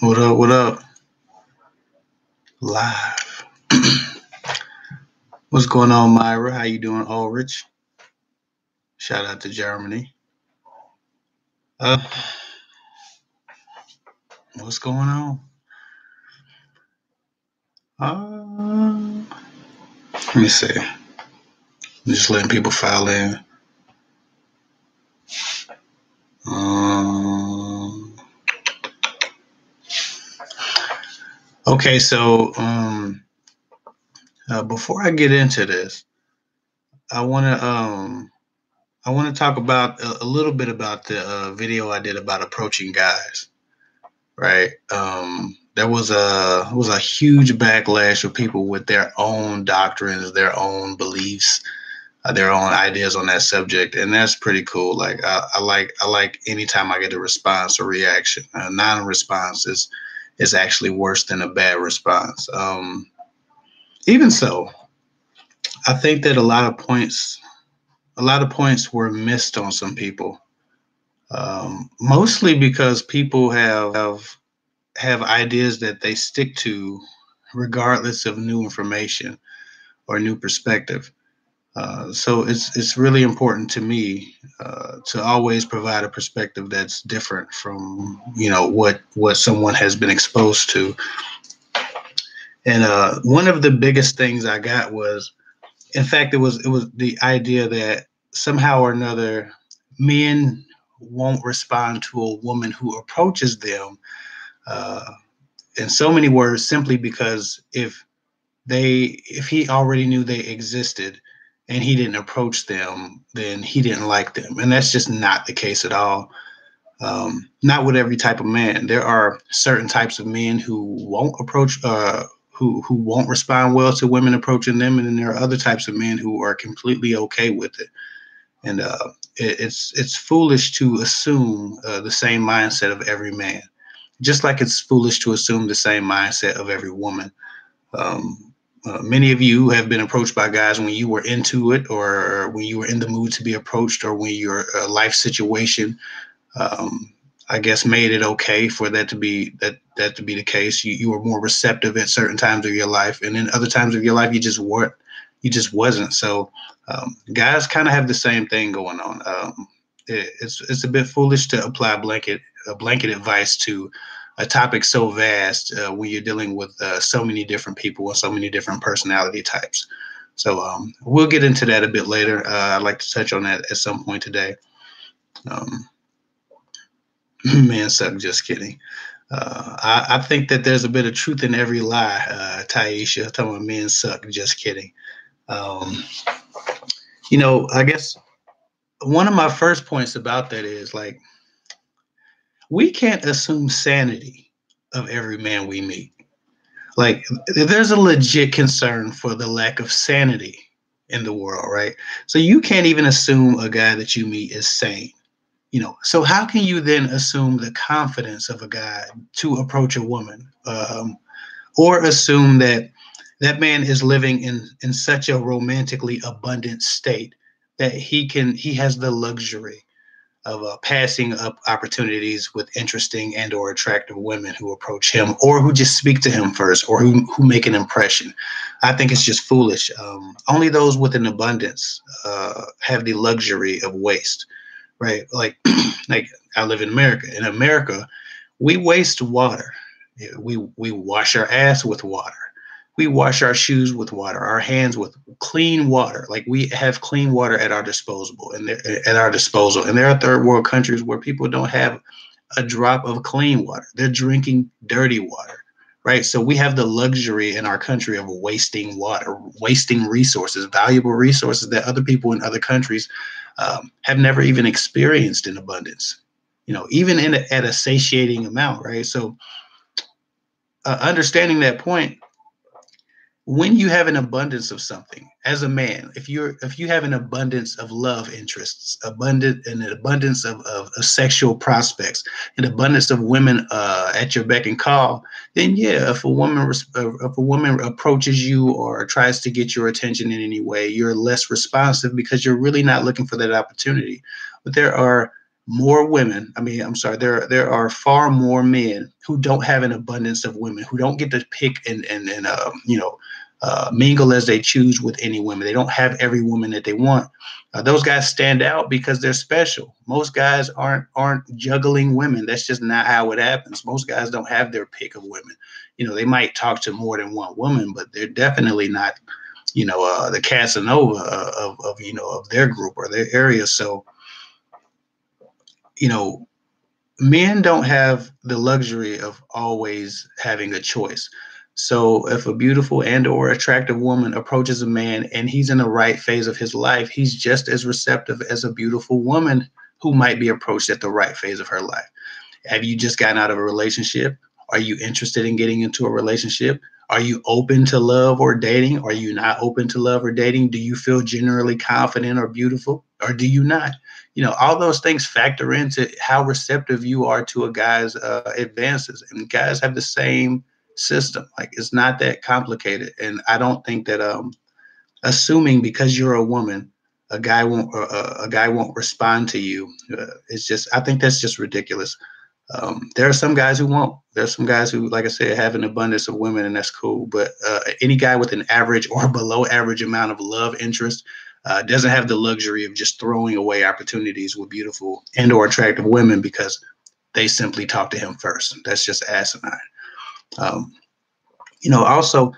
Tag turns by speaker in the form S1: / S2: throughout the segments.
S1: What up? What up? Live. What's going on, Myra? How you doing, Ulrich? Shout out to Germany. Uh, what's going on? Let me see. I'm just letting people file in. Okay, so before I get into this, I want to talk about a little bit about the video I did about approaching guys. Right. There was a huge backlash of people with their own doctrines, their own beliefs, their own ideas on that subject, and that's pretty cool. Like I like anytime I get a response or reaction. A non-response is actually worse than a bad response. Even so, I think that a lot of points were missed on some people, mostly because people have ideas that they stick to regardless of new information or new perspective. So it's really important to me to always provide a perspective that's different from what someone has been exposed to. And one of the biggest things I got was, in fact, it was the idea that somehow or another men won't respond to a woman who approaches them in so many words, simply because if he already knew they existed and he didn't approach them, then he didn't like them. And that's just not the case at all. Not with every type of man. There are certain types of men who won't approach, who won't respond well to women approaching them, and then there are other types of men who are completely okay with it. And it's foolish to assume the same mindset of every man, just like it's foolish to assume the same mindset of every woman. Many of you have been approached by guys when you were into it, or when you were in the mood to be approached, or when your life situation, I guess, made it okay for that to be the case. You were more receptive at certain times of your life, and then other times of your life you just weren't. You just wasn't. So guys kind of have the same thing going on. It's a bit foolish to apply blanket advice to a topic so vast when you're dealing with so many different people and so many different personality types. So we'll get into that a bit later. I'd like to touch on that at some point today. Man suck, just kidding. I think that there's a bit of truth in every lie, Taisha, talking about men suck, just kidding. I guess one of my first points about that is, like, we can't assume sanity of every man we meet. Like, there's a legit concern for the lack of sanity in the world, right? So you can't even assume a guy that you meet is sane. So how can you then assume the confidence of a guy to approach a woman, or assume that that man is living in such a romantically abundant state that he has the luxury of passing up opportunities with interesting and or attractive women who approach him, or who just speak to him first, or who make an impression? I think it's just foolish. Only those with an abundance have the luxury of waste, right? Like I live in America. In America, we waste water. We wash our ass with water. We wash our shoes with water, our hands with clean water. Like, we have clean water at our disposal, and there are third world countries where people don't have a drop of clean water. They're drinking dirty water, right? So we have the luxury in our country of wasting water, wasting resources, valuable resources that other people in other countries have never even experienced in abundance, even at a satiating amount, right? So understanding that point, when you have an abundance of something as a man, if you have an abundance of love interests, an abundance of sexual prospects, an abundance of women at your beck and call, then yeah, if a woman approaches you or tries to get your attention in any way, you're less responsive because you're really not looking for that opportunity. But there are more women. I mean, I'm sorry, there are far more men who don't have an abundance of women, who don't get to pick and mingle as they choose with any women. They don't have every woman that they want. Those guys stand out because they're special. Most guys aren't juggling women. That's just not how it happens. Most guys don't have their pick of women. They might talk to more than one woman, but they're definitely not, the Casanova of their group or their area. So, you know, men don't have the luxury of always having a choice. So if a beautiful and or attractive woman approaches a man and he's in the right phase of his life, he's just as receptive as a beautiful woman who might be approached at the right phase of her life. Have you just gotten out of a relationship? Are you interested in getting into a relationship? Are you open to love or dating? Are you not open to love or dating? Do you feel generally confident or beautiful, or do you not? All those things factor into how receptive you are to a guy's advances. And guys have the same system. Like, it's not that complicated. And I don't think that assuming because you're a woman, a guy won't respond to you. It's just, I think that's just ridiculous. There are some guys who won't. There's some guys who, like I said, have an abundance of women, and that's cool. But any guy with an average or below average amount of love interest doesn't have the luxury of just throwing away opportunities with beautiful and or attractive women because they simply talk to him first. That's just asinine. Um, Also,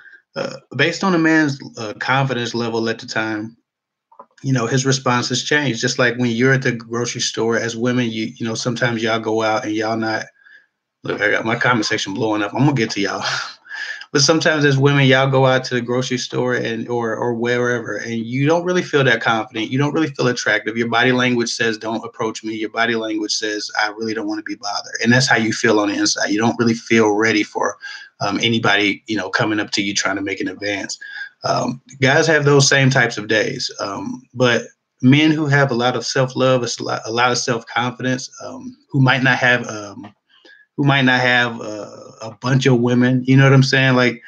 S1: based on a man's confidence level at the time, his response has changed. Just like when you're at the grocery store as women, sometimes y'all go out and y'all not. Look, I got my comment section blowing up. I'm gonna get to y'all. But sometimes as women, y'all go out to the grocery store and or wherever, and you don't really feel that confident. You don't really feel attractive. Your body language says, "Don't approach me." Your body language says, "I really don't want to be bothered," and that's how you feel on the inside. You don't really feel ready for anybody, coming up to you trying to make an advance. Guys have those same types of days, but men who have a lot of self-love, a lot of self-confidence, who might not have a bunch of women. You know what I'm saying? Like,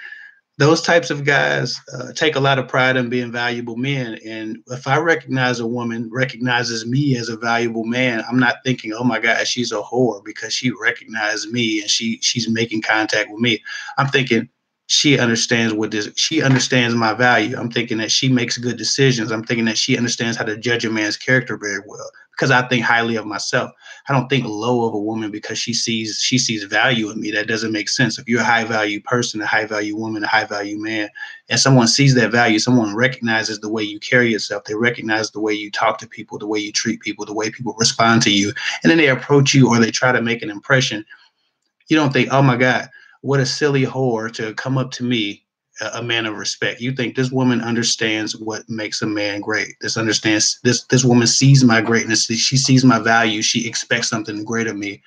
S1: those types of guys take a lot of pride in being valuable men. And if I recognize a woman recognizes me as a valuable man, I'm not thinking, oh my God, she's a whore because she recognized me and she's making contact with me. I'm thinking she understands my value. I'm thinking that she makes good decisions. I'm thinking that she understands how to judge a man's character very well because I think highly of myself. I don't think low of a woman because she sees value in me. That doesn't make sense. If you're a high value person, a high value woman, a high value man, and someone sees that value, someone recognizes the way you carry yourself, they recognize the way you talk to people, the way you treat people, the way people respond to you, and then they approach you or they try to make an impression. You don't think, oh my God, what a silly whore to come up to me, a man of respect. You think this woman understands what makes a man great. This woman sees my greatness. She sees my value. She expects something great of me.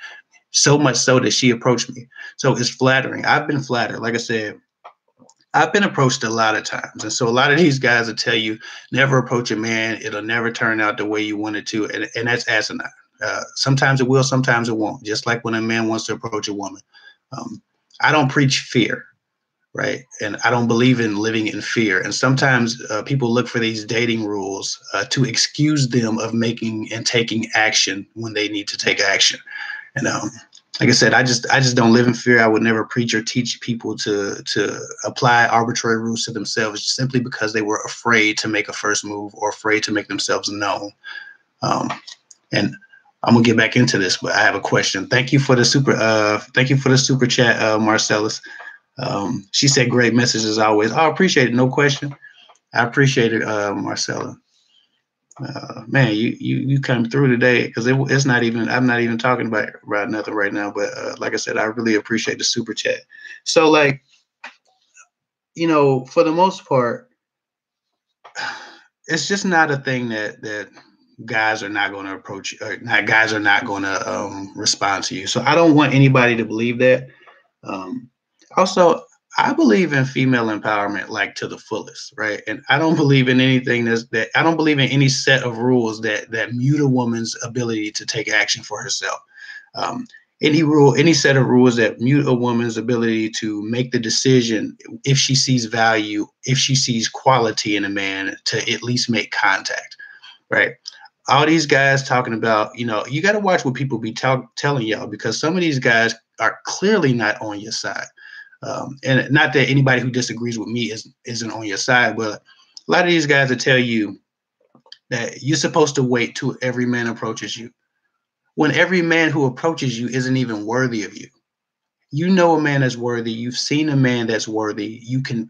S1: So much so that she approached me. So it's flattering. I've been flattered. Like I said, I've been approached a lot of times. And so a lot of these guys will tell you, never approach a man. It'll never turn out the way you want it to. And that's asinine. Sometimes it will, sometimes it won't. Just like when a man wants to approach a woman. Um, I don't preach fear, right? And I don't believe in living in fear. And sometimes people look for these dating rules to excuse them of making and taking action when they need to take action. And like I said, I just don't live in fear. I would never preach or teach people to apply arbitrary rules to themselves simply because they were afraid to make a first move or afraid to make themselves known. And I'm gonna get back into this, but I have a question. Thank you for the super chat, Marcellus. She said great message as always. I appreciate it, no question. I appreciate it, Marcella. Man, you come through today because it's not even. I'm not even talking about nothing right now. But like I said, I really appreciate the super chat. So, like, for the most part, it's just not a thing that guys are not going to approach. Or not guys are not going to respond to you. So I don't want anybody to believe that. Also, I believe in female empowerment, like, to the fullest, right? And I don't believe in anything I don't believe in any set of rules that mute a woman's ability to take action for herself. Any set of rules that mute a woman's ability to make the decision if she sees value, if she sees quality in a man, to at least make contact, right? all these guys talking about, you got to watch what people be telling y'all, because some of these guys are clearly not on your side. And not that anybody who disagrees with me isn't on your side, but a lot of these guys will tell you that you're supposed to wait till every man approaches you, when every man who approaches you isn't even worthy of you. You know a man that's worthy. You've seen a man that's worthy. You can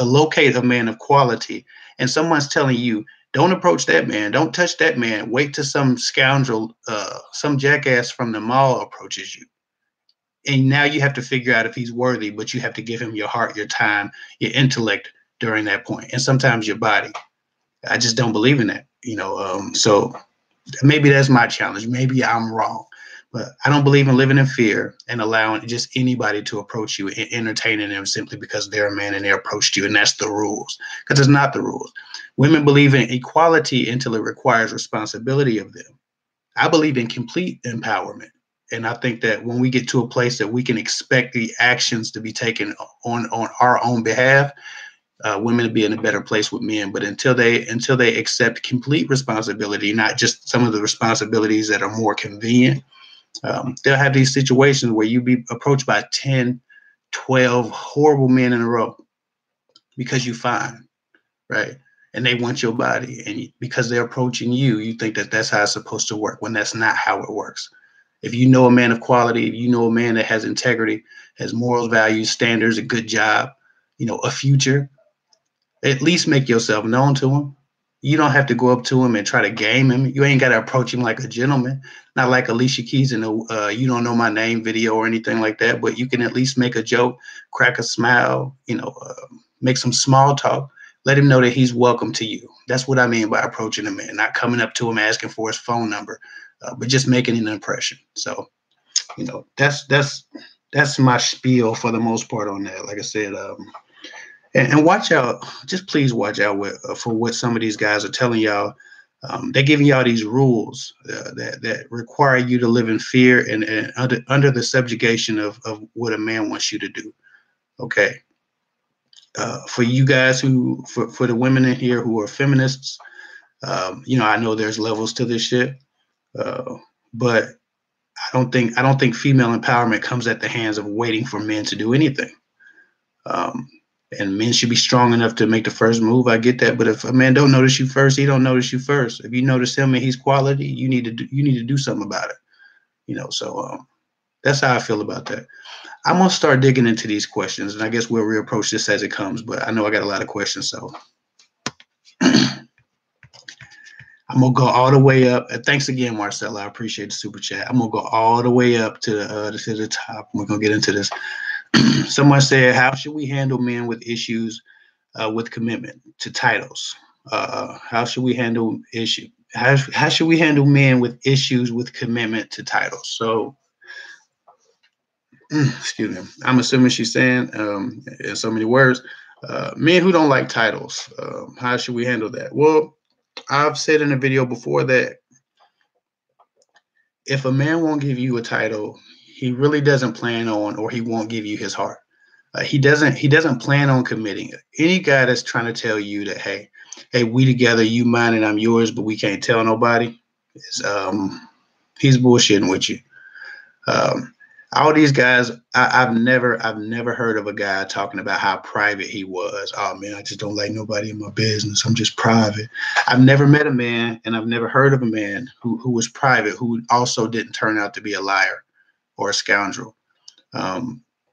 S1: locate a man of quality, and someone's telling you, don't approach that man, don't touch that man. Wait till some scoundrel, some jackass from the mall approaches you. And now you have to figure out if he's worthy, but you have to give him your heart, your time, your intellect during that point, and sometimes your body. I just don't believe in that, so maybe that's my challenge. Maybe I'm wrong, but I don't believe in living in fear and allowing just anybody to approach you and entertaining them simply because they're a man and they approached you, and that's the rules, because it's not the rules. Women believe in equality until it requires responsibility of them. I believe in complete empowerment. And I think that when we get to a place that we can expect the actions to be taken on our own behalf, women to be in a better place with men. But until they accept complete responsibility, not just some of the responsibilities that are more convenient, they'll have these situations where you be approached by 10, 12 horrible men in a row because you fine, right? And they want your body, and because they're approaching you, you think that that's how it's supposed to work, when that's not how it works. If you know a man of quality, if you know a man that has integrity, has morals, values, standards, a good job, a future, at least make yourself known to him. You don't have to go up to him and try to game him. You ain't got to approach him like a gentleman, not like Alicia Keys in the "You Don't Know My Name" video or anything like that. But you can at least make a joke, crack a smile, make some small talk. Let him know that he's welcome to you. That's what I mean by approaching a man, not coming up to him asking for his phone number, but just making an impression. So, that's my spiel for the most part on that. Like I said, and watch out. Just please watch out for what some of these guys are telling y'all. They're giving y'all these rules that require you to live in fear and under the subjugation of what a man wants you to do. Okay. For you guys for the women in here who are feminists, I know there's levels to this shit, but I don't think female empowerment comes at the hands of waiting for men to do anything. And men should be strong enough to make the first move. I get that, but if a man don't notice you first, he don't notice you first. If you notice him and he's quality, you need to do something about it. So that's how I feel about that. I'm gonna start digging into these questions, and I guess we'll reapproach this as it comes. But I know I got a lot of questions, so I'm gonna go all the way up. Thanks again, Marcella. I appreciate the super chat. I'm gonna go all the way up to the top. We're gonna get into this. Someone said, "How should we handle men with issues with commitment to titles? How should we handle issue? How should we handle men with issues with commitment to titles?" So. Excuse me. I'm assuming she's saying, in so many words, men who don't like titles. How should we handle that? Well, I've said in a video before that if a man won't give you a title, he really doesn't plan on, or he won't give you his heart. He doesn't plan on committing. Any guy that's trying to tell you that, hey, we together, you mine and I'm yours, but we can't tell nobody, is he's bullshitting with you. All these guys, I've never heard of a guy talking about how private he was. Oh man, I just don't like nobody in my business. I'm just private. I've never met a man, and I've never heard of a man who was private, who also didn't turn out to be a liar or a scoundrel.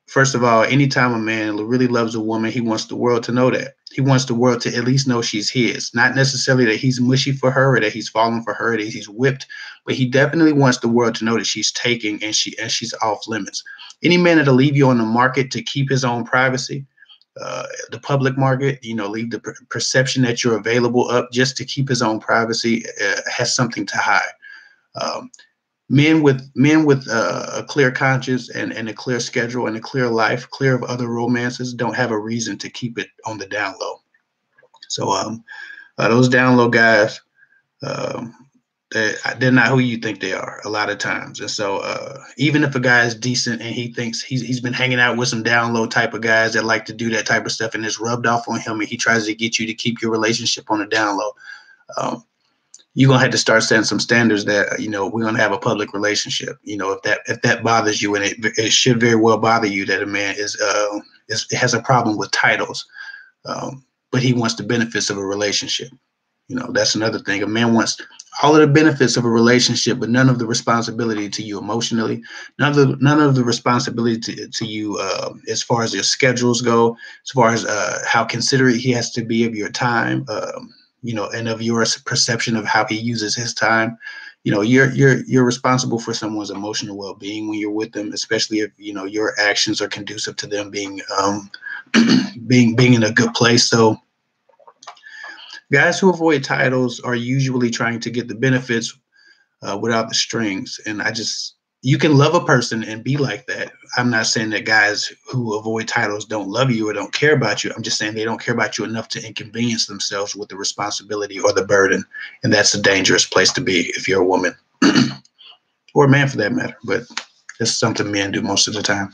S1: First of all, anytime a man really loves a woman, he wants the world to know that. He wants the world to at least know she's his. Not necessarily that he's mushy for her or that he's falling for her, that he's whipped, but he definitely wants the world to know that she's taking and she's off limits. Any man that'll leave you on the market to keep his own privacy, the public market, leave the perception that you're available up just to keep his own privacy, has something to hide. Men with a clear conscience and a clear schedule and a clear life, clear of other romances, don't have a reason to keep it on the down low. So those down low guys, they're not who you think they are a lot of times. And so even if a guy is decent and he thinks he's been hanging out with some down low type of guys that like to do that type of stuff, and it's rubbed off on him, and he tries to get you to keep your relationship on the down low, you're gonna have to start setting some standards that, we're gonna have a public relationship. If that bothers you, and it should very well bother you, that a man has a problem with titles, but he wants the benefits of a relationship. That's another thing. A man wants all of the benefits of a relationship, but none of the responsibility to you emotionally, none of the responsibility to you as far as your schedules go, as far as how considerate he has to be of your time, and of your perception of how he uses his time. You're responsible for someone's emotional well-being when you're with them, especially if your actions are conducive to them being being in a good place. So guys who avoid titles are usually trying to get the benefits without the strings. And you can love a person and be like that. I'm not saying that guys who avoid titles don't love you or don't care about you. I'm just saying they don't care about you enough to inconvenience themselves with the responsibility or the burden. And that's a dangerous place to be if you're a woman or a man for that matter. But it's something men do most of the time.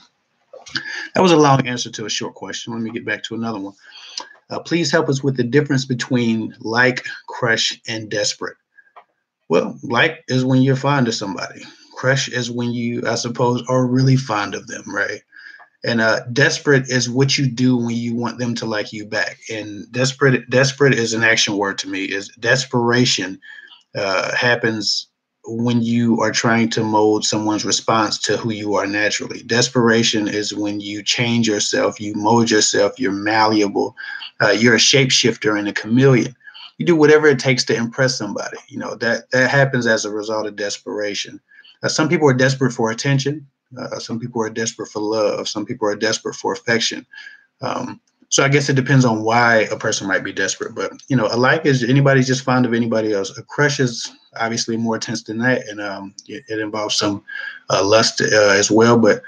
S1: That was a long answer to a short question. Let me get back to another one. Please help us with the difference between like, crush, and desperate. Well, like is when you're fond of somebody. Crush is when you, I suppose, are really fond of them, right? And desperate is what you do when you want them to like you back. And desperate is an action word to me. Is desperation happens when you are trying to mold someone's response to who you are naturally. Desperation is when you change yourself, you mold yourself, you're malleable, you're a shapeshifter and a chameleon. You do whatever it takes to impress somebody. That happens as a result of desperation. Some people are desperate for attention. Some people are desperate for love. Some people are desperate for affection. So I guess it depends on why a person might be desperate. But, a like is anybody's just fond of anybody else. A crush is obviously more intense than that. And it involves some lust as well. But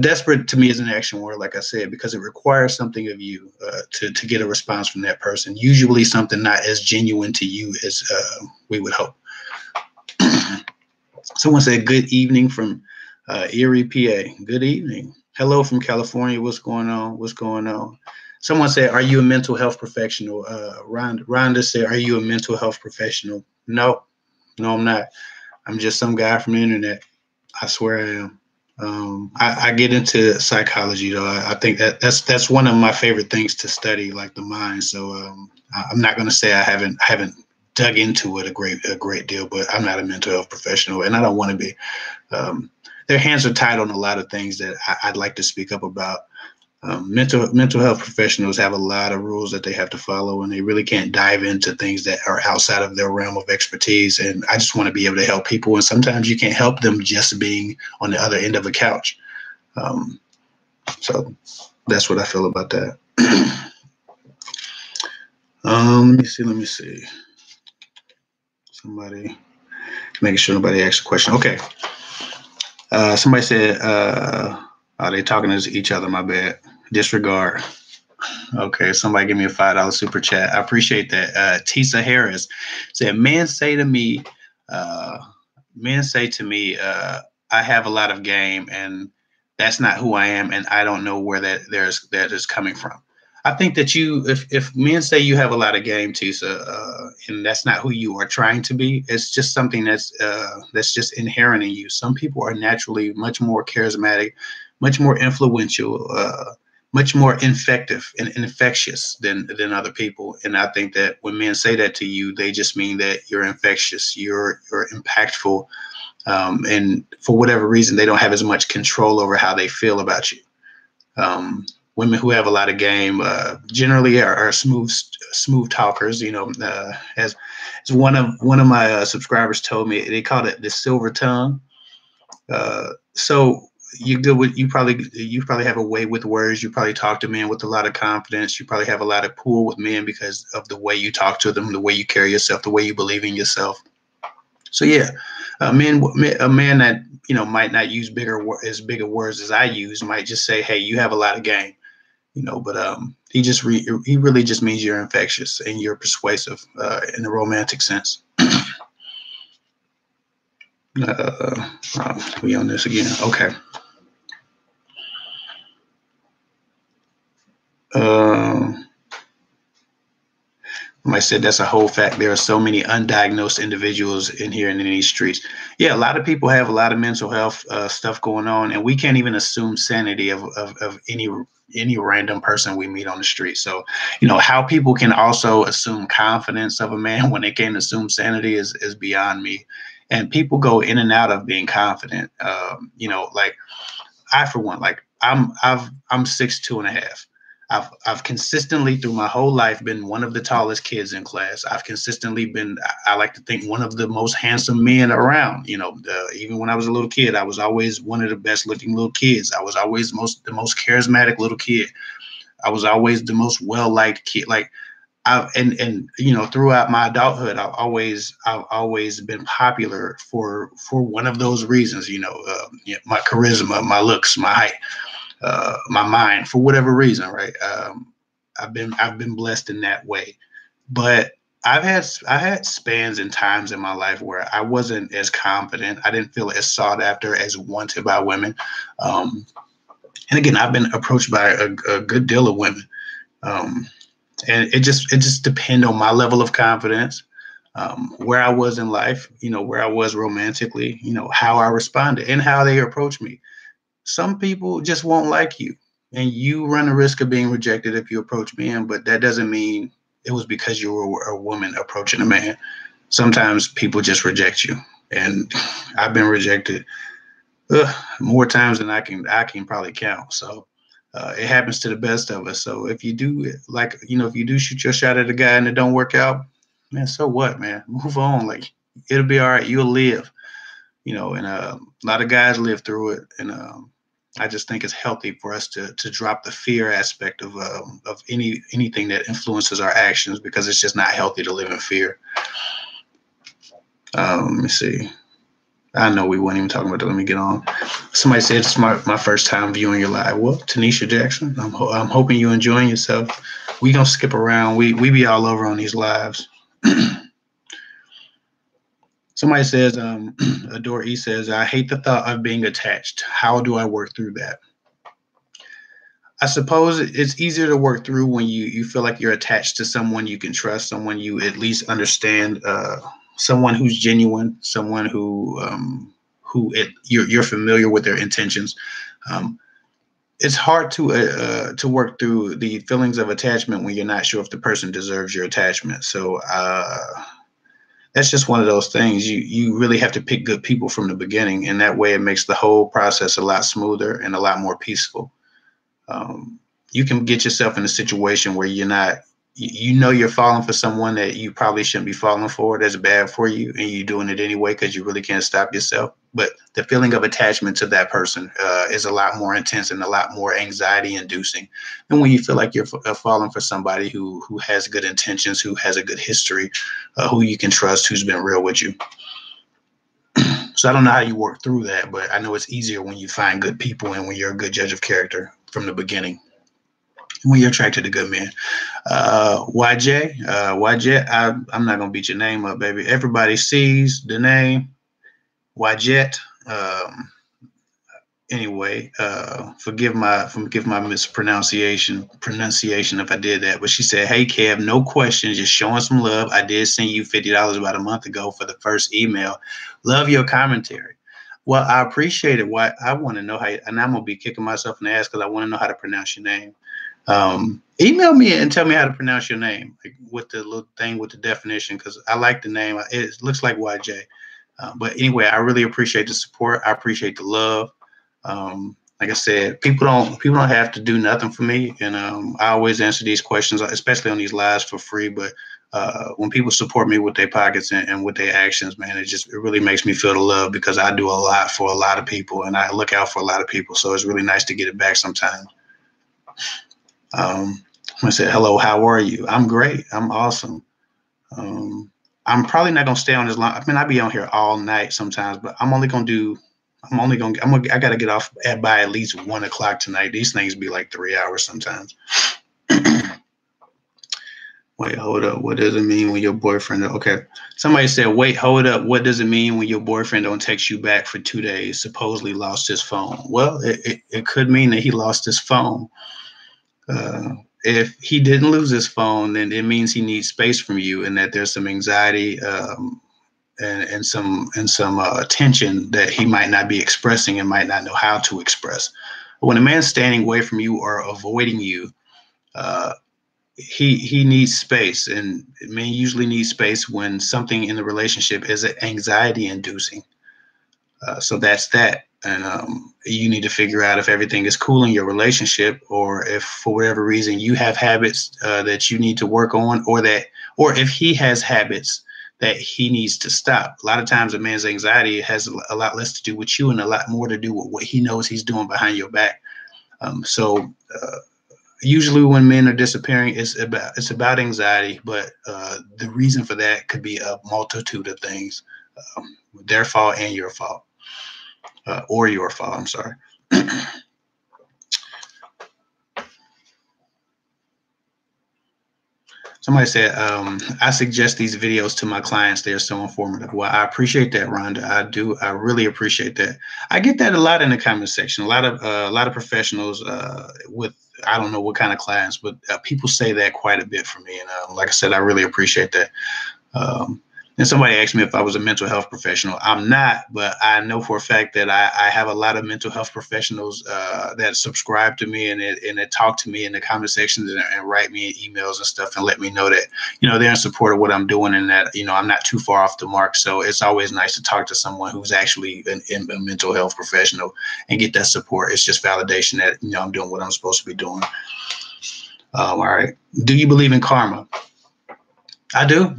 S1: desperate to me is an action word, like I said, because it requires something of you to get a response from that person. Usually something not as genuine to you as we would hope. Someone said, good evening from Erie, PA. Good evening. Hello from California. What's going on? What's going on? Someone said, are you a mental health professional? Rhonda said, are you a mental health professional? No, I'm not. I'm just some guy from the internet. I swear I am. I get into psychology, though. I think that's one of my favorite things to study, like the mind. So I'm not going to say I haven't dug into it a great deal, but I'm not a mental health professional, and I don't want to be. Their hands are tied on a lot of things that I'd like to speak up about. Mental health professionals have a lot of rules that they have to follow, and they really can't dive into things that are outside of their realm of expertise. And I just want to be able to help people. And sometimes you can't help them just being on the other end of a couch. So that's what I feel about that. Let me see. Somebody making sure nobody asks a question. Okay. Somebody said, are they talking to each other? My bad. Disregard. Okay, somebody give me a $5 super chat. I appreciate that. Tisa Harris said, men say to me, I have a lot of game, and that's not who I am, and I don't know where that is coming from. I think that if men say you have a lot of game, Tisa, and that's not who you are trying to be, it's just something that's just inherent in you. Some people are naturally much more charismatic, much more influential, much more effective and infectious than other people. And I think that when men say that to you, they just mean that you're infectious, you're impactful, and for whatever reason, they don't have as much control over how they feel about you. Women who have a lot of game generally are smooth talkers. As one of my subscribers told me, they called it the silver tongue. So you good with you probably have a way with words. You probably talk to men with a lot of confidence. You probably have a lot of pull with men because of the way you talk to them, the way you carry yourself, the way you believe in yourself. So yeah, a man that might not use bigger words as I use might just say, "Hey, you have a lot of game." But he really just means you're infectious and you're persuasive in the romantic sense. We on this again. Okay. I said that's a whole fact. There are so many undiagnosed individuals in here and in these streets. Yeah, a lot of people have a lot of mental health stuff going on, and we can't even assume sanity of any random person we meet on the street. So, how people can also assume confidence of a man when they can't assume sanity is beyond me. And people go in and out of being confident. Like I, for one, like I'm 6'2.5". I've consistently through my whole life been one of the tallest kids in class. I've consistently been, I like to think, one of the most handsome men around. Even when I was a little kid, I was always one of the best looking little kids. I was always the most charismatic little kid. I was always the most well liked kid. Like throughout my adulthood, I've always been popular for one of those reasons. My charisma, my looks, my height, my mind, for whatever reason, right? I've been blessed in that way, but I had spans and times in my life where I wasn't as confident. I didn't feel as sought after, as wanted by women. And again, I've been approached by a good deal of women. And it just depends on my level of confidence, where I was in life, where I was romantically, how I responded and how they approach me. Some people just won't like you, and you run the risk of being rejected if you approach men, but that doesn't mean it was because you were a woman approaching a man. Sometimes people just reject you, and I've been rejected more times than I can probably count. So it happens to the best of us. So if you do if you do shoot your shot at a guy and it don't work out, man, so what, man? Move on. Like, it'll be all right. You'll live. And a lot of guys live through it, and I just think it's healthy for us to drop the fear aspect of anything that influences our actions, because it's just not healthy to live in fear. Let me see. I know we weren't even talking about that. Let me get on. Somebody said it's my first time viewing your live. Well, Tanisha Jackson, I'm hoping you're enjoying yourself. We gonna skip around. We be all over on these lives. Somebody says, Adore E says, I hate the thought of being attached. How do I work through that? I suppose it's easier to work through when you feel like you're attached to someone you can trust, someone you at least understand, someone who's genuine, someone you're familiar with their intentions. It's hard to work through the feelings of attachment when you're not sure if the person deserves your attachment. So that's just one of those things. You really have to pick good people from the beginning, and that way it makes the whole process a lot smoother and a lot more peaceful. You can get yourself in a situation where you're falling for someone that you probably shouldn't be falling for, that's bad for you, and you're doing it anyway because you really can't stop yourself. But the feeling of attachment to that person is a lot more intense and a lot more anxiety inducing than when you feel like you're falling for somebody who has good intentions, who has a good history, who you can trust, who's been real with you. So I don't know how you work through that, but I know it's easier when you find good people and when you're a good judge of character from the beginning, when you're attracted to good men. YJ, I'm not going to beat your name up, baby. Everybody sees the name YJ. Anyway, forgive my mispronunciation if I did that. But she said, "Hey Kev, no questions, just showing some love. I did send you $50 about a month ago for the first email. Love your commentary." Well, I appreciate it. Why I want to know how, and I'm gonna be kicking myself in the ass because I want to know how to pronounce your name. Email me and tell me how to pronounce your name, like with the little thing with the definition, because I like the name. It looks like YJ. But anyway, I really appreciate the support. I appreciate the love. Like I said, people don't have to do nothing for me, and I always answer these questions, especially on these lives, for free. But when people support me with their pockets and with their actions, man, it really makes me feel the love, because I do a lot for a lot of people, and I look out for a lot of people. So it's really nice to get it back sometimes. I said, hello, how are you? I'm great. I'm awesome. I'm probably not gonna stay on as long. I mean, I be on here all night sometimes, but I gotta get off by at least 1 o'clock tonight. These things be like 3 hours sometimes. Wait, hold up. What does it mean when your boyfriend? Okay. Somebody said, wait, hold up. What does it mean when your boyfriend don't text you back for 2 days, supposedly lost his phone? Well, it could mean that he lost his phone. if he didn't lose his phone, then it means he needs space from you, and that there's some anxiety and some tension that he might not be expressing and might not know how to express. When a man's standing away from you or avoiding you, uh, he needs space, and men usually need space when something in the relationship is anxiety inducing. So that's that. And you need to figure out if everything is cool in your relationship, or if for whatever reason you have habits that you need to work on, or if he has habits that he needs to stop. A lot of times a man's anxiety has a lot less to do with you and a lot more to do with what he knows he's doing behind your back. So usually when men are disappearing, it's about anxiety, but the reason for that could be a multitude of things, their fault and your fault. Or your fault, I'm sorry. Somebody said, I suggest these videos to my clients. They're so informative. Well, I appreciate that, Rhonda. I do. I really appreciate that. I get that a lot in the comment section. A lot of professionals with, I don't know what kind of clients, but people say that quite a bit for me. And like I said, I really appreciate that. And somebody asked me if I was a mental health professional. I'm not, but I know for a fact that I have a lot of mental health professionals that subscribe to me and that talk to me in the comment sections and write me emails and stuff and let me know that, they're in support of what I'm doing and that, I'm not too far off the mark. So it's always nice to talk to someone who's actually a mental health professional and get that support. It's just validation that, I'm doing what I'm supposed to be doing. All right. Do you believe in karma? I do.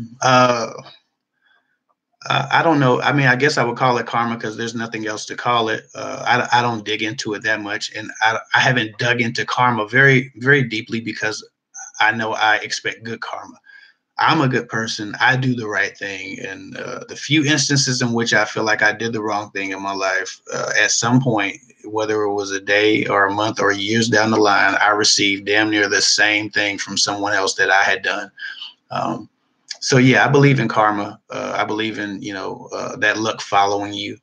S1: I don't know. I mean, I guess I would call it karma because there's nothing else to call it. I don't dig into it that much. And I haven't dug into karma very, very deeply because I know I expect good karma. I'm a good person. I do the right thing. And the few instances in which I feel like I did the wrong thing in my life, at some point, whether it was a day or a month or years down the line, I received damn near the same thing from someone else that I had done. So yeah, I believe in karma. I believe in that luck following you.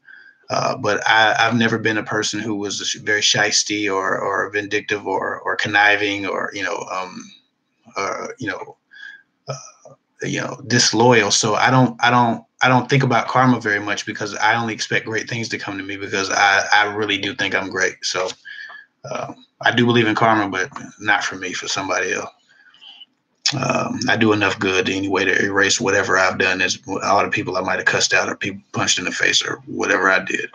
S1: But I've never been a person who was very shysty or vindictive or conniving or disloyal. So I don't think about karma very much because I only expect great things to come to me because I really do think I'm great. So I do believe in karma, but not for me, for somebody else. I do enough good anyway to erase whatever I've done. As all the people I might have cussed out or people punched in the face or whatever I did.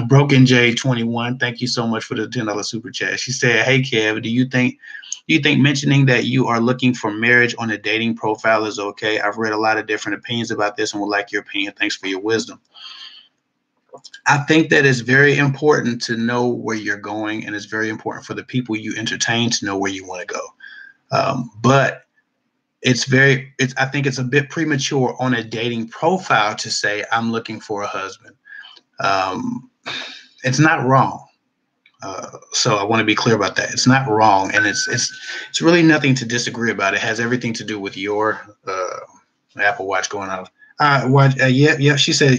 S1: Broken J21, thank you so much for the $10 super chat. She said, "Hey Kev, do you think mentioning that you are looking for marriage on a dating profile is okay? I've read a lot of different opinions about this and would like your opinion. Thanks for your wisdom." I think that it's very important to know where you're going, and it's very important for the people you entertain to know where you want to go. But I think it's a bit premature on a dating profile to say I'm looking for a husband. It's not wrong. So I want to be clear about that. It's not wrong, and it's really nothing to disagree about. It has everything to do with your Apple Watch going off. Yeah. She said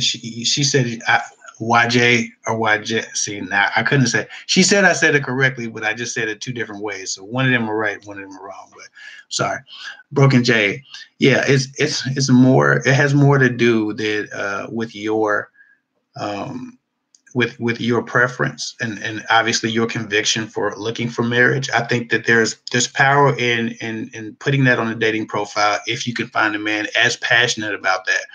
S1: YJ or YJ. See, now I couldn't say. She said I said it correctly, but I just said it two different ways. So one of them are right, one of them are wrong. But sorry, Broken J. Yeah, it's more. It has more to do with your with your preference and obviously your conviction for looking for marriage. I think that there's power in putting that on a dating profile if you can find a man as passionate about that.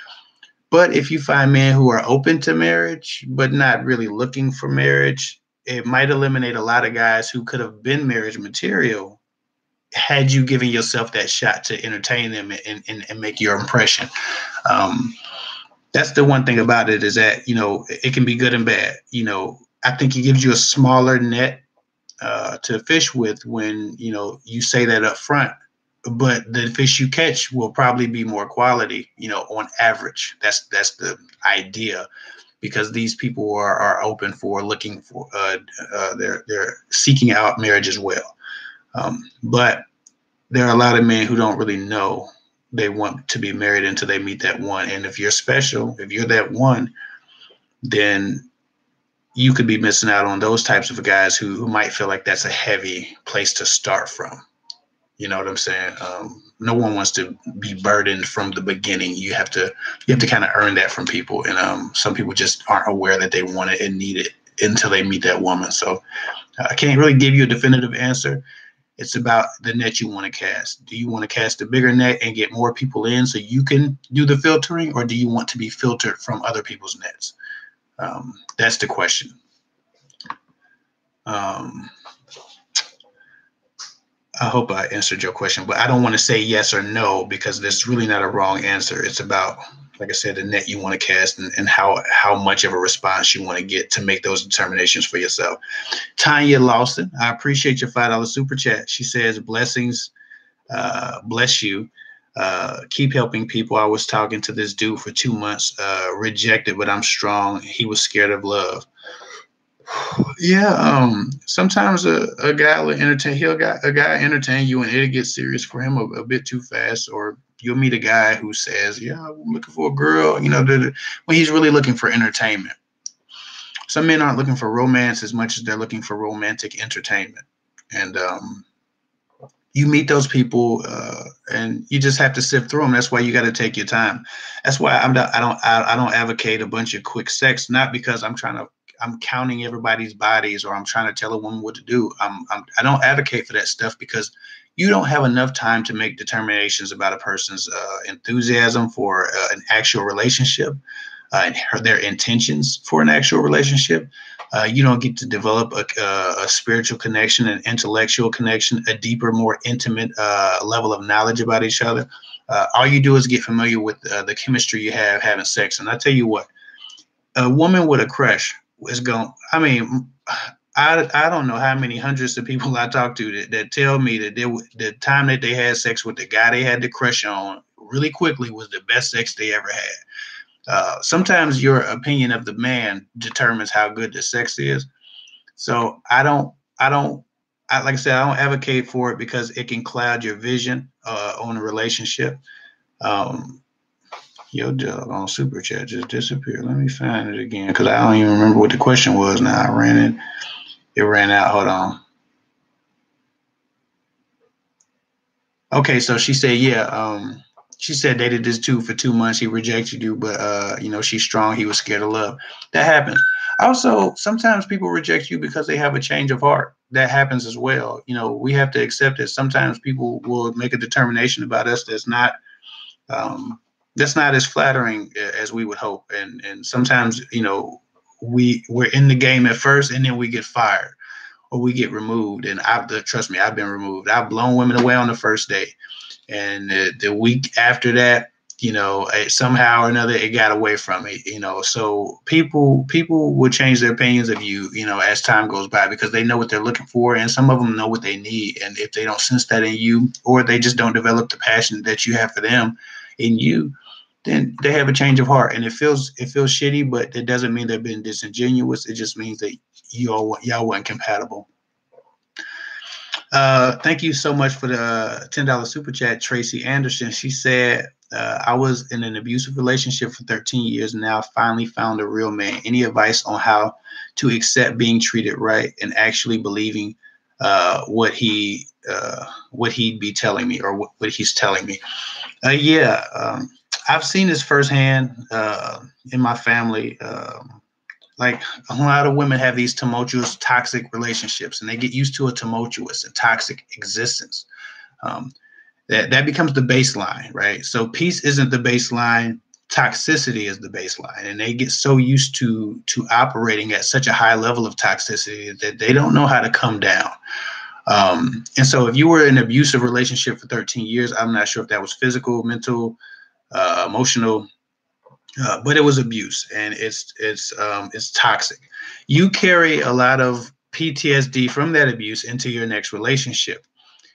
S1: But if you find men who are open to marriage but not really looking for marriage, it might eliminate a lot of guys who could have been marriage material had you given yourself that shot to entertain them and make your impression. That's the one thing about it, is that, it can be good and bad. I think it gives you a smaller net to fish with when, you say that up front. But the fish you catch will probably be more quality, on average. That's the idea, because these people are open for looking for, they're seeking out marriage as well. But there are a lot of men who don't really know they want to be married until they meet that one. And if you're special, if you're that one, then you could be missing out on those types of guys who might feel like that's a heavy place to start from. You know what I'm saying? No one wants to be burdened from the beginning. You have to kind of earn that from people, and some people just aren't aware that they want it and need it until they meet that woman. So I can't really give you a definitive answer. It's about the net you want to cast. Do you want to cast a bigger net and get more people in so you can do the filtering, or do you want to be filtered from other people's nets? That's the question. Um, I hope I answered your question, but I don't want to say yes or no because there's really not a wrong answer. It's about, like I said, the net you want to cast, and how much of a response you want to get to make those determinations for yourself. Tanya Lawson, I appreciate your $5 super chat. She says, blessings, bless you. Keep helping people. I was talking to this dude for 2 months, rejected, but I'm strong. He was scared of love. Yeah, sometimes a guy will a guy entertain you and it'll get serious for him a bit too fast, or you'll meet a guy who says, yeah, I'm looking for a girl, when he's really looking for entertainment. Some men aren't looking for romance as much as they're looking for romantic entertainment. And you meet those people, and you just have to sift through them. That's why you got to take your time. That's why I don't advocate a bunch of quick sex, not because I'm counting everybody's bodies or I'm trying to tell a woman what to do. I don't advocate for that stuff because you don't have enough time to make determinations about a person's enthusiasm for an actual relationship, and their intentions for an actual relationship. You don't get to develop a spiritual connection, an intellectual connection, a deeper, more intimate level of knowledge about each other. All you do is get familiar with the chemistry you have having sex. And I tell you what, a woman with a crush is going, I mean, I don't know how many hundreds of people I talk to that tell me that the time that they had sex with the guy they had the crush on really quickly was the best sex they ever had. Sometimes your opinion of the man determines how good the sex is. So like I said, I don't advocate for it because it can cloud your vision on a relationship. Your dog on super chat just disappeared. Let me find it again because I don't even remember what the question was now. I ran it. It ran out. Hold on. Okay, so she said, yeah, she said dated this dude for 2 months. He rejected you, but she's strong. He was scared of love. That happens. Also, sometimes people reject you because they have a change of heart. That happens as well. We have to accept that sometimes people will make a determination about us that's not as flattering as we would hope. And sometimes, we're in the game at first and then we get fired or we get removed. And trust me, I've been removed. I've blown women away on the first date. And the week after that, somehow or another, it got away from me, so people will change their opinions of you, as time goes by because they know what they're looking for. And some of them know what they need. And if they don't sense that in you, or they just don't develop the passion that you have for them in you, then they have a change of heart. And it feels shitty, but it doesn't mean they're being disingenuous. It just means that y'all weren't compatible. Thank you so much for the $10 super chat, Tracy Anderson. She said, I was in an abusive relationship for 13 years and now finally found a real man. Any advice on how to accept being treated right and actually believing what he'd be telling me, or what he's telling me? I've seen this firsthand in my family. Like a lot of women have these tumultuous, toxic relationships, and they get used to a tumultuous and toxic existence. That becomes the baseline, right? So peace isn't the baseline. Toxicity is the baseline, and they get so used to operating at such a high level of toxicity that they don't know how to come down. And so if you were in an abusive relationship for 13 years, I'm not sure if that was physical, mental, emotional, but it was abuse, and it's toxic. You carry a lot of PTSD from that abuse into your next relationship.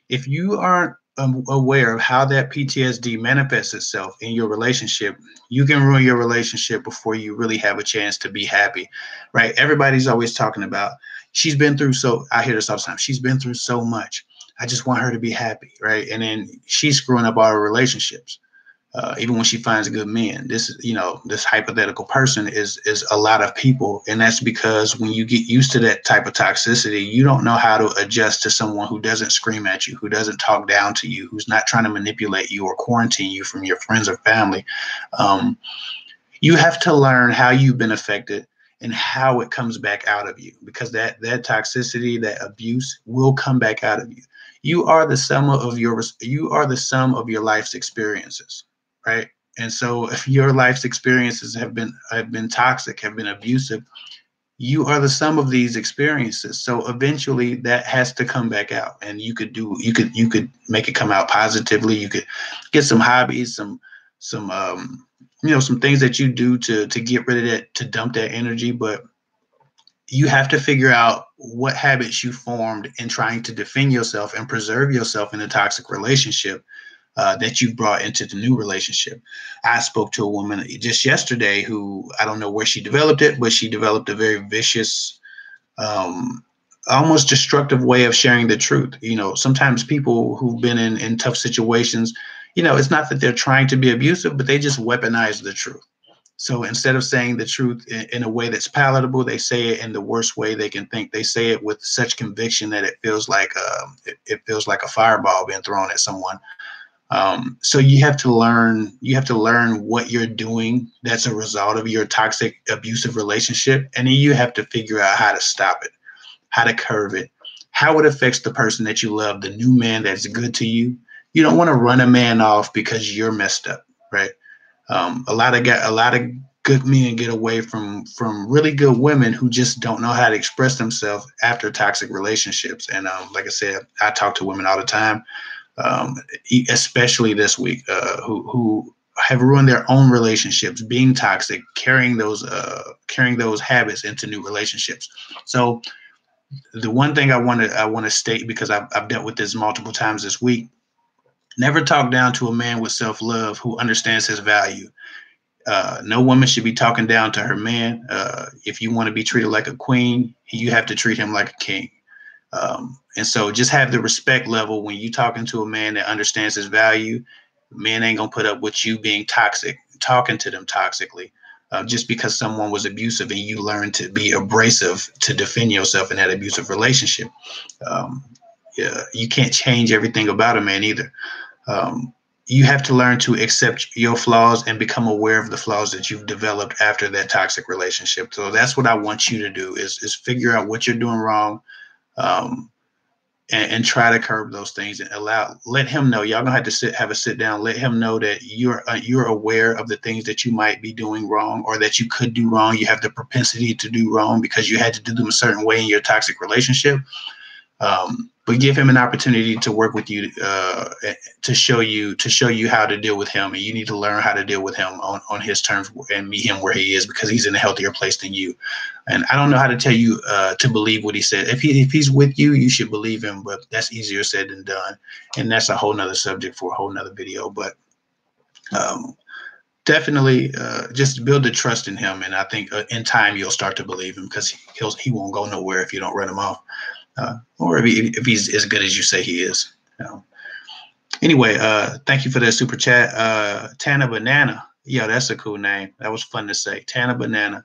S1: If you aren't aware of how that PTSD manifests itself in your relationship, you can ruin your relationship before you really have a chance to be happy, right? Everybody's always talking about, she's been through I hear this all the time. She's been through so much. I just want her to be happy, right? And then she's screwing up all her relationships. Even when she finds good men. This hypothetical person is a lot of people, and that's because when you get used to that type of toxicity, you don't know how to adjust to someone who doesn't scream at you, who doesn't talk down to you, who's not trying to manipulate you or quarantine you from your friends or family. Um, you have to learn how you've been affected and how it comes back out of you, because that toxicity, that abuse will come back out of you. You are the sum of your life's experiences, right? And so if your life's experiences have been toxic, have been abusive, you are the sum of these experiences. So eventually that has to come back out, and you could make it come out positively. You could get some hobbies, some things that you do to get rid of that, to dump that energy. But you have to figure out what habits you formed in trying to defend yourself and preserve yourself in a toxic relationship, that you brought into the new relationship. I spoke to a woman just yesterday who, I don't know where she developed it, but she developed a very vicious, um, almost destructive way of sharing the truth. Sometimes people who've been in tough situations, it's not that they're trying to be abusive, but they just weaponize the truth. So instead of saying the truth in a way that's palatable, they say it in the worst way they can think. They say it with such conviction that it feels like it feels like a fireball being thrown at someone. So you have to learn. You have to learn what you're doing that's a result of your toxic, abusive relationship, and then you have to figure out how to stop it, how to curve it, how it affects the person that you love, the new man that's good to you. You don't want to run a man off because you're messed up, right? A lot of good men get away from really good women who just don't know how to express themselves after toxic relationships. And like I said, I talk to women all the time, um, especially this week, who have ruined their own relationships, being toxic, carrying those habits into new relationships. So the one thing I want to state, because I've dealt with this multiple times this week: never talk down to a man with self love who understands his value. No woman should be talking down to her man. If you want to be treated like a queen, you have to treat him like a king. And so just have the respect level when you talking to a man that understands his value. Men ain't gonna put up with you being toxic, talking to them toxically, just because someone was abusive and you learn to be abrasive to defend yourself in that abusive relationship. Um, yeah, you can't change everything about a man either. Um, you have to learn to accept your flaws and become aware of the flaws that you've developed after that toxic relationship. So that's what I want you to do: is figure out what you're doing wrong, um, and try to curb those things, and let him know. Y'all gonna have to have a sit down. Let him know that you're aware of the things that you might be doing wrong, or that you could do wrong. You have the propensity to do wrong because you had to do them a certain way in your toxic relationship. But give him an opportunity to work with you, to show you how to deal with him, and you need to learn how to deal with him on his terms and meet him where he is, because he's in a healthier place than you. And I don't know how to tell you to believe what he said. If he's with you, you should believe him, but that's easier said than done, and that's a whole nother subject for a whole nother video. But um, definitely just build the trust in him, and I think in time you'll start to believe him, because he won't go nowhere if you don't run him off. Or if he's as good as you say he is. Anyway, thank you for that super chat. Tana Banana. Yeah, that's a cool name. That was fun to say. Tana Banana.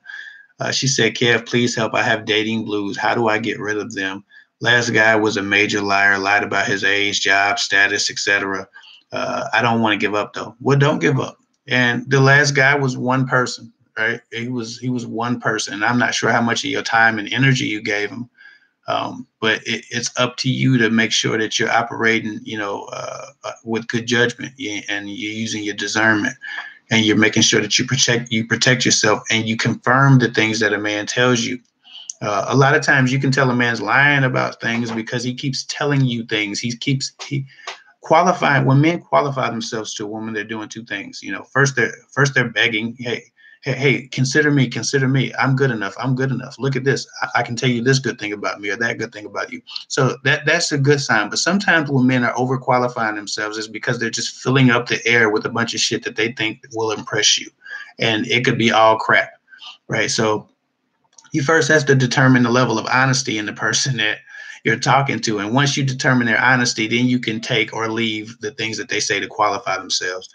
S1: She said, Kev, please help. I have dating blues. How do I get rid of them? Last guy was a major liar, lied about his age, job, status, etc. I don't want to give up, though. Well, don't give up. And the last guy was one person, right? He was one person. I'm not sure how much of your time and energy you gave him. But it's up to you to make sure that you're operating, with good judgment, and you're using your discernment, and you're making sure that you protect yourself, and you confirm the things that a man tells you. A lot of times you can tell a man's lying about things because he keeps telling you things. He qualifying. When men qualify themselves to a woman, they're doing two things. First they're begging, hey, consider me. I'm good enough. Look at this. I can tell you this good thing about me, or that good thing about you. So that's a good sign. But sometimes when men are overqualifying themselves, is because they're just filling up the air with a bunch of shit that they think will impress you, and it could be all crap, right? So you first have to determine the level of honesty in the person that you're talking to, and once you determine their honesty, then you can take or leave the things that they say to qualify themselves.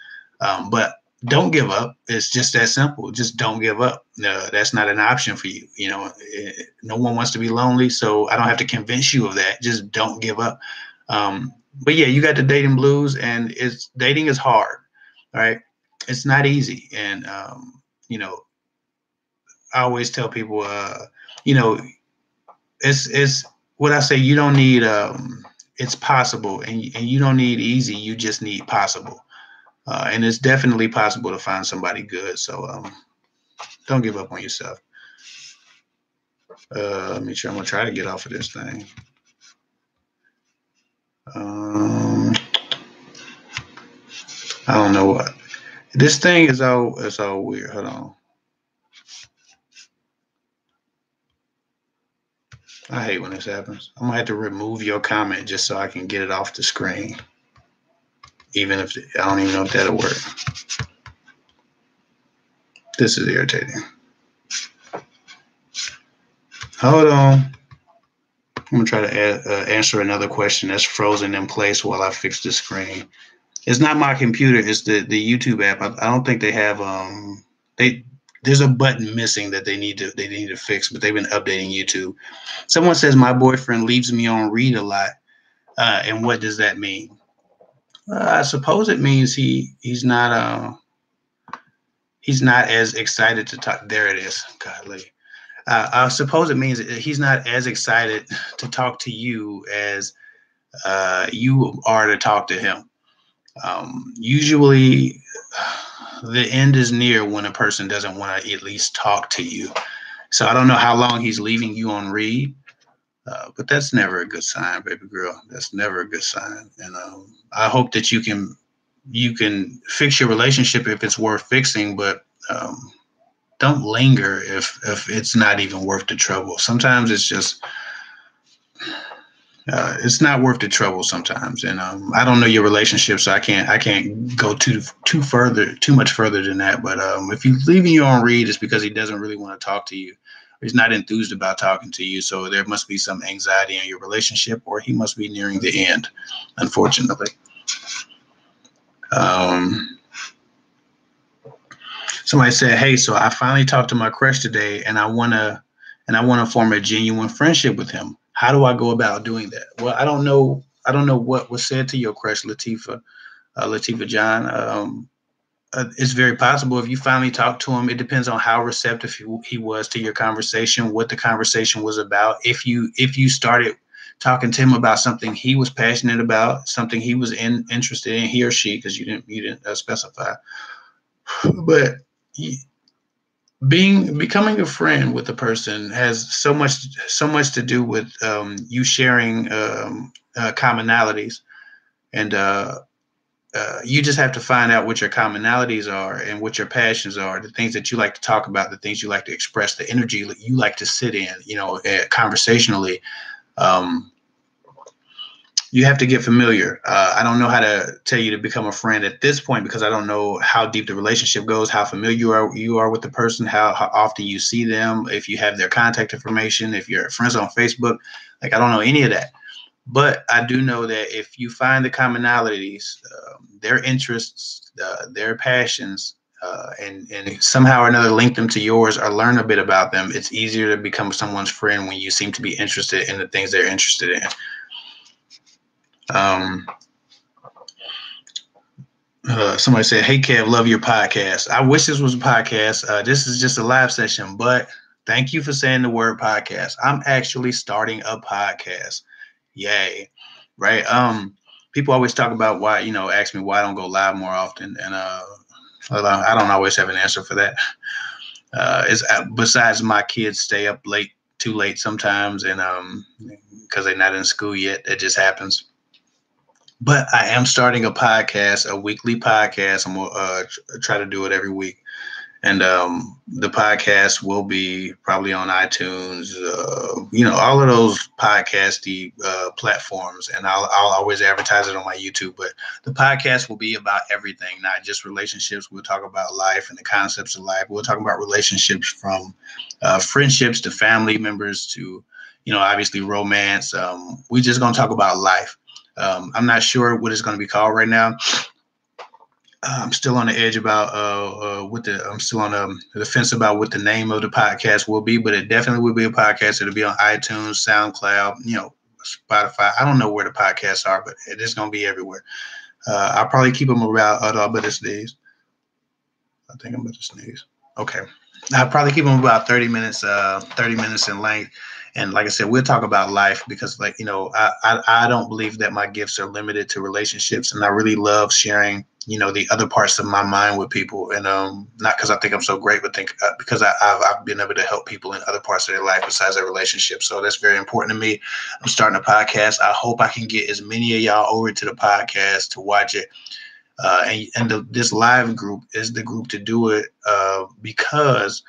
S1: But don't give up. It's just that simple. Just don't give up. No, that's not an option for you. No one wants to be lonely, so I don't have to convince you of that. Just don't give up. But yeah, you got the dating blues, and dating is hard, right? It's not easy, and I always tell people, you know, it's what I say. You don't need it's possible, and you don't need easy. You just need possible, and it's definitely possible to find somebody good. So don't give up on yourself. Let me try. I'm gonna try to get off of this thing. I don't know what this thing is. All weird. Hold on. I hate when this happens. I'm gonna have to remove your comment just so I can get it off the screen. Even if I don't even know if that'll work. This is irritating. Hold on. I'm gonna try to answer another question that's frozen in place while I fix the screen. It's not my computer. It's the YouTube app. I don't think they have there's a button missing that they need to fix, but they've been updating YouTube. Someone says my boyfriend leaves me on read a lot, and what does that mean? I suppose it means he's not as excited to talk. There it is. Godly. I suppose it means he's not as excited to talk to you as you are to talk to him. Usually, the end is near when a person doesn't want to at least talk to you. So I don't know how long he's leaving you on read, but that's never a good sign, baby girl. That's never a good sign. And I hope that you can fix your relationship if it's worth fixing, but don't linger if it's not even worth the trouble. Sometimes it's just it's not worth the trouble sometimes. And I don't know your relationship, so I can't go too much further than that. But if he's leaving you on read, it's because he doesn't really want to talk to you. He's not enthused about talking to you. So there must be some anxiety in your relationship, or he must be nearing the end, unfortunately. Somebody said, "Hey, so I finally talked to my crush today, and I wanna form a genuine friendship with him. How do I go about doing that?" Well, I don't know what was said to your crush, Latifah John. It's very possible if you finally talked to him. It depends on how receptive he was to your conversation, what the conversation was about. If you started talking to him about something he was passionate about, something he was interested in, he or she, because you didn't specify, but. Becoming a friend with a person has so much to do with you sharing commonalities, and you just have to find out what your commonalities are and what your passions are, the things that you like to talk about, the things you like to express, the energy that you like to sit in, conversationally. You have to get familiar. I don't know how to tell you to become a friend at this point because I don't know how deep the relationship goes, how familiar you are with the person, how often you see them, if you have their contact information, if you're friends on Facebook. Like, I don't know any of that. But I do know that if you find the commonalities, their interests, their passions, and somehow or another link them to yours or learn a bit about them, it's easier to become someone's friend when you seem to be interested in the things they're interested in. Somebody said, "Hey Kev, love your podcast." I wish this was a podcast. This is just a live session, but thank you for saying the word podcast. I'm actually starting a podcast. Yay. Right. People always talk about why, ask me why I don't go live more often. And I don't always have an answer for that. It's besides my kids stay up too late sometimes, and because they're not in school yet, it just happens. But I am starting a podcast, a weekly podcast. I'm gonna try to do it every week, and the podcast will be probably on iTunes, all of those podcasty platforms, and I'll always advertise it on my YouTube. But the podcast will be about everything, not just relationships. We'll talk about life and the concepts of life. We'll talk about relationships from friendships to family members to, obviously romance. We're just gonna talk about life. I'm not sure what it's going to be called right now. I'm still on the edge about I'm still on the fence about what the name of the podcast will be, but it definitely will be a podcast. It'll be on iTunes, SoundCloud, Spotify. I don't know where the podcasts are, but it is going to be everywhere. I'll probably keep them about. I better sneeze. I think I'm about to sneeze. Okay. I'll probably keep them about 30 minutes, 30 minutes in length. And like I said, we'll talk about life because, like, I don't believe that my gifts are limited to relationships. And I really love sharing, the other parts of my mind with people. And not because I think I'm so great, but because I've been able to help people in other parts of their life besides their relationship. So that's very important to me. I'm starting a podcast. I hope I can get as many of y'all over to the podcast to watch it. This live group is the group to do it because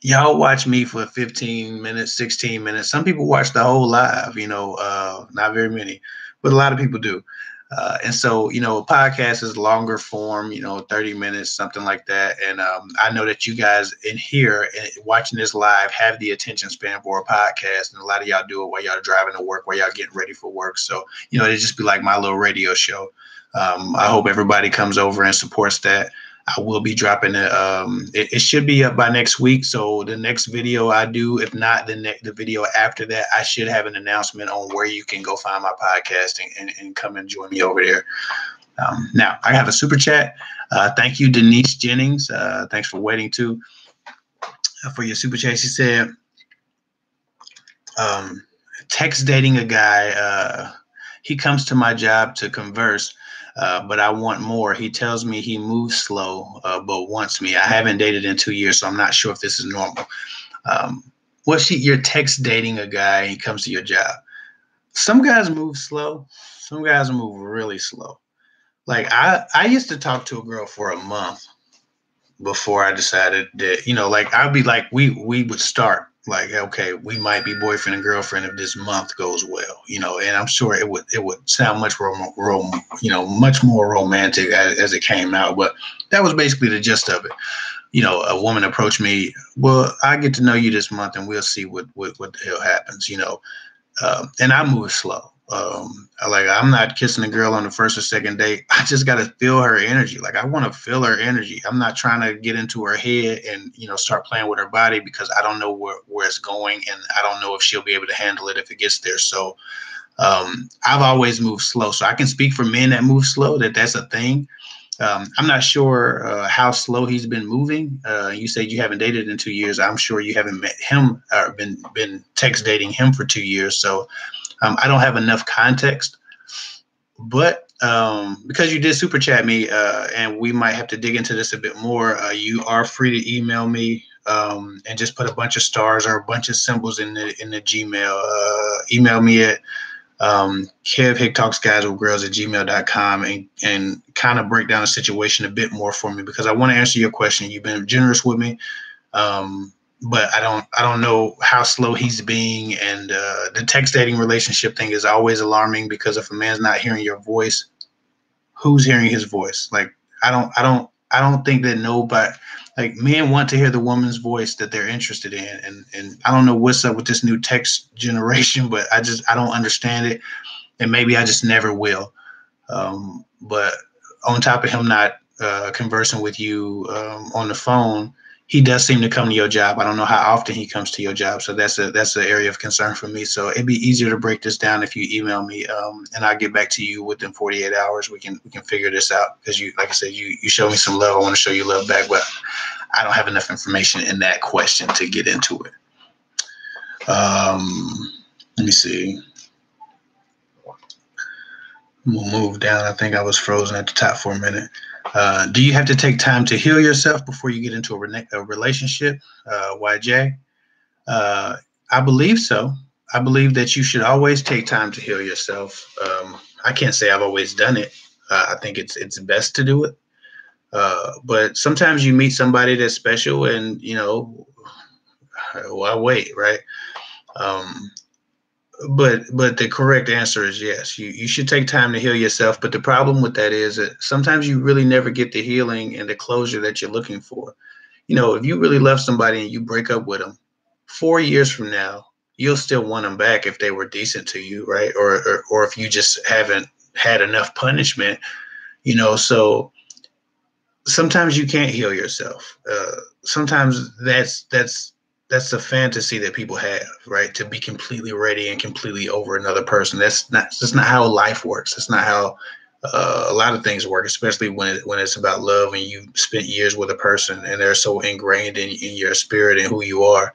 S1: y'all watch me for 15 minutes, 16 minutes. Some people watch the whole live, not very many, but a lot of people do. And so, a podcast is longer form, 30 minutes, something like that. And I know that you guys in here watching this live have the attention span for a podcast. And a lot of y'all do it while y'all driving to work, while y'all getting ready for work. So, it just be like my little radio show. I hope everybody comes over and supports that. I will be dropping it. It should be up by next week. So the next video I do, if not the video after that, I should have an announcement on where you can go find my podcast and come and join me over there. Now, I have a super chat. Thank you, Denise Jennings. Thanks for waiting too for your super chat. She said, text dating a guy. He comes to my job to converse. But I want more. He tells me he moves slow, but wants me. I haven't dated in 2 years, so I'm not sure if this is normal. You're text dating a guy, and he comes to your job. Some guys move slow. Some guys move really slow. Like I used to talk to a girl for a month before I decided that, I'd be like, we would start. Like, okay, we might be boyfriend and girlfriend if this month goes well, and I'm sure it would sound much much more romantic as it came out. But that was basically the gist of it. A woman approached me. Well, I get to know you this month, and we'll see what the hell happens. And I move slow. I'm not kissing a girl on the first or second date. I just got to feel her energy. Like, I want to feel her energy. I'm not trying to get into her head and, start playing with her body because I don't know where it's going. And I don't know if she'll be able to handle it if it gets there. So I've always moved slow. So I can speak for men that move slow, that's a thing. I'm not sure how slow he's been moving. You said you haven't dated in 2 years. I'm sure you haven't met him or been text dating him for 2 years. So I don't have enough context, but because you did super chat me, and we might have to dig into this a bit more, you are free to email me and just put a bunch of stars or a bunch of symbols in the Gmail. Email me at kevhicktalksguyswithgirls@gmail.com and kind of break down the situation a bit more for me because I want to answer your question. You've been generous with me. But I don't know how slow he's being, and the text dating relationship thing is always alarming because if a man's not hearing your voice, who's hearing his voice? Like, I don't think that nobody, like, men want to hear the woman's voice that they're interested in, and I don't know what's up with this new text generation, but I don't understand it, and maybe I just never will. But on top of him not conversing with you on the phone, he does seem to come to your job. I don't know how often he comes to your job. So that's an area of concern for me. So it'd be easier to break this down if you email me, and I'll get back to you within 48 hours. We can figure this out because like I said, you show me some love. I want to show you love back, but I don't have enough information in that question to get into it. Let me see. We'll move down. I think I was frozen at the top for a minute. Do you have to take time to heal yourself before you get into a relationship? YJ? I believe so. I believe that you should always take time to heal yourself. I can't say I've always done it. I think it's best to do it. But sometimes you meet somebody that's special and, why wait, right? But the correct answer is yes. You should take time to heal yourself. But the problem with that is that sometimes you really never get the healing and the closure that you're looking for. If you really love somebody and you break up with them, 4 years from now, you'll still want them back if they were decent to you, right? Or if you just haven't had enough punishment, So sometimes you can't heal yourself. Sometimes that's a fantasy that people have, right? To be completely ready and completely over another person. That's not how life works. That's not how a lot of things work, especially when it's about love and you spent years with a person and they're so ingrained in your spirit and who you are.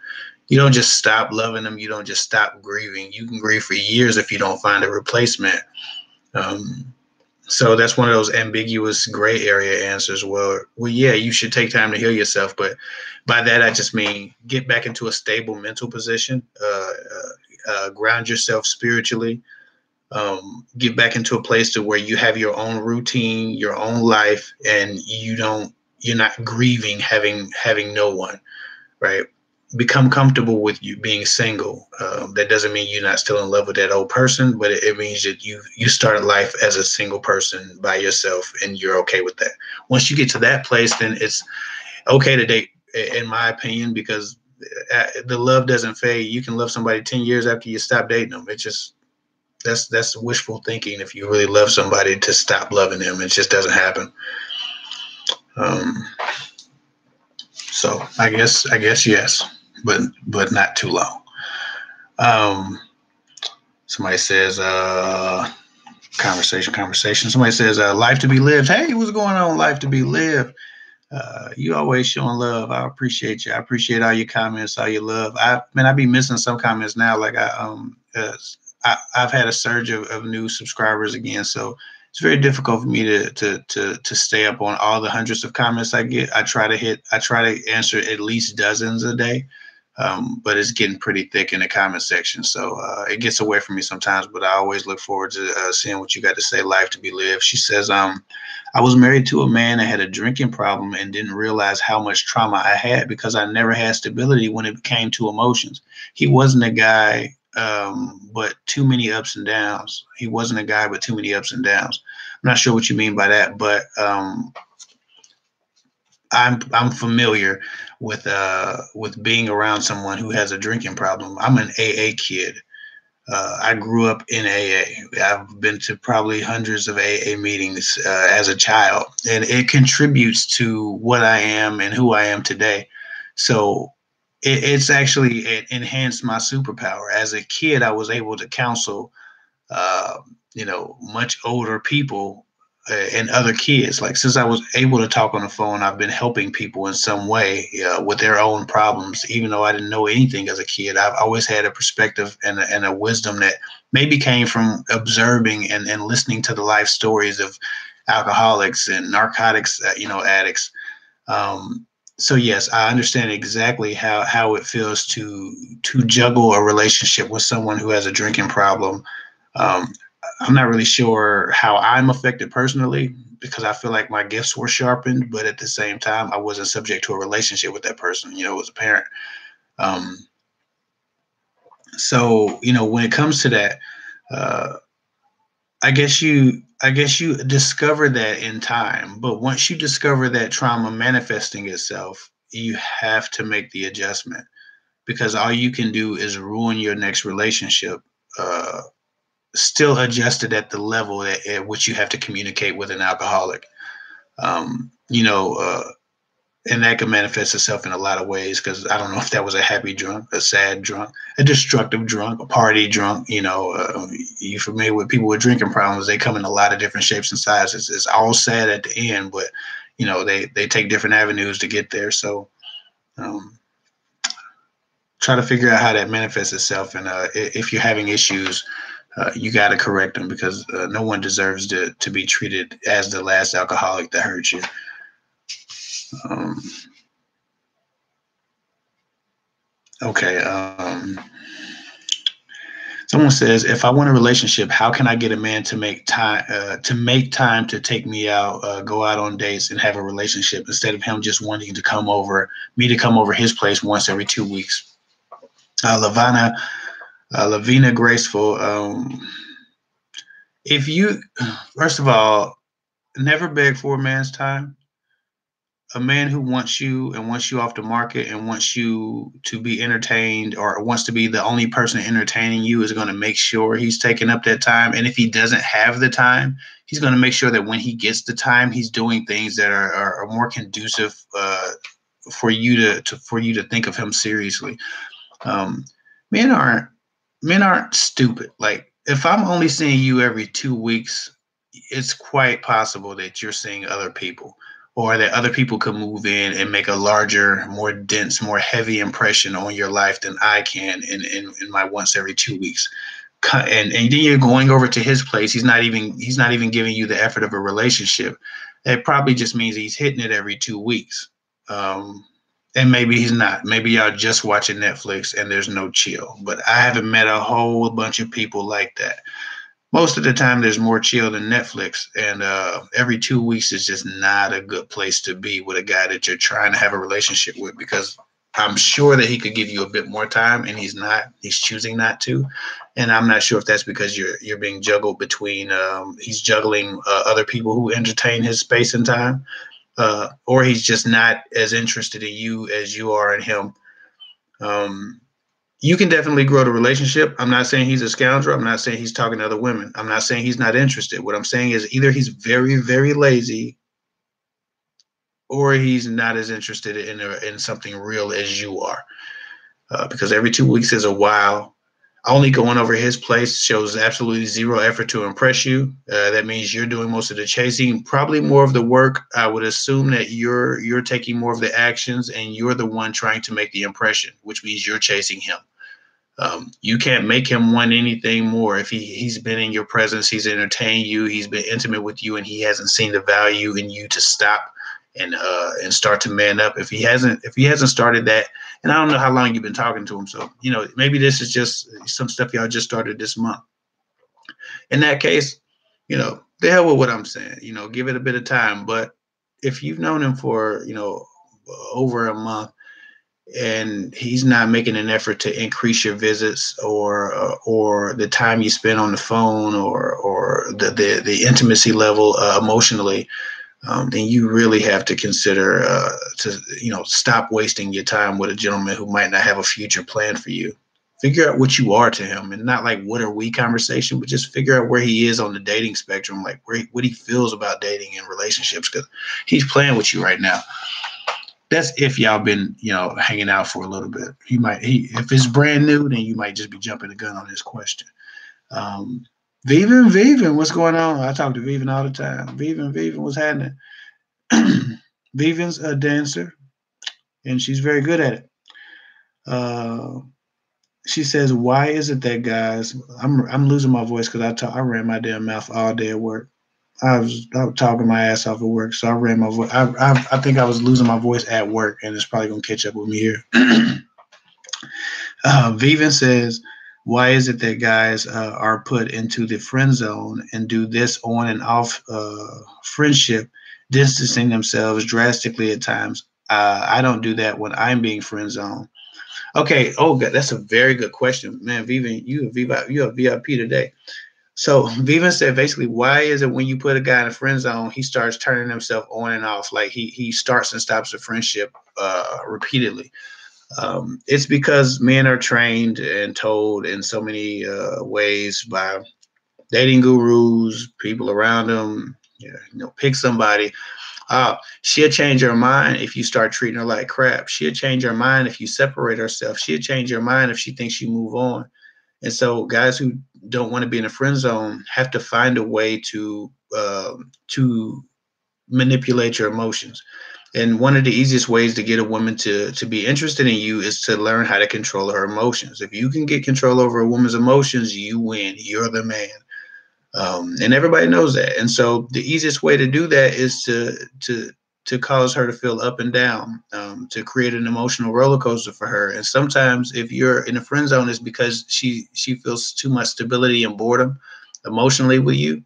S1: You don't just stop loving them. You don't just stop grieving. You can grieve for years if you don't find a replacement. Um, so that's one of those ambiguous gray area answers. Well, yeah, you should take time to heal yourself, but by that I just mean get back into a stable mental position, ground yourself spiritually, get back into a place to where you have your own routine, your own life, and you're not grieving having no one, right? Become comfortable with you being single. That doesn't mean you're not still in love with that old person, but it means that you started life as a single person by yourself, and you're okay with that. Once you get to that place, then it's okay to date, in my opinion, because the love doesn't fade. You can love somebody 10 years after you stop dating them. It's just that's wishful thinking. If you really love somebody, to stop loving them, it just doesn't happen. Um, so I guess yes, but not too long. Um, somebody says conversation. Somebody says life to be lived. Hey, what's going on? Life to be lived. You always showing love. I appreciate you. I appreciate all your comments, all your love. I be missing some comments now. Like I've had a surge of new subscribers again, so it's very difficult for me to stay up on all the hundreds of comments I get. I try to answer at least dozens a day. But it's getting pretty thick in the comment section, so it gets away from me sometimes. But I always look forward to seeing what you got to say. Life to be lived. She says, I was married to a man that had a drinking problem and didn't realize how much trauma I had because I never had stability when it came to emotions. He wasn't a guy, but too many ups and downs. He wasn't a guy, but too many ups and downs. I'm not sure what you mean by that, but I'm familiar with being around someone who has a drinking problem. I'm an AA kid. I grew up in AA. I've been to probably hundreds of AA meetings as a child, and it contributes to what I am and who I am today. So it's actually enhanced my superpower. As a kid, I was able to counsel, uh, much older people and other kids. Like since I was able to talk on the phone, I've been helping people in some way with their own problems. Even though I didn't know anything as a kid, I've always had a perspective and a wisdom that maybe came from observing and listening to the life stories of alcoholics and narcotics, addicts. So yes, I understand exactly how it feels to juggle a relationship with someone who has a drinking problem. um, I'm not really sure how I'm affected personally because I feel like my gifts were sharpened, but at the same time, I wasn't subject to a relationship with that person, as a parent. Um, so, when it comes to that, uh, I guess you discover that in time. But once you discover that trauma manifesting itself, you have to make the adjustment because all you can do is ruin your next relationship. Uh, Still adjusted at the level at which you have to communicate with an alcoholic. Um, you know, uh, and that can manifest itself in a lot of ways because I don't know if that was a happy drunk, a sad drunk, a destructive drunk, a party drunk. You familiar with people with drinking problems? They come in a lot of different shapes and sizes. It's all sad at the end, but they take different avenues to get there. So um, try to figure out how that manifests itself, and if you're having issues, you got to correct them because no one deserves to be treated as the last alcoholic that hurt you. Um, okay. Someone says, if I want a relationship, how can I get a man to make time to take me out, go out on dates, and have a relationship instead of him just wanting to come over his place once every 2 weeks? Lavana, Lavina Graceful. If you, first of all, never beg for a man's time. A man who wants you and wants you off the market and wants you to be entertained or wants to be the only person entertaining you is going to make sure he's taking up that time. And if he doesn't have the time, he's going to make sure that when he gets the time, he's doing things that are more conducive for you to think of him seriously. Um, men aren't men aren't stupid. Like if I'm only seeing you every 2 weeks, it's quite possible that you're seeing other people, or that other people could move in and make a larger, more dense, more heavy impression on your life than I can in my once every 2 weeks. And then you're going over to his place. He's not even giving you the effort of a relationship. It probably just means he's hitting it every 2 weeks. Um, and maybe he's not. Maybe y'all just watching Netflix and there's no chill. But I haven't met a whole bunch of people like that. Most of the time, there's more chill than Netflix, and every 2 weeks is just not a good place to be with a guy that you're trying to have a relationship with, because I'm sure that he could give you a bit more time, and he's not. He's choosing not to, and I'm not sure if that's because you're being juggled between. He's juggling other people who entertain his space and time, or he's just not as interested in you as you are in him. Um, you can definitely grow the relationship. I'm not saying he's a scoundrel. I'm not saying he's talking to other women. I'm not saying he's not interested. What I'm saying is either he's very, very lazy, or he's not as interested in something real as you are. Because every 2 weeks is a while. Only going over his place shows absolutely zero effort to impress you. That means you're doing most of the chasing, probably more of the work. I would assume that you're taking more of the actions, and you're the one trying to make the impression, which means you're chasing him. You can't make him want anything more. If he's been in your presence, he's entertained you, he's been intimate with you, and he hasn't seen the value in you to stop and start to man up. If he hasn't started that, and I don't know how long you've been talking to him, so maybe this is just some stuff y'all just started this month. In that case, the hell with what I'm saying. Give it a bit of time. But if you've known him for over a month, and he's not making an effort to increase your visits, or the time you spend on the phone, or the intimacy level emotionally, then you really have to consider to stop wasting your time with a gentleman who might not have a future plan for you. Figure out what you are to him, and not like what are we conversation, but just figure out where he is on the dating spectrum, like what he feels about dating and relationships, because he's playing with you right now. That's if y'all been, hanging out for a little bit. If it's brand new, then you might just be jumping the gun on this question. Vivian, what's going on? I talk to Vivian all the time. Vivian, what's happening? Vivian's a dancer, and she's very good at it. She says, "Why is it that guys?" I'm losing my voice because I ran my damn mouth all day at work. I was talking my ass off at work, so I ran my voice. I think I was losing my voice at work, and it's probably gonna catch up with me here. Vivian says, "Why is it that guys are put into the friend zone and do this on and off friendship, distancing themselves drastically at times? I don't do that when I'm being friend zoned." Okay. Oh, God, that's a very good question, man. Vivian, you a VIP today. So Vivian said basically, why is it when you put a guy in a friend zone, he starts turning himself on and off, like he starts and stops a friendship repeatedly? It's because men are trained and told in so many ways by dating gurus, people around them. Pick somebody. She'll change her mind if you start treating her like crap. She'll change her mind if you separate herself. She'll change her mind if she thinks you move on. And so guys who don't want to be in a friend zone have to find a way to manipulate your emotions. And one of the easiest ways to get a woman to be interested in you is to learn how to control her emotions. If you can get control over a woman's emotions, you win. You're the man. And everybody knows that. And so the easiest way to do that is to cause her to feel up and down, to create an emotional roller coaster for her. And sometimes if you're in a friend zone, it's because she feels too much stability and boredom emotionally with you.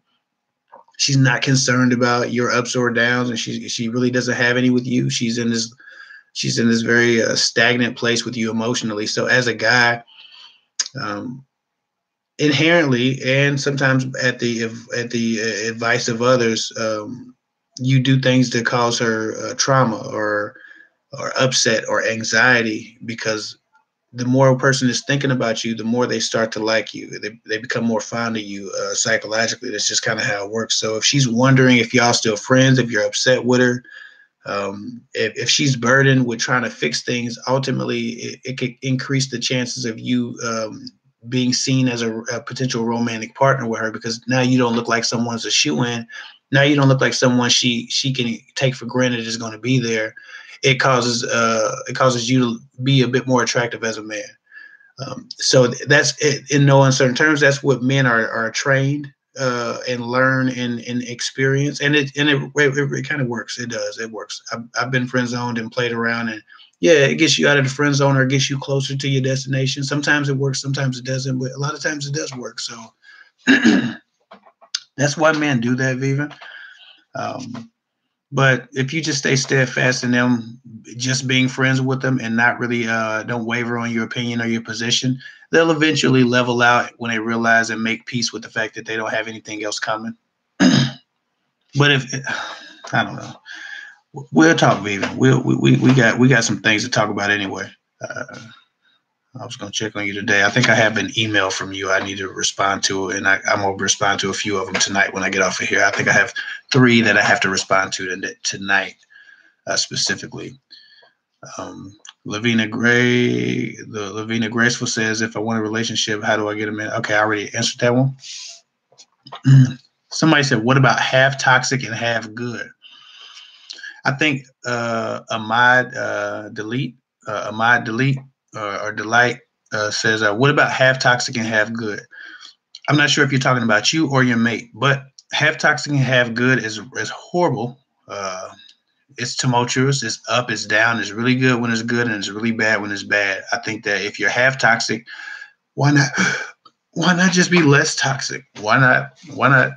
S1: She's not concerned about your ups or downs, and she really doesn't have any with you. She's in this very stagnant place with you emotionally. So as a guy, inherently, and sometimes at the advice of others, you do things that cause her trauma or upset or anxiety, because the more a person is thinking about you, the more they start to like you. They become more fond of you psychologically. That's just kind of how it works. So if she's wondering if y'all still friends, if you're upset with her, if she's burdened with trying to fix things, ultimately it could increase the chances of you being seen as a potential romantic partner with her, because now you don't look like someone's a shoe-in. Now you don't look like someone she can take for granted is going to be there. It causes you to be a bit more attractive as a man. So that's it, in no uncertain terms. That's what men are trained and learn and experience, and it kind of works. It does. It works. I've been friend zoned and played around, and yeah, it gets you out of the friend zone or it gets you closer to your destination. Sometimes it works, sometimes it doesn't, but a lot of times it does work. So that's why men do that, Viva. Um, but if you just stay steadfast in them, just being friends with them and not really don't waver on your opinion or your position, they'll eventually level out when they realize and make peace with the fact that they don't have anything else coming. But if I don't know, we'll talk, Vivian. We got some things to talk about anyway. I was going to check on you today. I think I have an email from you I need to respond to, and I'm going to respond to a few of them tonight when I get off of here. I think I have 3 that I have to respond to tonight specifically. Lavina Graceful says, if I want a relationship, how do I get a man? Okay, I already answered that one. Somebody said, what about half toxic and half good? I think Ahmad Delete or Delight says, what about half toxic and half good? I'm not sure if you're talking about you or your mate, but half toxic and half good is horrible. It's tumultuous. It's up, it's down. It's really good when it's good, and it's really bad when it's bad. I think that if you're half toxic, why not just be less toxic? Why not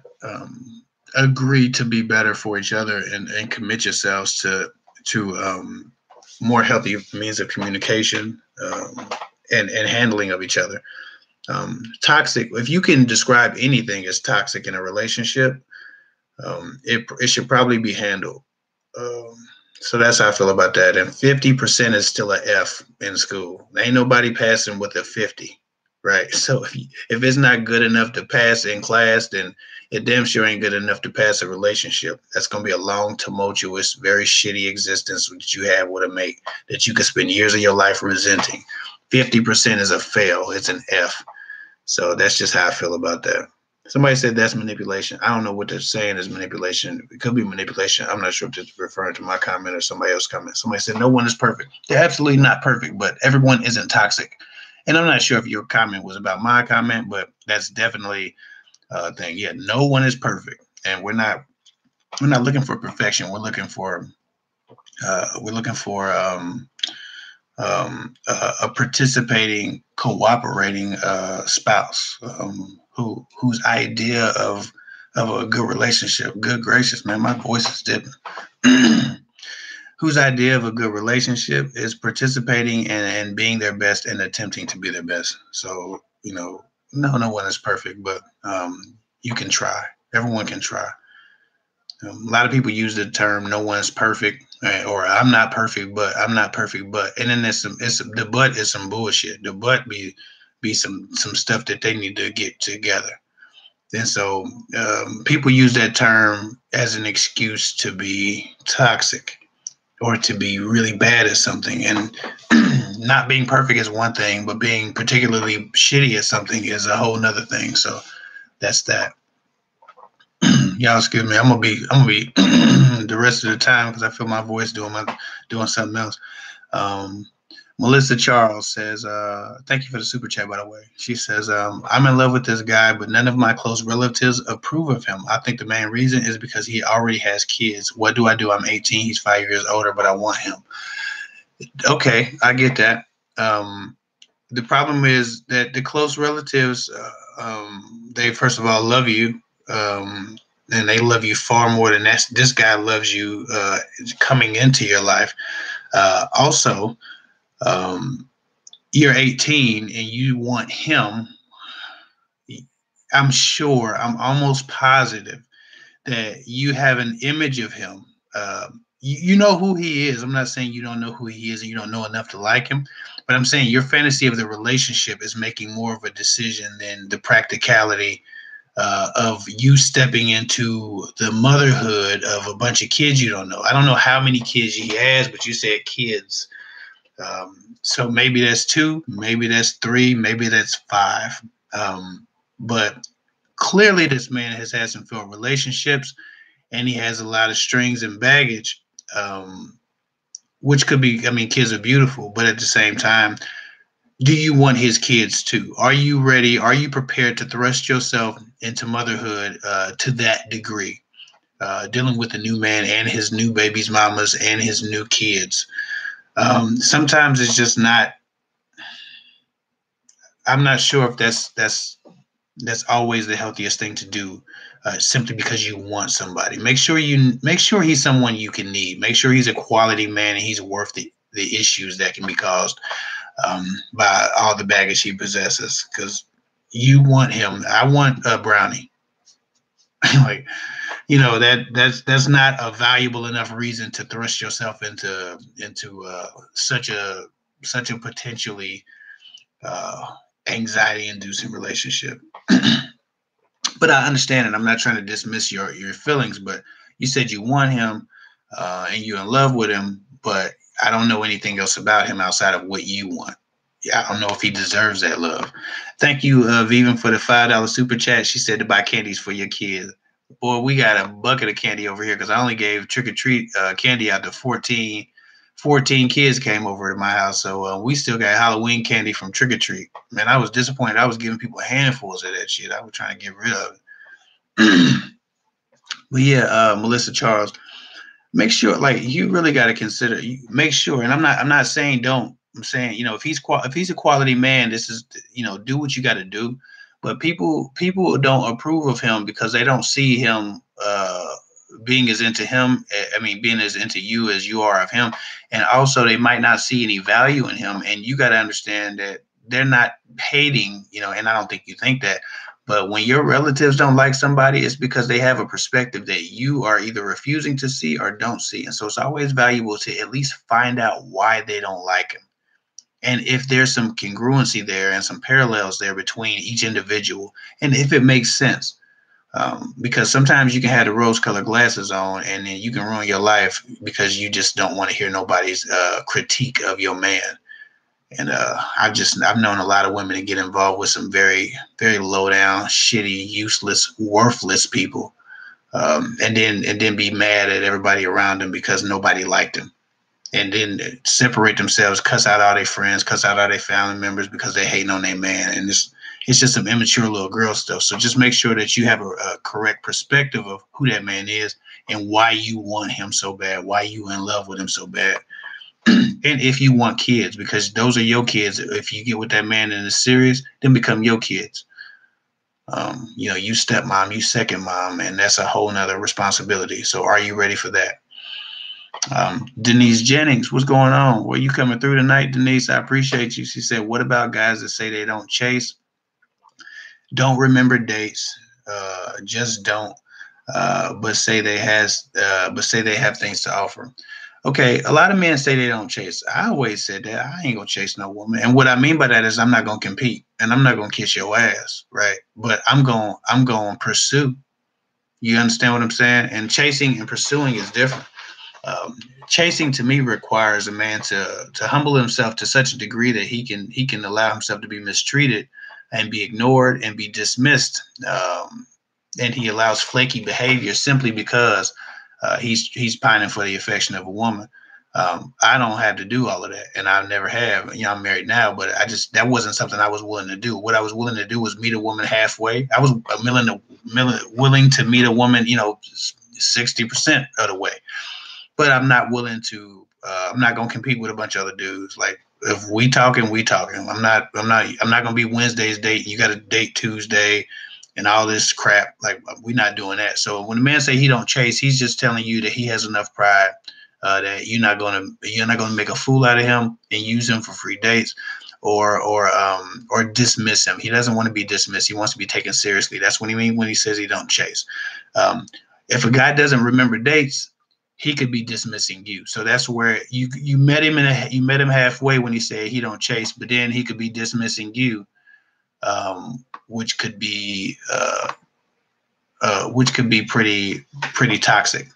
S1: agree to be better for each other and commit yourselves to more healthy means of communication and handling of each other. Toxic, if you can describe anything as toxic in a relationship, it should probably be handled. So that's how I feel about that. And 50% is still a F in school. Ain't nobody passing with a 50, right? So if it's not good enough to pass in class, then it damn sure ain't good enough to pass a relationship. That's going to be a long, tumultuous, very shitty existence that you have with a mate that you could spend years of your life resenting. 50% is a fail. It's an F. So that's just how I feel about that. Somebody said that's manipulation. I don't know what they're saying is manipulation. It could be manipulation. I'm not sure if it's referring to my comment or somebody else's comment. Somebody said no one is perfect. They're absolutely not perfect, but everyone isn't toxic. And I'm not sure if your comment was about my comment, but that's definitely a thing. Yeah, no one is perfect, and we're not looking for perfection. We're looking for a participating, cooperating spouse whose idea of a good relationship. Good gracious, man, my voice is dipping. Whose idea of a good relationship is participating and being their best and attempting to be their best. So no one is perfect, but you can try. Everyone can try. A lot of people use the term "no one's perfect" or "I'm not perfect, but I'm not perfect, but," and then the but is some bullshit. The but be some stuff that they need to get together. And so people use that term as an excuse to be toxic or to be really bad at something. And not being perfect is one thing, but being particularly shitty at something is a whole nother thing. So that's that. Y'all excuse me. I'm gonna be the rest of the time because I feel my voice doing something else. Melissa Charles says, thank you for the super chat, by the way. She says, I'm in love with this guy, but none of my close relatives approve of him. I think the main reason is because he already has kids. What do I do? I'm 18. He's 5 years older, but I want him. Okay, I get that. The problem is that the close relatives, they first of all love you. And they love you far more than this guy loves you coming into your life. Also, you're 18 and you want him. I'm almost positive that you have an image of him you know who he is. I'm not saying you don't know who he is and you don't know enough to like him, but I'm saying your fantasy of the relationship is making more of a decision than the practicality of you stepping into the motherhood of a bunch of kids you don't know. I don't know how many kids he has, but you said kids. So maybe that's two, maybe that's three, maybe that's five. But clearly, this man has had some failed relationships, and he has a lot of strings and baggage, which could be. I mean, kids are beautiful, but at the same time, do you want his kids too? Are you ready? Are you prepared to thrust yourself into motherhood to that degree? Dealing with a new man and his new baby's mamas and his new kids. Sometimes it's just not. I'm not sure if that's always the healthiest thing to do. Simply because you want somebody, make sure he's someone you can need. Make sure he's a quality man and he's worth the issues that can be caused by all the baggage he possesses. Because you want him. I want a brownie. Like, that's not a valuable enough reason to thrust yourself into such a potentially uh, anxiety inducing relationship. But I understand it. I'm not trying to dismiss your feelings, but you said you want him and you're in love with him, but I don't know anything else about him outside of what you want. Yeah, I don't know if he deserves that love. Thank you, Vivian, for the $5 super chat. She said to buy candies for your kids. Boy, we got a bucket of candy over here because I only gave trick or treat candy out to 14 kids came over to my house. So we still got Halloween candy from trick or treat. Man, I was disappointed. I was giving people handfuls of that shit. I was trying to get rid of it. But yeah, Melissa Charles, make sure, like, you really got to consider. Make sure, and I'm not saying don't. I'm saying, if he's a quality man, this is, do what you got to do. But people don't approve of him because they don't see him being as into him. I mean, being as into you as you are of him, and also they might not see any value in him. And you got to understand that they're not hating, and I don't think you think that. But when your relatives don't like somebody, it's because they have a perspective that you are either refusing to see or don't see. And so it's always valuable to at least find out why they don't like him. And if there's some congruency there and some parallels there between each individual, and if it makes sense. Because sometimes you can have the rose-colored glasses on, and then you can ruin your life because you just don't want to hear nobody's critique of your man. And I've known a lot of women to get involved with some very, very low down, shitty, useless, worthless people, and then be mad at everybody around them because nobody liked them, and then separate themselves, cuss out all their friends, cuss out all their family members because they hating on their man, and it's just some immature little girl stuff. So just make sure that you have a correct perspective of who that man is and why you want him so bad, why you in love with him so bad. And if you want kids, because those are your kids. If you get with that man and it's serious, then become your kids. You stepmom, you second mom, and that's a whole nother responsibility. So are you ready for that? Denise Jennings, what's going on? Were you coming through tonight, Denise? I appreciate you. She said, what about guys that say they don't chase, don't remember dates, just don't, but say they have things to offer? Okay, a lot of men say they don't chase. I always said that I ain't gonna chase no woman, and what I mean by that is I'm not gonna compete, and I'm not gonna kiss your ass, right? But I'm going to pursue. You understand what I'm saying? And chasing and pursuing is different. Chasing to me requires a man to humble himself to such a degree that he can allow himself to be mistreated and be ignored and be dismissed. And he allows flaky behavior simply because he's pining for the affection of a woman. I don't have to do all of that, and I never have. I'm married now, but that wasn't something I was willing to do. What I was willing to do was meet a woman halfway. I was willing to meet a woman, 60% of the way. But I'm not willing to. I'm not gonna compete with a bunch of other dudes. Like, if we talking, we talking. I'm not gonna be Wednesday's date. You got to date Tuesday, and all this crap. Like, we're not doing that. So when a man say he don't chase, he's just telling you that he has enough pride that you're not gonna make a fool out of him and use him for free dates, or dismiss him. He doesn't want to be dismissed. He wants to be taken seriously. That's what he means when he says he don't chase. If a guy doesn't remember dates, he could be dismissing you. So that's where you met him you met him halfway when he said he don't chase, but then he could be dismissing you, which could be pretty toxic.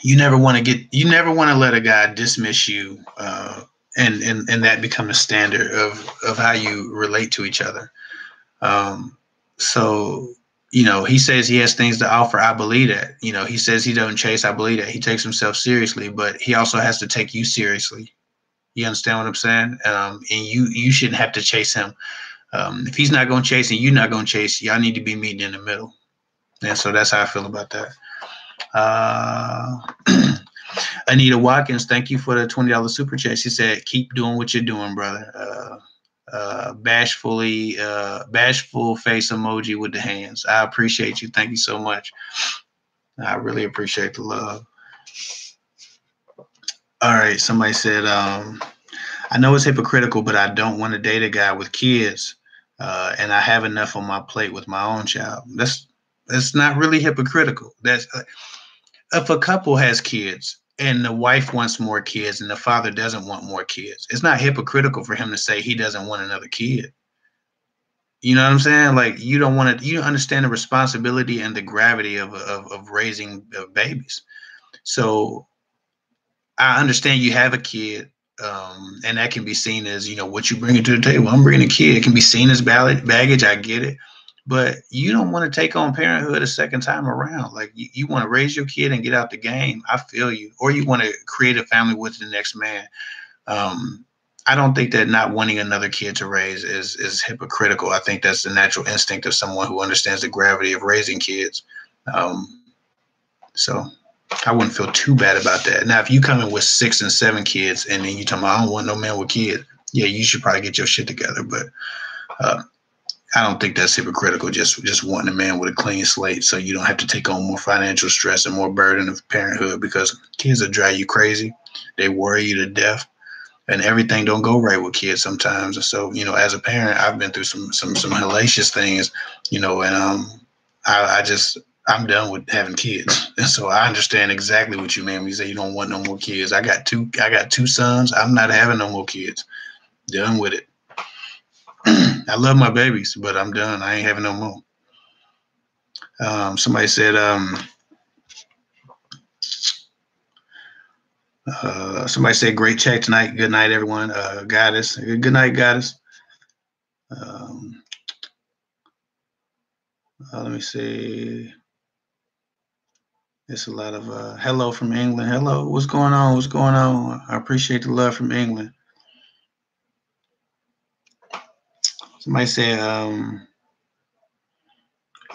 S1: You never want to let a guy dismiss you, and that become a standard of how you relate to each other. So, he says he has things to offer. I believe that. He says he doesn't chase. I believe that. He takes himself seriously, but he also has to take you seriously. You understand what I'm saying? And you shouldn't have to chase him. If he's not going to chase and you're not going to chase, y'all need to be meeting in the middle. And so that's how I feel about that. Anita Watkins, thank you for the $20 super chat. She said, keep doing what you're doing, brother. Bashful face emoji with the hands. I appreciate you. Thank you so much. I really appreciate the love. All right. Somebody said, I know it's hypocritical, but I don't want to date a guy with kids. And I have enough on my plate with my own child. That's not really hypocritical. That's if a couple has kids and the wife wants more kids and the father doesn't want more kids, it's not hypocritical for him to say he doesn't want another kid. You know what I'm saying? Like, you don't understand the responsibility and the gravity of raising babies. So I understand you have a kid, and that can be seen as, what you bring to the table. I'm bringing a kid. It can be seen as baggage. I get it. But you don't want to take on parenthood a second time around. Like, you want to raise your kid and get out the game. I feel you. Or you want to create a family with the next man. I don't think that not wanting another kid to raise is hypocritical. I think that's the natural instinct of someone who understands the gravity of raising kids. So I wouldn't feel too bad about that. Now, if you come in with 6 and 7 kids and then you tell me, I don't want no man with kids, yeah, you should probably get your shit together. But I don't think that's hypocritical, just wanting a man with a clean slate so you don't have to take on more financial stress and more burden of parenthood, because kids will drive you crazy. They worry you to death, and everything don't go right with kids sometimes. And so, as a parent, I've been through some hellacious things, and I'm done with having kids. And so I understand exactly what you mean when you say you don't want no more kids. I got two sons. I'm not having no more kids. Done with it. I love my babies, but I'm done. I ain't having no more. Somebody said, great check tonight. Good night, everyone. Goddess. Good night, Goddess. Let me see. It's a lot of hello from England. Hello. What's going on? What's going on? I appreciate the love from England. Somebody said,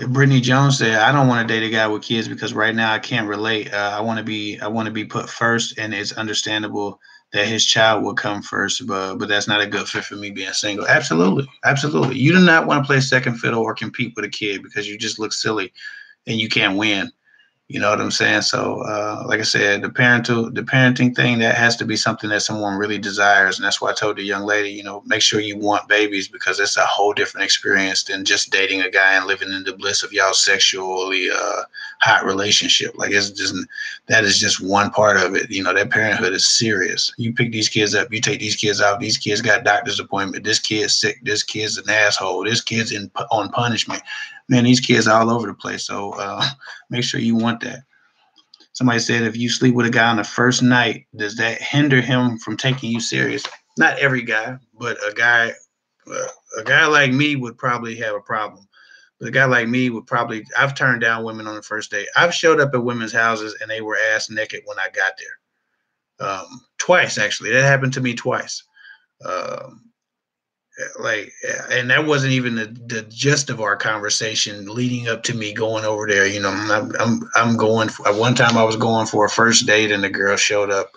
S1: Brittany Jones said, I don't want to date a guy with kids because right now I can't relate. I want to be put first, and it's understandable that his child will come first, but that's not a good fit for me being single. Absolutely. You do not want to play second fiddle or compete with a kid because you just look silly and you can't win. You know what I'm saying? So, like I said, the parenting thing, that has to be something that someone really desires. And that's why I told the young lady, make sure you want babies, because it's a whole different experience than just dating a guy and living in the bliss of y'all sexually hot relationship. Like, that is just one part of it. That parenthood is serious. You pick these kids up, you take these kids out. These kids got doctor's appointment. This kid's sick. This kid's an asshole. This kid's on punishment. Man, these kids are all over the place. So make sure you want that. Somebody said, if you sleep with a guy on the first night, does that hinder him from taking you serious? Not every guy, but a guy like me would probably have a problem. But a guy like me would probably, I've turned down women on the first date. I've showed up at women's houses and they were ass naked when I got there. Twice, actually. That happened to me twice. And that wasn't even the gist of our conversation leading up to me going over there. I'm going for, one time I was going for a first date and the girl showed up.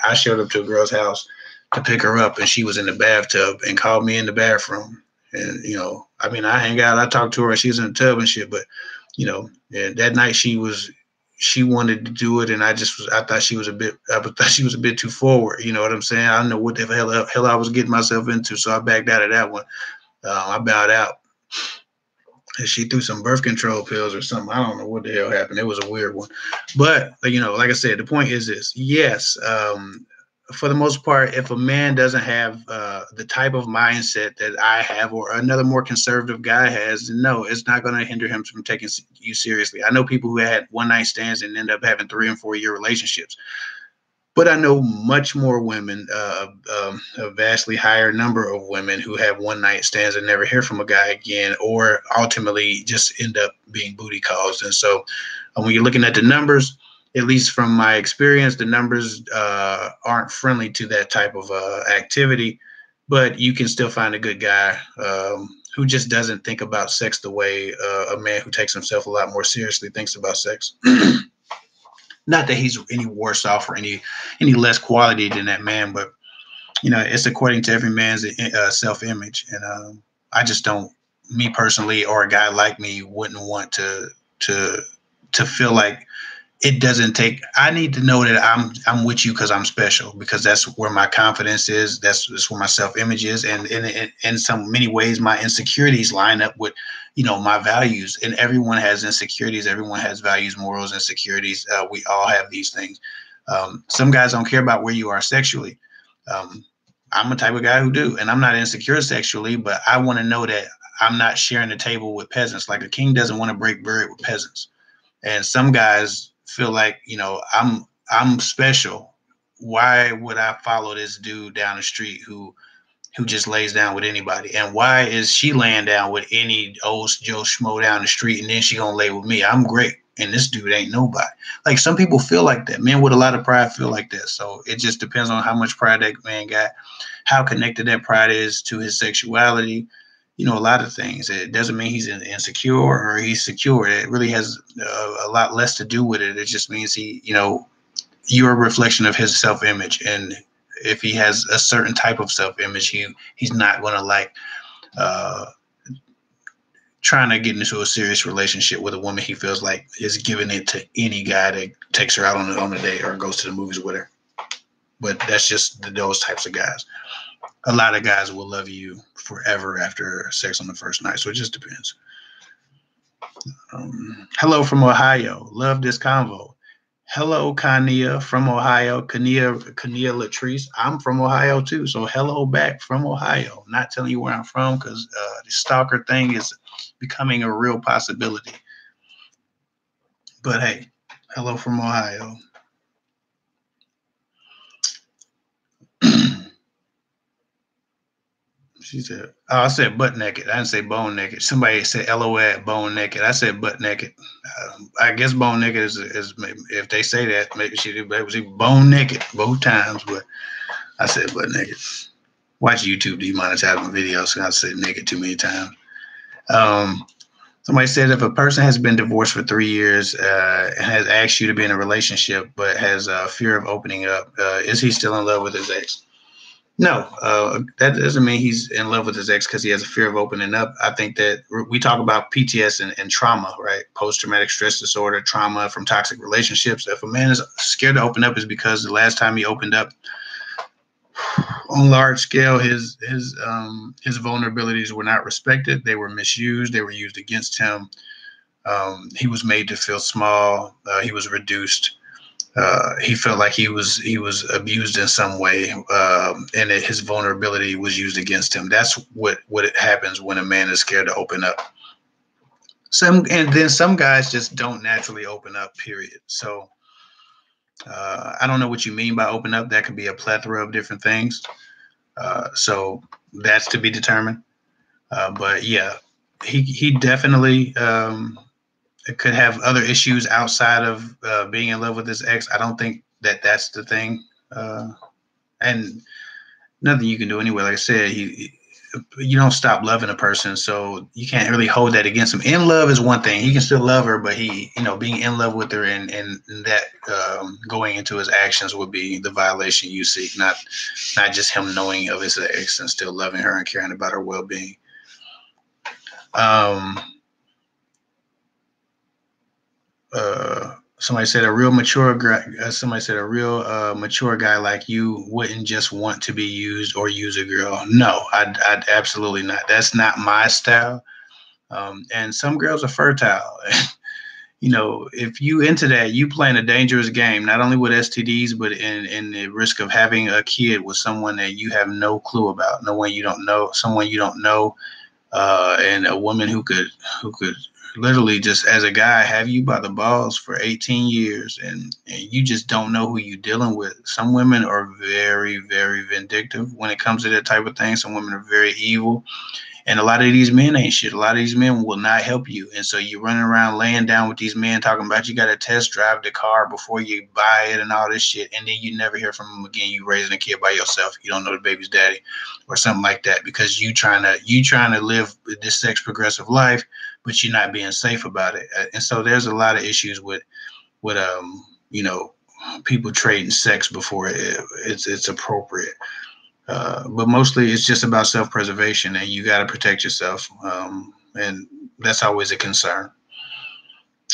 S1: I showed up to a girl's house to pick her up, and she was in the bathtub and called me in the bathroom. And, I hang out, I talked to her, and she was in the tub and shit. But, and that night she wanted to do it, and I thought she was a bit too forward. You know what I'm saying? I don't know what the hell I was getting myself into, so I backed out of that one. I bowed out. She threw some birth control pills or something. I don't know what the hell happened. It was a weird one. But, like I said, the point is this. Yes, for the most part, if a man doesn't have the type of mindset that I have or another more conservative guy has, no, it's not going to hinder him from taking you seriously. I know people who had one night stands and end up having 3 and 4 year relationships. But I know much more women, a vastly higher number of women who have one night stands and never hear from a guy again, or ultimately just end up being booty calls. And so when you're looking at the numbers, at least from my experience, the numbers aren't friendly to that type of activity. But you can still find a good guy who just doesn't think about sex the way a man who takes himself a lot more seriously thinks about sex. Not that he's any worse off or any less quality than that man, but it's according to every man's self-image, and I just don't, me personally, or a guy like me, wouldn't want to feel like it doesn't take. I need to know that I'm with you because I'm special, because that's where my confidence is. That's where my self-image is, and in some many ways, my insecurities line up with my values. And everyone has insecurities. Everyone has values, morals, insecurities. We all have these things. Some guys don't care about where you are sexually. I'm a type of guy who do, and I'm not insecure sexually, but I want to know that I'm not sharing the table with peasants. Like a king doesn't want to break bread with peasants. And some guys feel like, I'm special. Why would I follow this dude down the street who just lays down with anybody? And why is she laying down with any old Joe Schmo down the street and then she gonna lay with me? I'm great, and this dude ain't nobody. Like, some people feel like that. Men with a lot of pride feel like that. So it just depends on how much pride that man got, how connected that pride is to his sexuality. A lot of things. It doesn't mean he's insecure or he's secure. It really has a lot less to do with it. It just means you're a reflection of his self-image. And if he has a certain type of self-image, he's not going to like trying to get into a serious relationship with a woman he feels like is giving it to any guy that takes her out on a date or goes to the movies with her. But that's just those types of guys. A lot of guys will love you forever after sex on the first night. So it just depends. Hello from Ohio. Love this convo. Hello, Kania from Ohio. Kania Latrice. I'm from Ohio too. So hello back from Ohio. Not telling you where I'm from because the stalker thing is becoming a real possibility. But hey, hello from Ohio. She said, "Oh, I said butt naked. I didn't say bone naked." Somebody said LOL at bone naked. I said butt naked. I guess bone naked is if they say that, maybe she was bone naked both times, but I said butt naked. Watch YouTube demonetize my videos, so I said naked too many times. Somebody said if a person has been divorced for 3 years and has asked you to be in a relationship but has a fear of opening up, is he still in love with his ex? No, that doesn't mean he's in love with his ex because he has a fear of opening up. I think that we talk about PTS and trauma, right? Post-traumatic stress disorder, trauma from toxic relationships. If a man is scared to open up, is because the last time he opened up on large scale, his vulnerabilities were not respected. They were misused. They were used against him. He was made to feel small. He was reduced. He felt like he was abused in some way, and his vulnerability was used against him. That's what happens when a man is scared to open up. And then some guys just don't naturally open up. Period. So I don't know what you mean by open up. That could be a plethora of different things. So that's to be determined. But yeah, he definitely. It could have other issues outside of being in love with his ex. I don't think that that's the thing. And nothing you can do anyway. Like I said, you don't stop loving a person, so you can't really hold that against him. In love is one thing. He can still love her, but being in love with her and that going into his actions would be the violation you seek, not just him knowing of his ex and still loving her and caring about her well-being. Somebody said a real mature guy like you wouldn't just want to be used or use a girl. No, I'd absolutely not. That's not my style. And some girls are fertile. If you into that, you playing a dangerous game, not only with STDs, but in the risk of having a kid with someone that you have no clue about, someone you don't know, and a woman who could literally just as a guy have you by the balls for 18 years, and you just don't know who you're dealing with. Some women are very, very vindictive when it comes to that type of thing. Some women are very evil. And a lot of these men ain't shit. A lot of these men will not help you. And so you're running around laying down with these men talking about you got to test drive the car before you buy it and all this shit. And then you never hear from them again. You raising a kid by yourself. You don't know the baby's daddy or something like that because you trying to live this sex progressive life, but you're not being safe about it. And so there's a lot of issues with people trading sex before it's appropriate. But mostly it's just about self-preservation, and you got to protect yourself. And that's always a concern.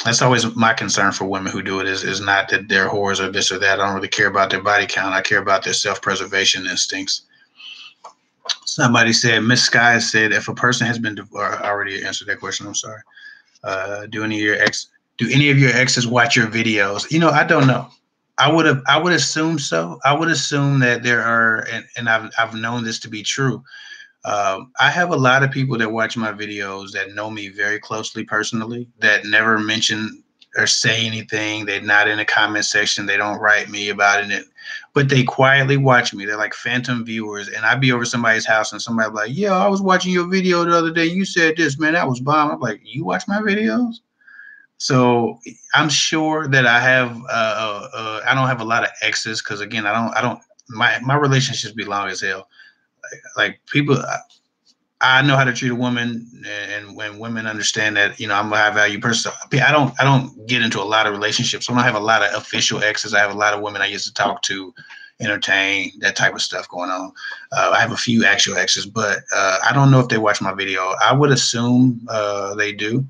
S1: That's always my concern for women who do it is not that they're whores or this or that. I don't really care about their body count. I care about their self-preservation instincts. Somebody said, Miss Sky said, if a person has been, or I already answered that question. I'm sorry. Do any of your exes watch your videos? I don't know. I would assume so. I would assume that there are, and I've known this to be true. I have a lot of people that watch my videos that know me very closely personally, that never mention or say anything. They're not in the comment section. They don't write me about it, but they quietly watch me. They're like phantom viewers. And I'd be over somebody's house and somebody be like, yeah, I was watching your video the other day. You said this, man, that was bomb. I'm like, you watch my videos? So I'm sure that I have. I don't have a lot of exes because again, I don't. My relationships be long as hell. Like people, I know how to treat a woman, and when women understand that, I'm a high value person. I don't get into a lot of relationships. So I don't have a lot of official exes. I have a lot of women I used to talk to, entertain, that type of stuff going on. I have a few actual exes, but I don't know if they watch my video. I would assume they do.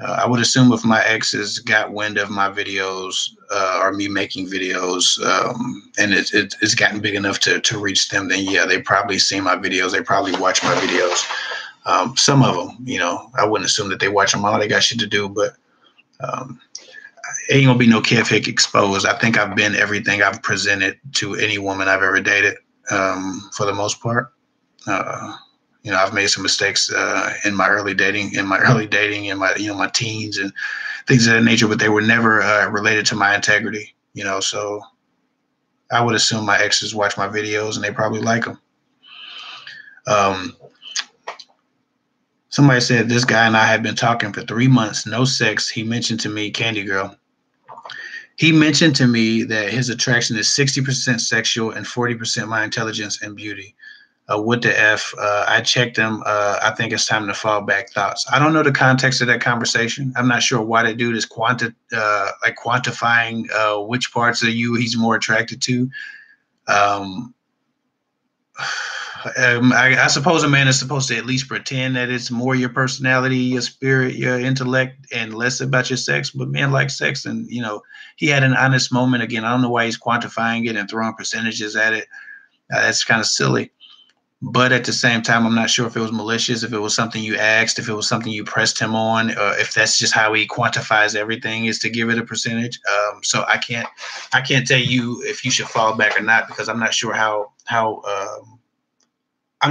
S1: I would assume if my exes got wind of my videos or me making videos, and it's gotten big enough to reach them, then yeah, they probably see my videos. They probably watch my videos. Some of them, I wouldn't assume that they watch them all. They got shit to do, but ain't gonna be no Kev Hick exposed. I think I've been everything I've presented to any woman I've ever dated, for the most part. I've made some mistakes in my early dating, in my teens and things of that nature, but they were never related to my integrity. So I would assume my exes watch my videos and they probably like them. Somebody said this guy and I had been talking for 3 months, no sex. He mentioned to me, Candy Girl. He mentioned to me that his attraction is 60% sexual and 40% my intelligence and beauty. What the F? I checked him. I think it's time to fall back. Thoughts? I don't know the context of that conversation. I'm not sure why that dude is quantifying which parts of you he's more attracted to. I suppose a man is supposed to at least pretend that it's more your personality, your spirit, your intellect, and less about your sex. But men like sex, and he had an honest moment. Again, I don't know why he's quantifying it and throwing percentages at it. That's kind of silly. But at the same time, I'm not sure if it was malicious, if it was something you asked, if it was something you pressed him on, or if that's just how he quantifies everything, is to give it a percentage. So I can't tell you if you should fall back or not, because I'm not sure I'm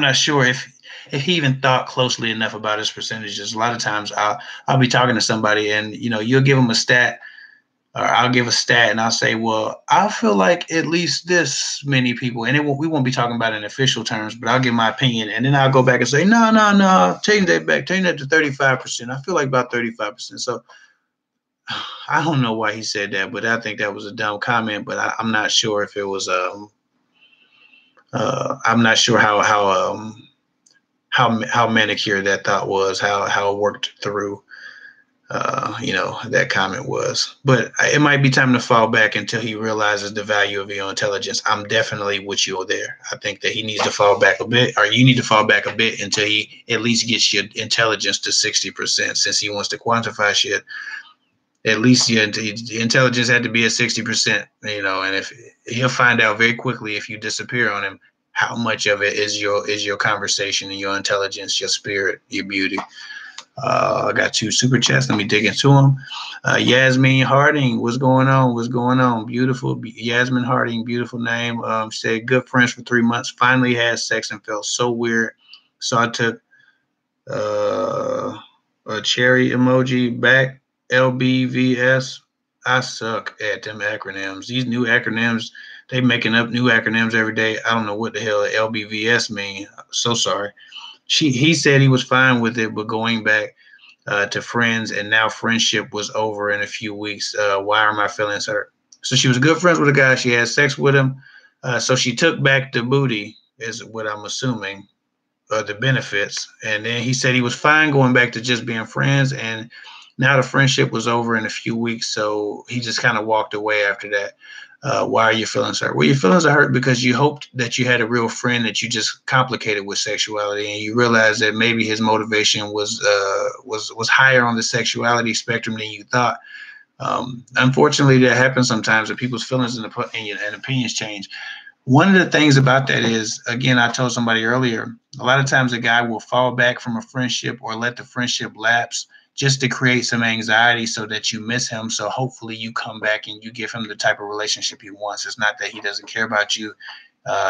S1: not sure if he even thought closely enough about his percentages. A lot of times I'll be talking to somebody and you'll give them a stat, or I'll give a stat and I'll say, well, I feel like at least this many people, and we won't be talking about it in official terms, but I'll give my opinion. And then I'll go back and say, no, change that back. Change that to 35%. I feel like about 35%. So I don't know why he said that, but I think that was a dumb comment, but I'm not sure if it was, I'm not sure how manicured that thought was, how it worked through. That comment was, but it might be time to fall back until he realizes the value of your intelligence. I'm definitely with you there. I think that he needs to fall back a bit, or you need to fall back a bit until he at least gets your intelligence to 60%. Since he wants to quantify shit, at least your intelligence had to be at 60%, and if he'll find out very quickly if you disappear on him, how much of it is your conversation and your intelligence, your spirit, your beauty. I got 2 super chats. Let me dig into them. Yasmin Harding, what's going on? What's going on? Beautiful. Yasmin Harding, beautiful name. She said, good friends for 3 months. Finally had sex and felt so weird. So I took a cherry emoji back. LBVS. I suck at them acronyms. These new acronyms, they making up new acronyms every day. I don't know what the hell LBVS mean. So sorry. He said he was fine with it, but going back to friends, and now friendship was over in a few weeks. Why are my feelings hurt? So she was good friends with a guy. She had sex with him. So she took back the booty, is what I'm assuming, the benefits. And then he said he was fine going back to just being friends. And now the friendship was over in a few weeks. So he just kind of walked away after that. Why are your feelings hurt? Well, your feelings are hurt because you hoped that you had a real friend that you just complicated with sexuality, and you realized that maybe his motivation was higher on the sexuality spectrum than you thought. Unfortunately, that happens sometimes, that people's feelings and opinions change. One of the things about that is, again, I told somebody earlier, a lot of times a guy will fall back from a friendship or let the friendship lapse just to create some anxiety so that you miss him. So hopefully you come back and you give him the type of relationship he wants. It's not that he doesn't care about you.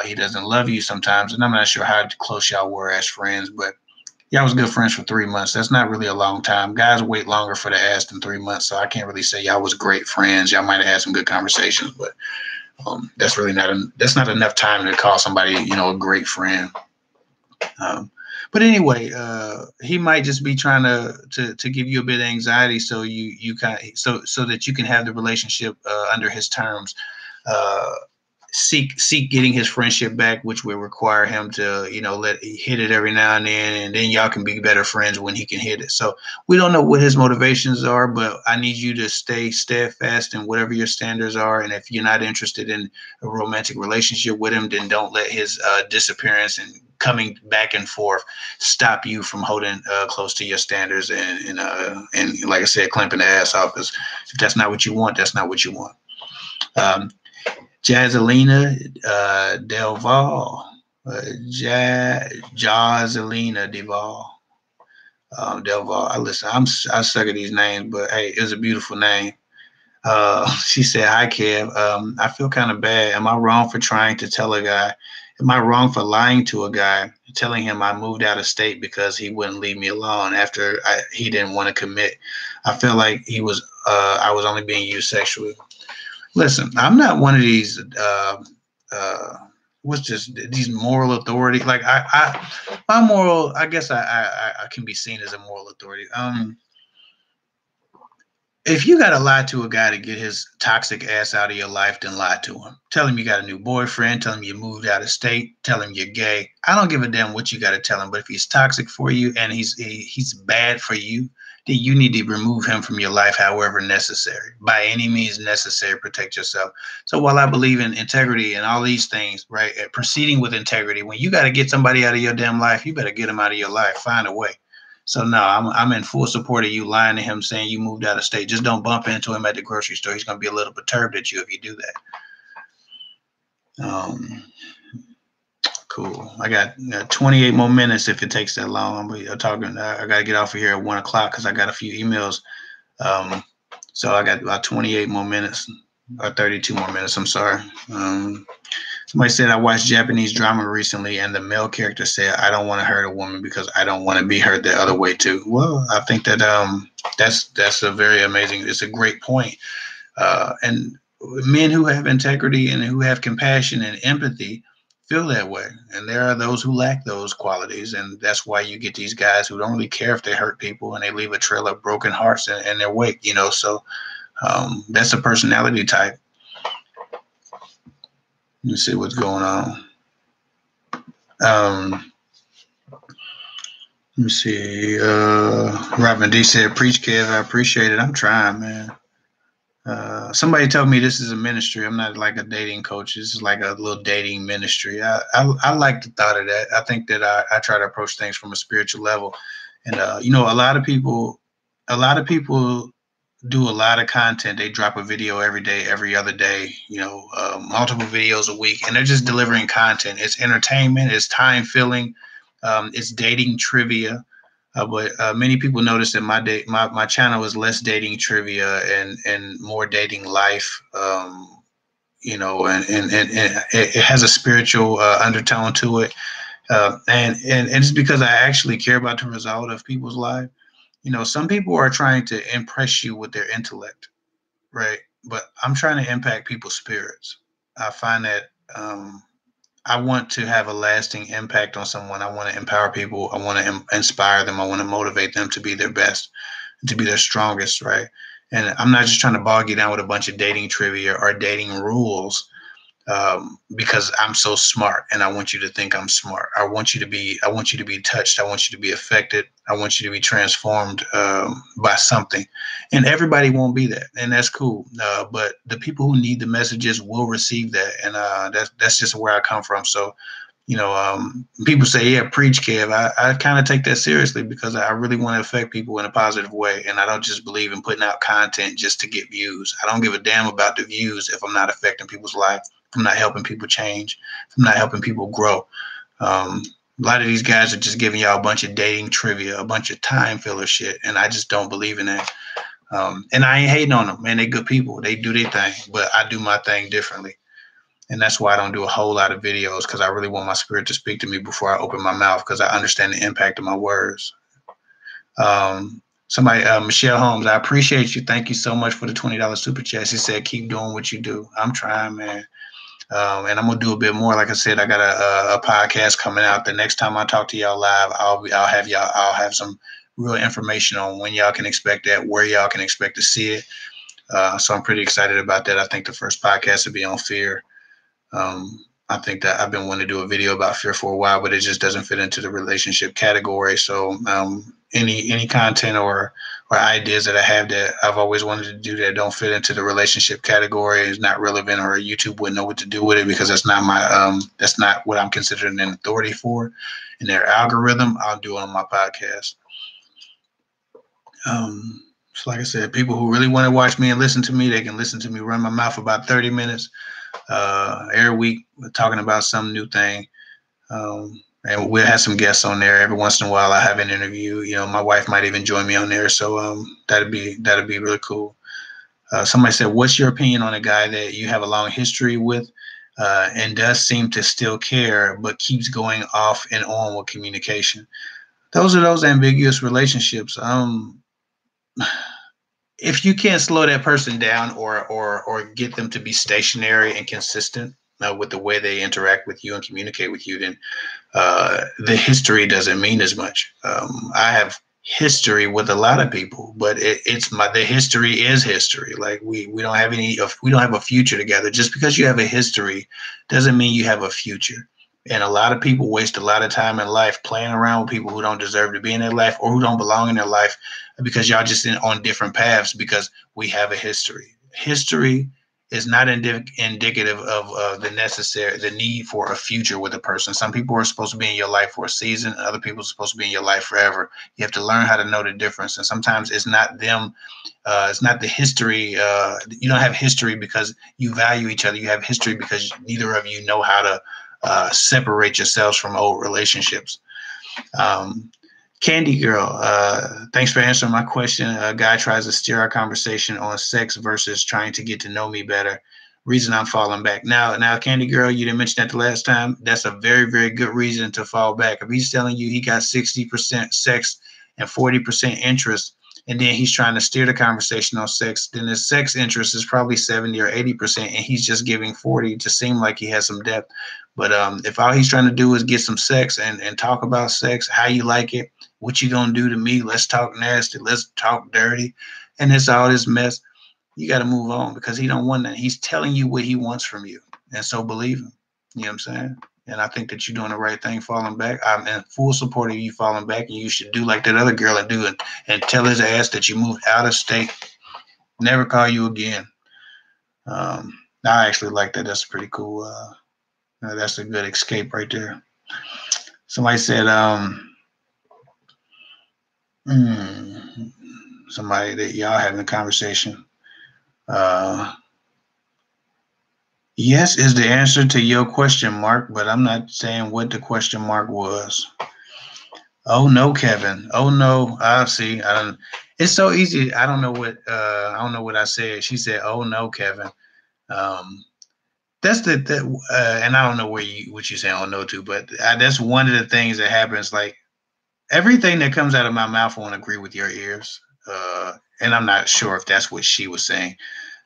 S1: He doesn't love you sometimes. And I'm not sure how close y'all were as friends, but y'all was good friends for 3 months. That's not really a long time. Guys wait longer for the ass than 3 months. So I can't really say y'all was great friends. Y'all might have had some good conversations, but that's really that's not enough time to call somebody, a great friend. But anyway, he might just be trying to give you a bit of anxiety, so you kind of so that you can have the relationship under his terms. Seek getting his friendship back, which will require him to let hit it every now and then y'all can be better friends when he can hit it. So we don't know what his motivations are, but I need you to stay steadfast in whatever your standards are. And if you're not interested in a romantic relationship with him, then don't let his disappearance and coming back and forth stop you from holding close to your standards and like I said, clamping the ass off. Because if that's not what you want, that's not what you want. Jazzalina Delval, Jazzalina Delval, Delval. I suck at these names, but hey, it's a beautiful name. She said, "Hi, Kev. I feel kind of bad. Am I wrong for trying to tell a guy? Am I wrong for lying to a guy, telling him I moved out of state because he wouldn't leave me alone after he didn't want to commit? I feel like I was only being used sexually." Listen, I'm not one of these these moral authority. Like my moral, I guess I can be seen as a moral authority. If you got to lie to a guy to get his toxic ass out of your life, then lie to him. Tell him you got a new boyfriend. Tell him you moved out of state. Tell him you're gay. I don't give a damn what you got to tell him. But if he's toxic for you and he's bad for you, then you need to remove him from your life, however necessary. By any means necessary, protect yourself. So while I believe in integrity and all these things, right, proceeding with integrity, when you got to get somebody out of your damn life, you better get them out of your life. Find a way. So no, I'm in full support of you lying to him, saying you moved out of state. Just don't bump into him at the grocery store. He's gonna be a little perturbed at you if you do that. Cool. I got 28 more minutes if it takes that long. I'm talking. I gotta get off of here at 1:00 because I got a few emails. So I got about 28 more minutes or 32 more minutes. I'm sorry. Somebody said I watched Japanese drama recently, and the male character said, "I don't want to hurt a woman because I don't want to be hurt the other way too." Well, I think that that's a very amazing. It's a great point. And men who have integrity and who have compassion and empathy feel that way. And there are those who lack those qualities, and that's why you get these guys who don't really care if they hurt people, and they leave a trail of broken hearts in their wake. So that's a personality type. Let me see what's going on. Let me see. Robin D said, "Preach, Kev. I appreciate it. I'm trying, man." Somebody told me this is a ministry. I'm not like a dating coach. This is like a little dating ministry. I like the thought of that. I think that I try to approach things from a spiritual level. And, a lot of people do a lot of content. They drop a video every day, every other day, multiple videos a week, and they're just delivering content. It's entertainment, it's time filling, it's dating trivia. But many people notice that my channel is less dating trivia and more dating life. And it has a spiritual undertone to it. And it's because I actually care about the result of people's life. Some people are trying to impress you with their intellect, right? But I'm trying to impact people's spirits. I find that I want to have a lasting impact on someone. I want to empower people. I want to inspire them. I want to motivate them to be their best, to be their strongest, right? And I'm not just trying to bog you down with a bunch of dating trivia or dating rules because I'm so smart and I want you to think I'm smart. I want you to be touched. I want you to be affected. I want you to be transformed by something. And everybody won't be that, and that's cool. But the people who need the messages will receive that, and that's just where I come from. So people say, yeah, preach, Kev. I kind of take that seriously because I really want to affect people in a positive way. And I don't just believe in putting out content just to get views. I don't give a damn about the views if I'm not affecting people's life, if I'm not helping people change, if I'm not helping people grow. A lot of these guys are just giving y'all a bunch of dating trivia, a bunch of time filler shit. And I just don't believe in that. And I ain't hating on them, man. They good people. They do their thing, but I do my thing differently. And that's why I don't do a whole lot of videos, because I really want my spirit to speak to me before I open my mouth, because I understand the impact of my words. Michelle Holmes, I appreciate you. Thank you so much for the $20 super chat. She said, keep doing what you do. I'm trying, man. And I'm gonna do a bit more. Like I said, I got a podcast coming out. The next time I talk to y'all live, I'll have some real information on when y'all can expect that, where y'all can expect to see it. So I'm pretty excited about that. I think the first podcast will be on fear. I think that I've been wanting to do a video about fear for a while, but it just doesn't fit into the relationship category. So any content or ideas that I have that I've always wanted to do that don't fit into the relationship category, is not relevant, or YouTube wouldn't know what to do with it, because that's not what I'm considered an authority for in their algorithm. I'll do it on my podcast. So like I said, people who really want to watch me and listen to me, they can listen to me run my mouth for about 30 minutes every week. We're talking about some new thing. And we'll have some guests on there. Every once in a while I have an interview. My wife might even join me on there. So that'd be really cool. Somebody said, what's your opinion on a guy that you have a long history with and does seem to still care, but keeps going off and on with communication? Those are those ambiguous relationships. If you can't slow that person down or get them to be stationary and consistent with the way they interact with you and communicate with you, then the history doesn't mean as much. I have history with a lot of people, but the history is history. Like we don't have we don't have a future together. Just because you have a history doesn't mean you have a future. And a lot of people waste a lot of time in life playing around with people who don't deserve to be in their life or who don't belong in their life, because y'all just on different paths, because we have a history. History is not indicative of the need for a future with a person. Some people are supposed to be in your life for a season, and other people are supposed to be in your life forever. You have to learn how to know the difference. And sometimes it's not them. It's not the history. You don't have history because you value each other. You have history because neither of you know how to separate yourselves from old relationships. Candy Girl, thanks for answering my question. A guy tries to steer our conversation on sex versus trying to get to know me better. Reason I'm falling back. Now, Candy Girl, you didn't mention that the last time. That's a very, very good reason to fall back. If he's telling you he got 60% sex and 40% interest, and then he's trying to steer the conversation on sex, then his sex interest is probably 70 or 80%, and he's just giving 40 to seem like he has some depth. But if all he's trying to do is get some sex and talk about sex, how you like it, what you gonna do to me, let's talk nasty, let's talk dirty, and it's all this mess, you got to move on, because he don't want that. He's telling you what he wants from you, and so believe him. You know what I'm saying? And I think that you're doing the right thing falling back. I'm in full support of you falling back, and you should do like that other girl and do it, and tell his ass that you moved out of state, never call you again. I actually like that. That's pretty cool. That's a good escape right there. Somebody said, somebody that y'all having a conversation. Yes is the answer to your question mark, but I'm not saying what the question mark was. Oh no, Kevin. Oh no. I see. I don't. It's so easy. I don't know what. I don't know what I said. She said, "Oh no, Kevin." Um, that's and I don't know where you what you say "oh no" to, but that's one of the things that happens. Like everything that comes out of my mouth won't agree with your ears. And I'm not sure if that's what she was saying.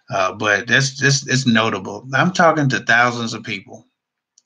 S1: But that's just it's notable. I'm talking to thousands of people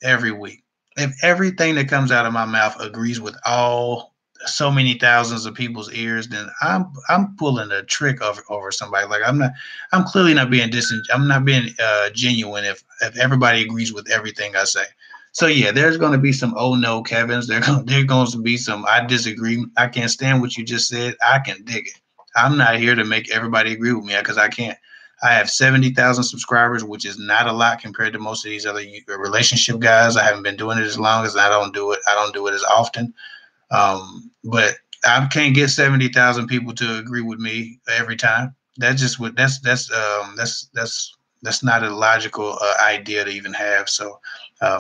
S1: every week. If everything that comes out of my mouth agrees with all so many thousands of people's ears, then I'm pulling a trick over somebody. Like I'm clearly not being I'm not being genuine if everybody agrees with everything I say. So yeah, there's going to be some oh no Kevin's. There's going to be some I disagree. I can't stand what you just said. I can dig it. I'm not here to make everybody agree with me because I can't. I have 70,000 subscribers, which is not a lot compared to most of these other relationship guys. I haven't been doing it as long as I don't do it. I don't do it as often. But I can't get 70,000 people to agree with me every time. That's just what that's not a logical idea to even have. So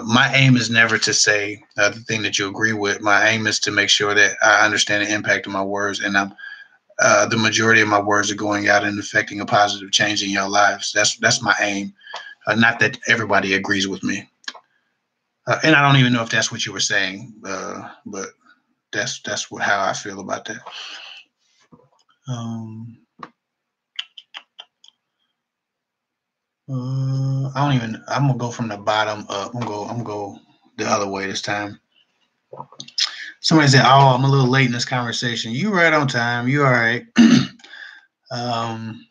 S1: my aim is never to say the thing that you agree with. My aim is to make sure that I understand the impact of my words, and the majority of my words are going out and affecting a positive change in your lives. That's my aim. Not that everybody agrees with me, and I don't even know if that's what you were saying, but that's how I feel about that. Um, I don't even. I'm gonna go from the bottom up. I'm gonna go the other way this time. Somebody said, "Oh, I'm a little late in this conversation." You right on time. You all right? um,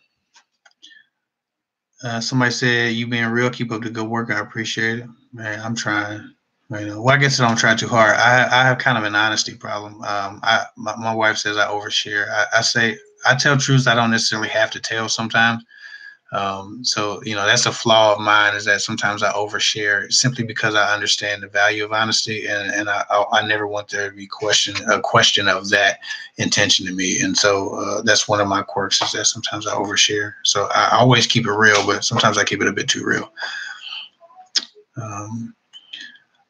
S1: Somebody said, "You being real. Keep up the good work. I appreciate it, man. I'm trying." Well, I guess I don't try too hard. I have kind of an honesty problem. My wife says I overshare. I say I tell truths I don't necessarily have to tell sometimes. So that's a flaw of mine is that sometimes I overshare simply because I understand the value of honesty, and I never want there to be a question of that intention to me. And so that's one of my quirks is that sometimes I overshare. So I always keep it real, but sometimes I keep it a bit too real. Um,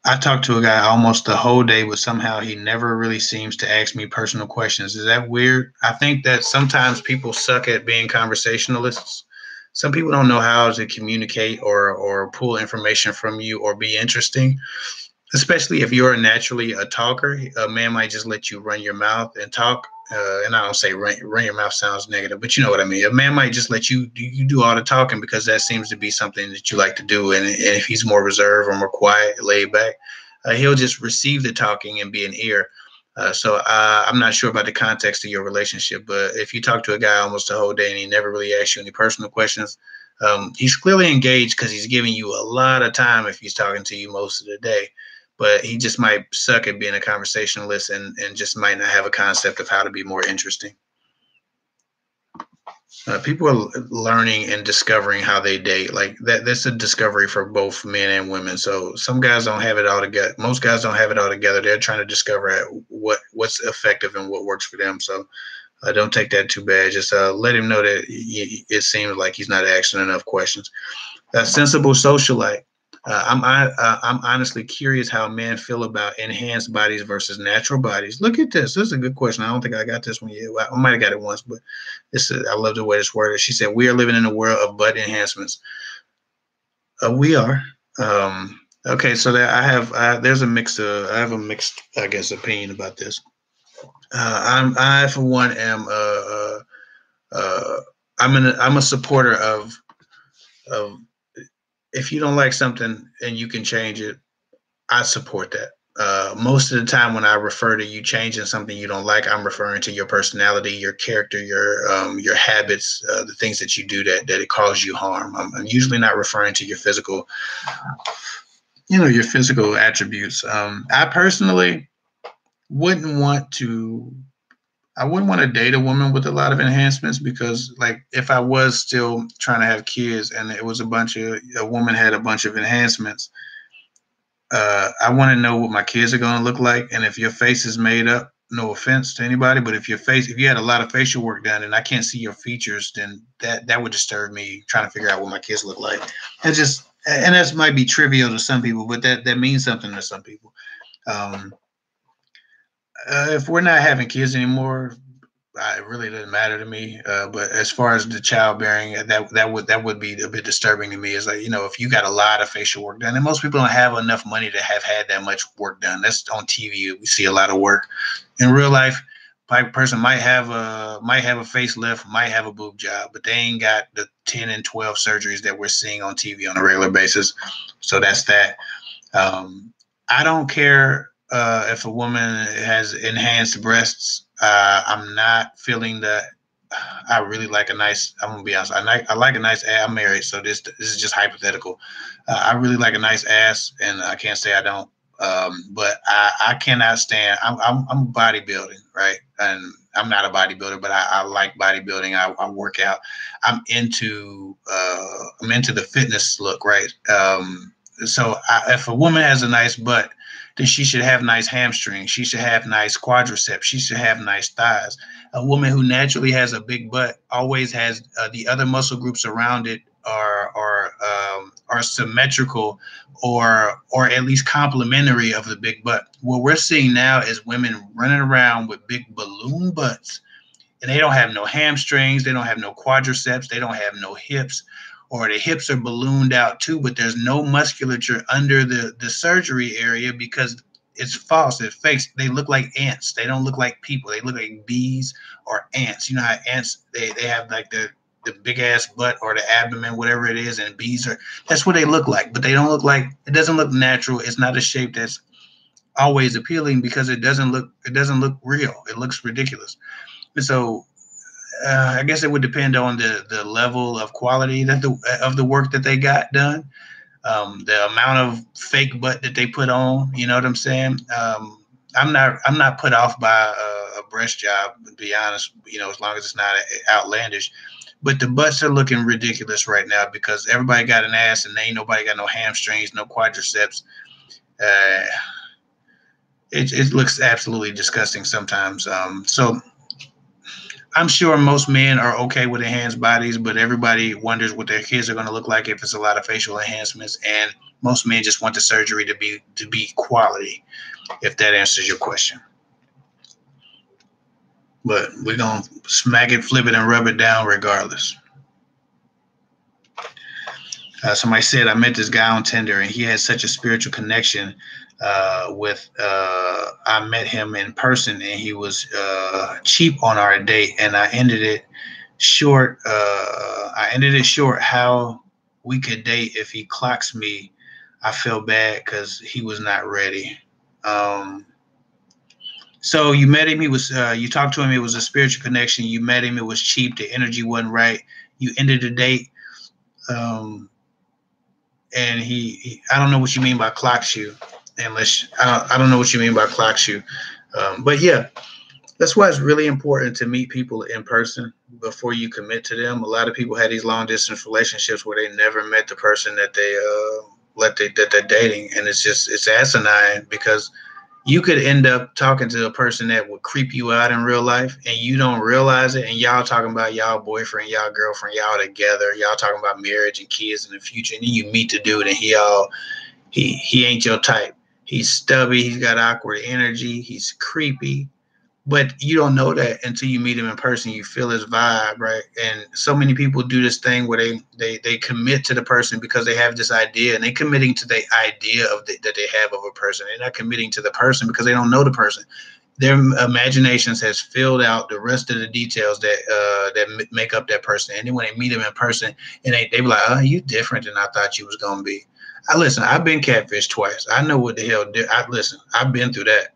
S1: I talked to a guy almost the whole day, but somehow he never really seems to ask me personal questions. Is that weird? I think that sometimes people suck at being conversationalists. Some people don't know how to communicate or pull information from you or be interesting, especially if you're naturally a talker. A man might just let you run your mouth and talk. And I don't say run your mouth sounds negative, but you know what I mean. A man might just let you do all the talking because that seems to be something that you like to do. And if he's more reserved or more quiet, laid back, he'll just receive the talking and be an ear. So I'm not sure about the context of your relationship, but if you talk to a guy almost the whole day and he never really asks you any personal questions, he's clearly engaged because he's giving you a lot of time if he's talking to you most of the day, but he just might suck at being a conversationalist and just might not have a concept of how to be more interesting. People are learning and discovering how they date. Like that's a discovery for both men and women. So some guys don't have it all together. Most guys don't have it all together. They're trying to discover what's effective and what works for them. So don't take that too bad. Just let him know that it seems like he's not asking enough questions. A sensible socialite. I'm honestly curious how men feel about enhanced bodies versus natural bodies. Look at this. This is a good question. I don't think I got this one yet. I might have got it once, but I love the way this worded. She said, "We are living in a world of butt enhancements." We are. Okay, so that there's a mixed. I have a mixed, I guess, opinion about this. I for one am uh, I'm a supporter of if you don't like something and you can change it, I support that. Most of the time, when I refer to you changing something you don't like, I'm referring to your personality, your character, your habits, the things that you do that it cause you harm. I'm usually not referring to your physical, your physical attributes. I personally wouldn't want to. I wouldn't want to date a woman with a lot of enhancements because, like, if I was still trying to have kids and it was a woman had a bunch of enhancements, I want to know what my kids are going to look like. And if your face is made up, no offense to anybody, but if you had a lot of facial work done and I can't see your features, then that would disturb me trying to figure out what my kids look like. And that might be trivial to some people, but that means something to some people. Um, If we're not having kids anymore, it really doesn't matter to me. But as far as the childbearing, that would be a bit disturbing to me. Is like, if you got a lot of facial work done, and most people don't have enough money to have had that much work done. That's on TV. We see a lot of work. In real life, person might have a facelift, might have a boob job, but they ain't got the 10 and 12 surgeries that we're seeing on TV on a regular basis. So that's that. I don't care if a woman has enhanced breasts. I'm not feeling that. I really like a nice. I'm gonna be honest. I like a nice ass. I'm married, so this is just hypothetical. I really like a nice ass, and I can't say I don't. But I cannot stand. I'm bodybuilding, right? And I'm not a bodybuilder, but I like bodybuilding. I work out. I'm into the fitness look, right? If a woman has a nice butt, then she should have nice hamstrings. She should have nice quadriceps. She should have nice thighs. A woman who naturally has a big butt always has the other muscle groups around it are symmetrical or at least complementary of the big butt. What we're seeing now is women running around with big balloon butts, and they don't have no hamstrings, they don't have no quadriceps, they don't have no hips, or the hips are ballooned out too, but there's no musculature under the surgery area because it's false, it's fake. They look like ants. They don't look like people. They look like bees or ants. You know how ants they have like the big ass butt or the abdomen, whatever it is, and bees are that's what they look like. But they don't look like it doesn't look natural. It's not a shape that's always appealing because it doesn't look real. It looks ridiculous. And so I guess it would depend on the level of quality of the work that they got done, the amount of fake butt that they put on. You know what I'm saying? I'm not put off by a breast job, to be honest. As long as it's not outlandish. But the butts are looking ridiculous right now because everybody got an ass and ain't nobody got no hamstrings, no quadriceps. Uh, it looks absolutely disgusting sometimes. So I'm sure most men are okay with enhanced bodies, but everybody wonders what their kids are going to look like if it's a lot of facial enhancements. And most men just want the surgery to be quality. If that answers your question, but we're gonna smack it, flip it, and rub it down regardless. Somebody said I met this guy on Tinder, and he had such a spiritual connection with. I met him in person, and he was cheap on our date, and I ended it short. How we could date if he clocks me. I feel bad because he was not ready. Um, so you met him. You talked to him. It was a spiritual connection. You met him. It was cheap. The energy wasn't right. You ended the date. Um, and I don't know what you mean by clocks you, unless I don't know what you mean by clocks you. But yeah, that's why it's really important to meet people in person before you commit to them. A lot of people had these long distance relationships where they never met the person that that they're dating, and it's asinine because you could end up talking to a person that would creep you out in real life and you don't realize it. And y'all talking about y'all boyfriend, y'all girlfriend, y'all together, y'all talking about marriage and kids in the future. And then you meet the dude and he ain't your type. He's stubby. He's got awkward energy. He's creepy. But you don't know that until you meet him in person. You feel his vibe, right? And so many people do this thing where they commit to the person because they have this idea, and they're committing to the idea that they have of a person. They're not committing to the person because they don't know the person. Their imaginations has filled out the rest of the details that make up that person. And then when they meet him in person, and they be like, "Oh, you different than I thought you was gonna be." Listen. I've been catfished twice. I know what the hell. Listen. I've been through that.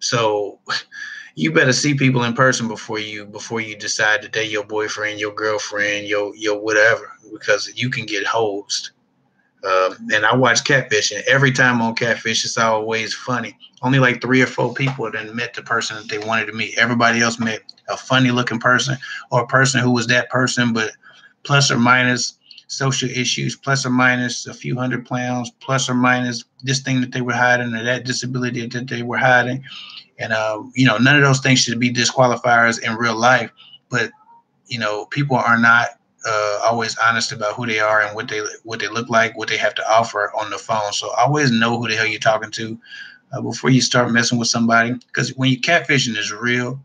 S1: So you better see people in person before you decide to date your boyfriend, your girlfriend, your whatever, because you can get hosed. And I watch Catfish, and every time on Catfish, it's always funny. Only like 3 or 4 people then met the person that they wanted to meet. Everybody else met a funny looking person or a person who was that person, but plus or minus social issues, plus or minus a few 100 pounds, plus or minus this thing that they were hiding or that disability that they were hiding. And, none of those things should be disqualifiers in real life. But, people are not always honest about who they are and what they look like, what they have to offer on the phone. So always know who the hell you're talking to. before you start messing with somebody. Because when you catfishing is real,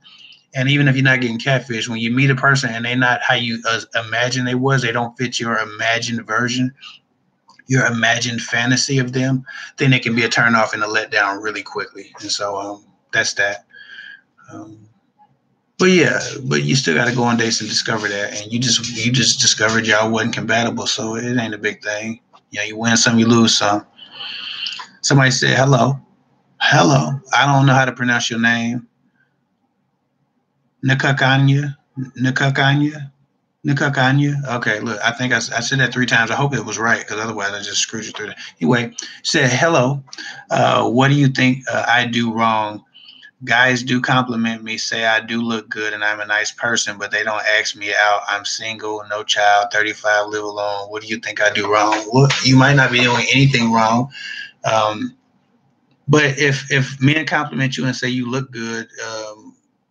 S1: and even if you're not getting catfish, when you meet a person and they're not how you imagine they don't fit your imagined version, your imagined fantasy of them, then it can be a turn off and a letdown really quickly. And so that's that. Um, but yeah, but you still got to go on dates and discover that, and you just discovered y'all wasn't compatible, so it ain't a big thing. You win some, you lose some. Somebody said hello, hello. I don't know how to pronounce your name. Nikakanya, Nikakanya, Nikakanya. Okay, look, I think I said that 3 times. I hope it was right, because otherwise I just screwed you through that. Anyway, said hello. What do you think I do wrong? Guys do compliment me, say I do look good and I'm a nice person, but they don't ask me out. I'm single, no child, 35, live alone. What do you think I do wrong? Well, you might not be doing anything wrong. But if men compliment you and say you look good,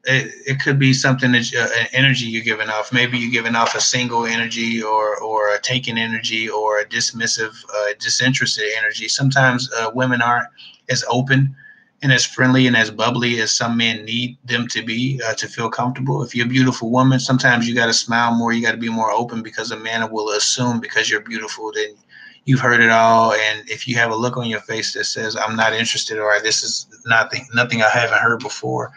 S1: it could be something that an energy you're giving off. Maybe you're giving off a single energy, or a taken energy, or a dismissive, disinterested energy. Sometimes women aren't as open and as friendly and as bubbly as some men need them to be to feel comfortable. If you're a beautiful woman, sometimes you got to smile more. You got to be more open, because a man will assume because you're beautiful that you've heard it all. And if you have a look on your face that says I'm not interested, or this is nothing I haven't heard before,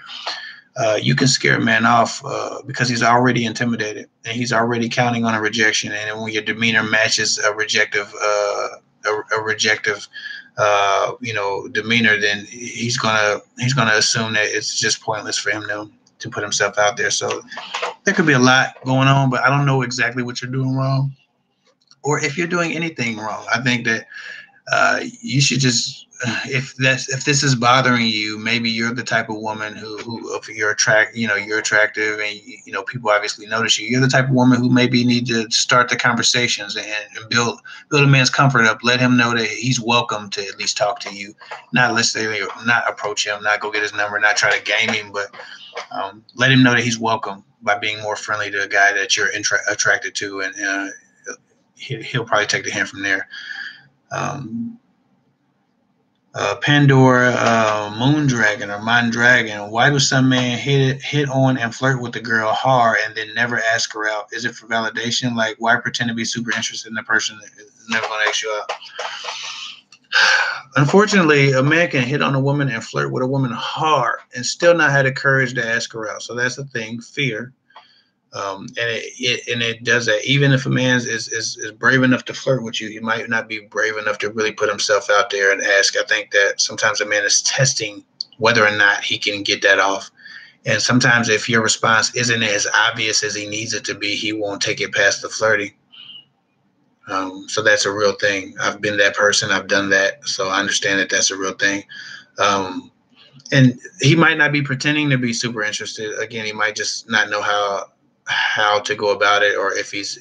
S1: you can scare a man off because he's already intimidated and he's already counting on a rejection. And when your demeanor matches a rejective demeanor, then he's gonna assume that it's just pointless for him to put himself out there. So there could be a lot going on, but I don't know exactly what you're doing wrong, or if you're doing anything wrong. I think that you should just, if this is bothering you, maybe you're the type of woman who if you're attractive, and people obviously notice you. You're the type of woman who maybe need to start the conversations and build a man's comfort up. Let him know that he's welcome to at least talk to you, not necessarily not approach him, not go get his number, not try to game him, but let him know that he's welcome by being more friendly to a guy that you're attracted to, and he'll probably take the hint from there. Pandora, Moondragon or Mondragon. Why do some men hit on and flirt with the girl hard and then never ask her out? Is it for validation? Like, why pretend to be super interested in the person that is never going to ask you out? Unfortunately, a man can hit on a woman and flirt with a woman hard and still not have the courage to ask her out. So that's the thing, fear. And it does that. Even if a man is brave enough to flirt with you, he might not be brave enough to really put himself out there and ask. I think that sometimes a man is testing whether or not he can get that off. And sometimes if your response isn't as obvious as he needs it to be, he won't take it past the flirting. So that's a real thing. I've been that person. I've done that. So I understand that that's a real thing. And he might not be pretending to be super interested. Again, he might just not know how to go about it, or if he's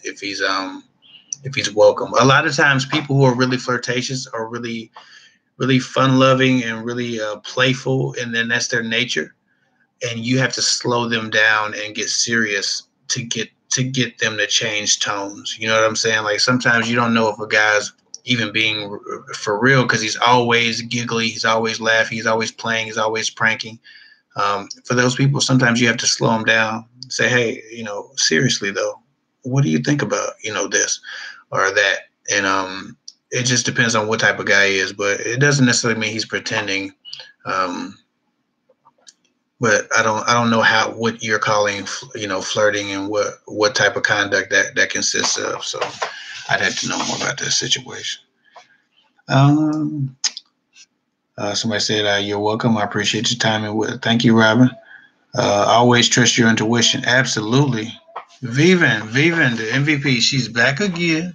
S1: welcome. A lot of times people who are really flirtatious are really, really fun loving and really playful, and then that's their nature. And you have to slow them down and get serious to get them to change tones. You know what I'm saying? Like, sometimes you don't know if a guy's even being for real, because he's always giggly, he's always laughing, he's always playing, he's always pranking. For those people, sometimes you have to slow them down. Say, hey, seriously though, what do you think about, this or that? And it just depends on what type of guy he is, but it doesn't necessarily mean he's pretending. But I don't know what you're calling, flirting, and what type of conduct that consists of. So I'd have to know more about that situation. Somebody said, you're welcome. I appreciate your time. And thank you, Robin. Always trust your intuition. Absolutely. Vivian, the MVP, she's back again.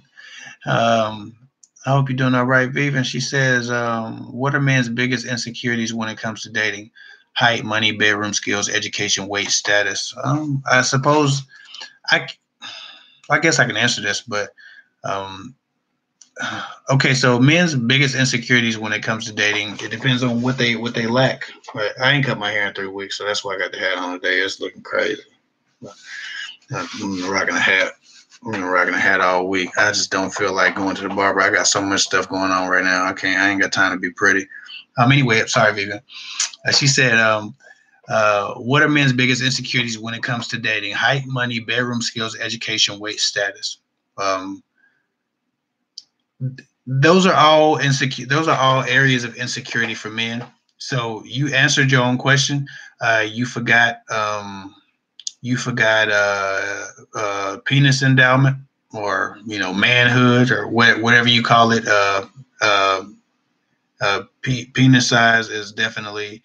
S1: I hope you're doing all right, Vivian. She says, what are men's biggest insecurities when it comes to dating? Height, money, bedroom skills, education, weight, status. I suppose I guess I can answer this, but okay, so men's biggest insecurities when it comes to dating, it depends on what they lack. But I ain't cut my hair in 3 weeks, so that's why I got the hat on today. It's looking crazy. I'm rocking a hat. I've been rocking a hat all week. I just don't feel like going to the barber. I got so much stuff going on right now. I ain't got time to be pretty. Anyway, sorry, Vivian. She said, what are men's biggest insecurities when it comes to dating? Height, money, bedroom skills, education, weight, status. Um, those are all insecure. Those are all areas of insecurity for men. So you answered your own question. You forgot. You forgot penis endowment, or manhood, or whatever you call it. Uh, Penis size is definitely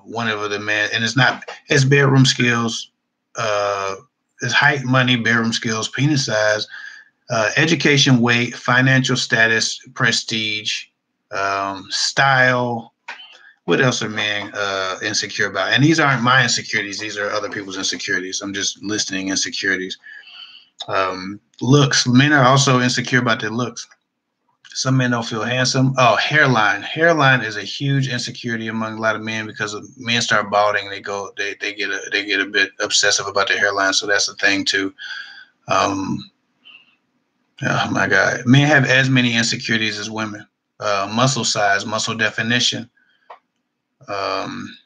S1: one of the man, and it's not. It's bedroom skills. It's height, money, bedroom skills, penis size, education, weight, financial status, prestige, style. What else are men insecure about? And these aren't my insecurities; these are other people's insecurities. I'm just listing insecurities. Looks. Men are also insecure about their looks. Some men don't feel handsome. Oh, hairline. Hairline is a huge insecurity among a lot of men, because men start balding, they get a bit obsessive about their hairline. So that's a thing too. Um, oh my God, men have as many insecurities as women. Muscle size, muscle definition,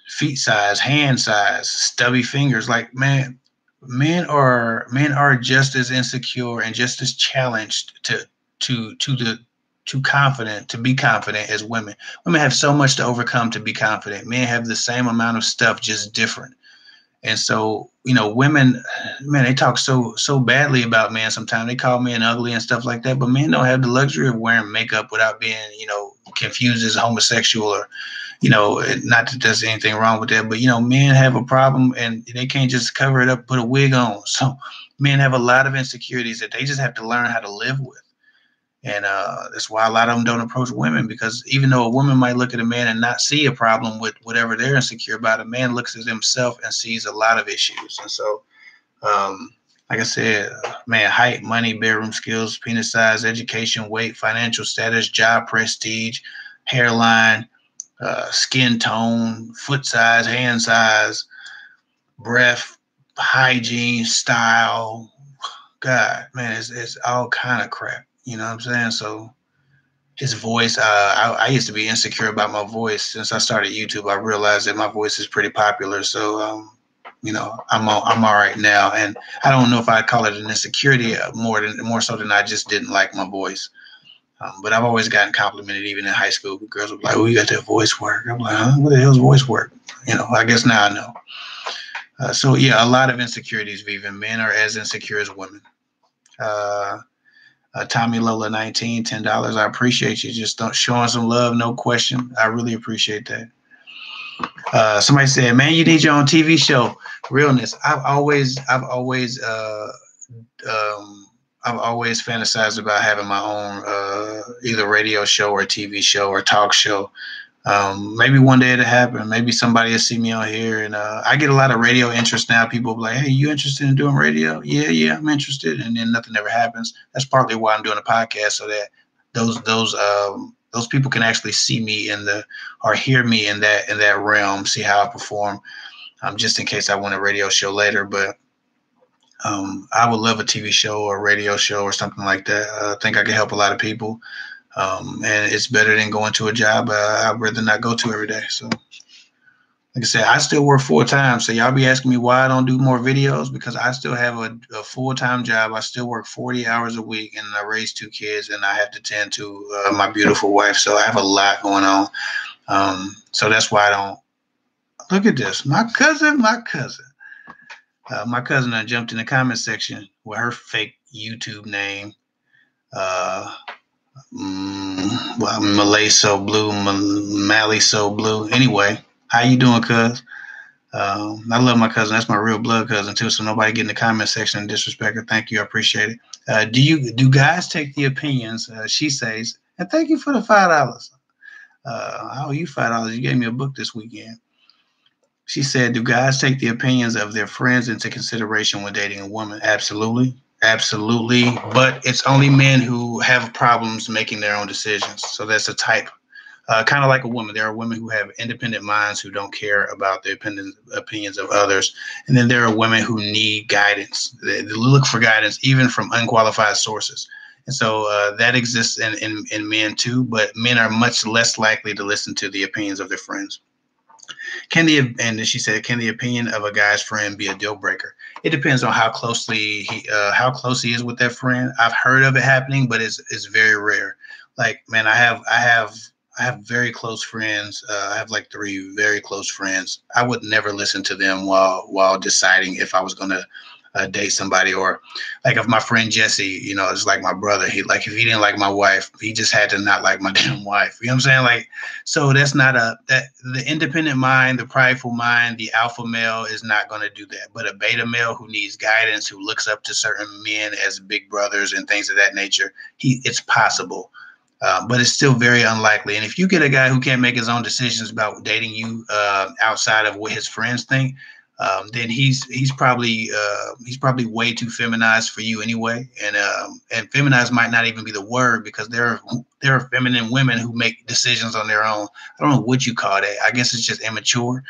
S1: feet size, hand size, stubby fingers. Like, man, men are just as insecure and just as challenged to be confident as women. Women have so much to overcome to be confident. Men have the same amount of stuff, just different. And so, women, man, they talk so badly about men sometimes. They call men ugly and stuff like that. But men don't have the luxury of wearing makeup without being, confused as homosexual, or, not that there's anything wrong with that. But, men have a problem, and they can't just cover it up, put a wig on. So men have a lot of insecurities that they just have to learn how to live with. And that's why a lot of them don't approach women, because even though a woman might look at a man and not see a problem with whatever they're insecure about, a man looks at himself and sees a lot of issues. And so, like I said, man, height, money, bedroom skills, penis size, education, weight, financial status, job prestige, hairline, skin tone, foot size, hand size, breath, hygiene, style. God, man, it's all kind of crap. You know what I'm saying? So his voice, I used to be insecure about my voice. Since I started YouTube, I realized that my voice is pretty popular. So, I'm all right now. And I don't know if I'd call it an insecurity, more so than I just didn't like my voice. But I've always gotten complimented, even in high school. Girls were like, "Oh, you got that voice work." I'm like, "Huh? What the hell's voice work?" I guess now I know. So yeah, a lot of insecurities, Vivian. Men are as insecure as women. Tommy Lola 19, $10. I appreciate you just showing some love, no question. I really appreciate that. Somebody said, "Man, you need your own TV show." Realness. I've always fantasized about having my own either radio show or TV show or talk show. Maybe one day it'll happen. Maybe somebody will see me on here, and I get a lot of radio interest now. People will be like, "Hey, you interested in doing radio?" Yeah, I'm interested. And then nothing ever happens. That's partly why I'm doing a podcast, so that those people can actually see me or hear me in that realm, see how I perform. Just in case I want a radio show later, but I would love a TV show or a radio show or something like that. I think I could help a lot of people. And it's better than going to a job I'd rather not go to every day. So, like I said, I still work full time. So y'all be asking me why I don't do more videos, because I still have a full-time job. I still work 40 hours a week, and I raise 2 kids, and I have to tend to my beautiful wife. So I have a lot going on. So that's why I don't. Look at this. My cousin. My cousin jumped in the comment section with her fake YouTube name. Malay so blue, Mally so blue. Anyway, how you doing, cuz? I love my cousin. That's my real blood cousin too. So nobody get in the comment section and disrespect her. Thank you, I appreciate it. Do guys take the opinions? She says, and thank you for the $5. I owe you $5. You gave me a book this weekend. She said, "Do guys take the opinions of their friends into consideration when dating a woman?" Absolutely. Absolutely. But it's only men who have problems making their own decisions. So that's a type. Kind of like a woman. There are women who have independent minds who don't care about the opinions of others. And then there are women who need guidance. They look for guidance even from unqualified sources. And so that exists in men too, but men are much less likely to listen to the opinions of their friends. And she said, can the opinion of a guy's friend be a deal breaker? It depends on how close he is with that friend. I've heard of it happening, but it's very rare. Like, man, I have very close friends. I have like 3 very close friends. I would never listen to them while deciding if I was gonna date somebody, or like if my friend Jesse, is like my brother. He, like, if he didn't like my wife, he just had to not like my damn wife. You know what I'm saying? Like, so that's not that the independent mind, the prideful mind, the alpha male is not going to do that. But a beta male who needs guidance, who looks up to certain men as big brothers and things of that nature, it's possible. But it's still very unlikely. And if you get a guy who can't make his own decisions about dating you outside of what his friends think, then he's probably way too feminized for you anyway. And feminized might not even be the word, because there are feminine women who make decisions on their own. I don't know what you call that. I guess it's just immature.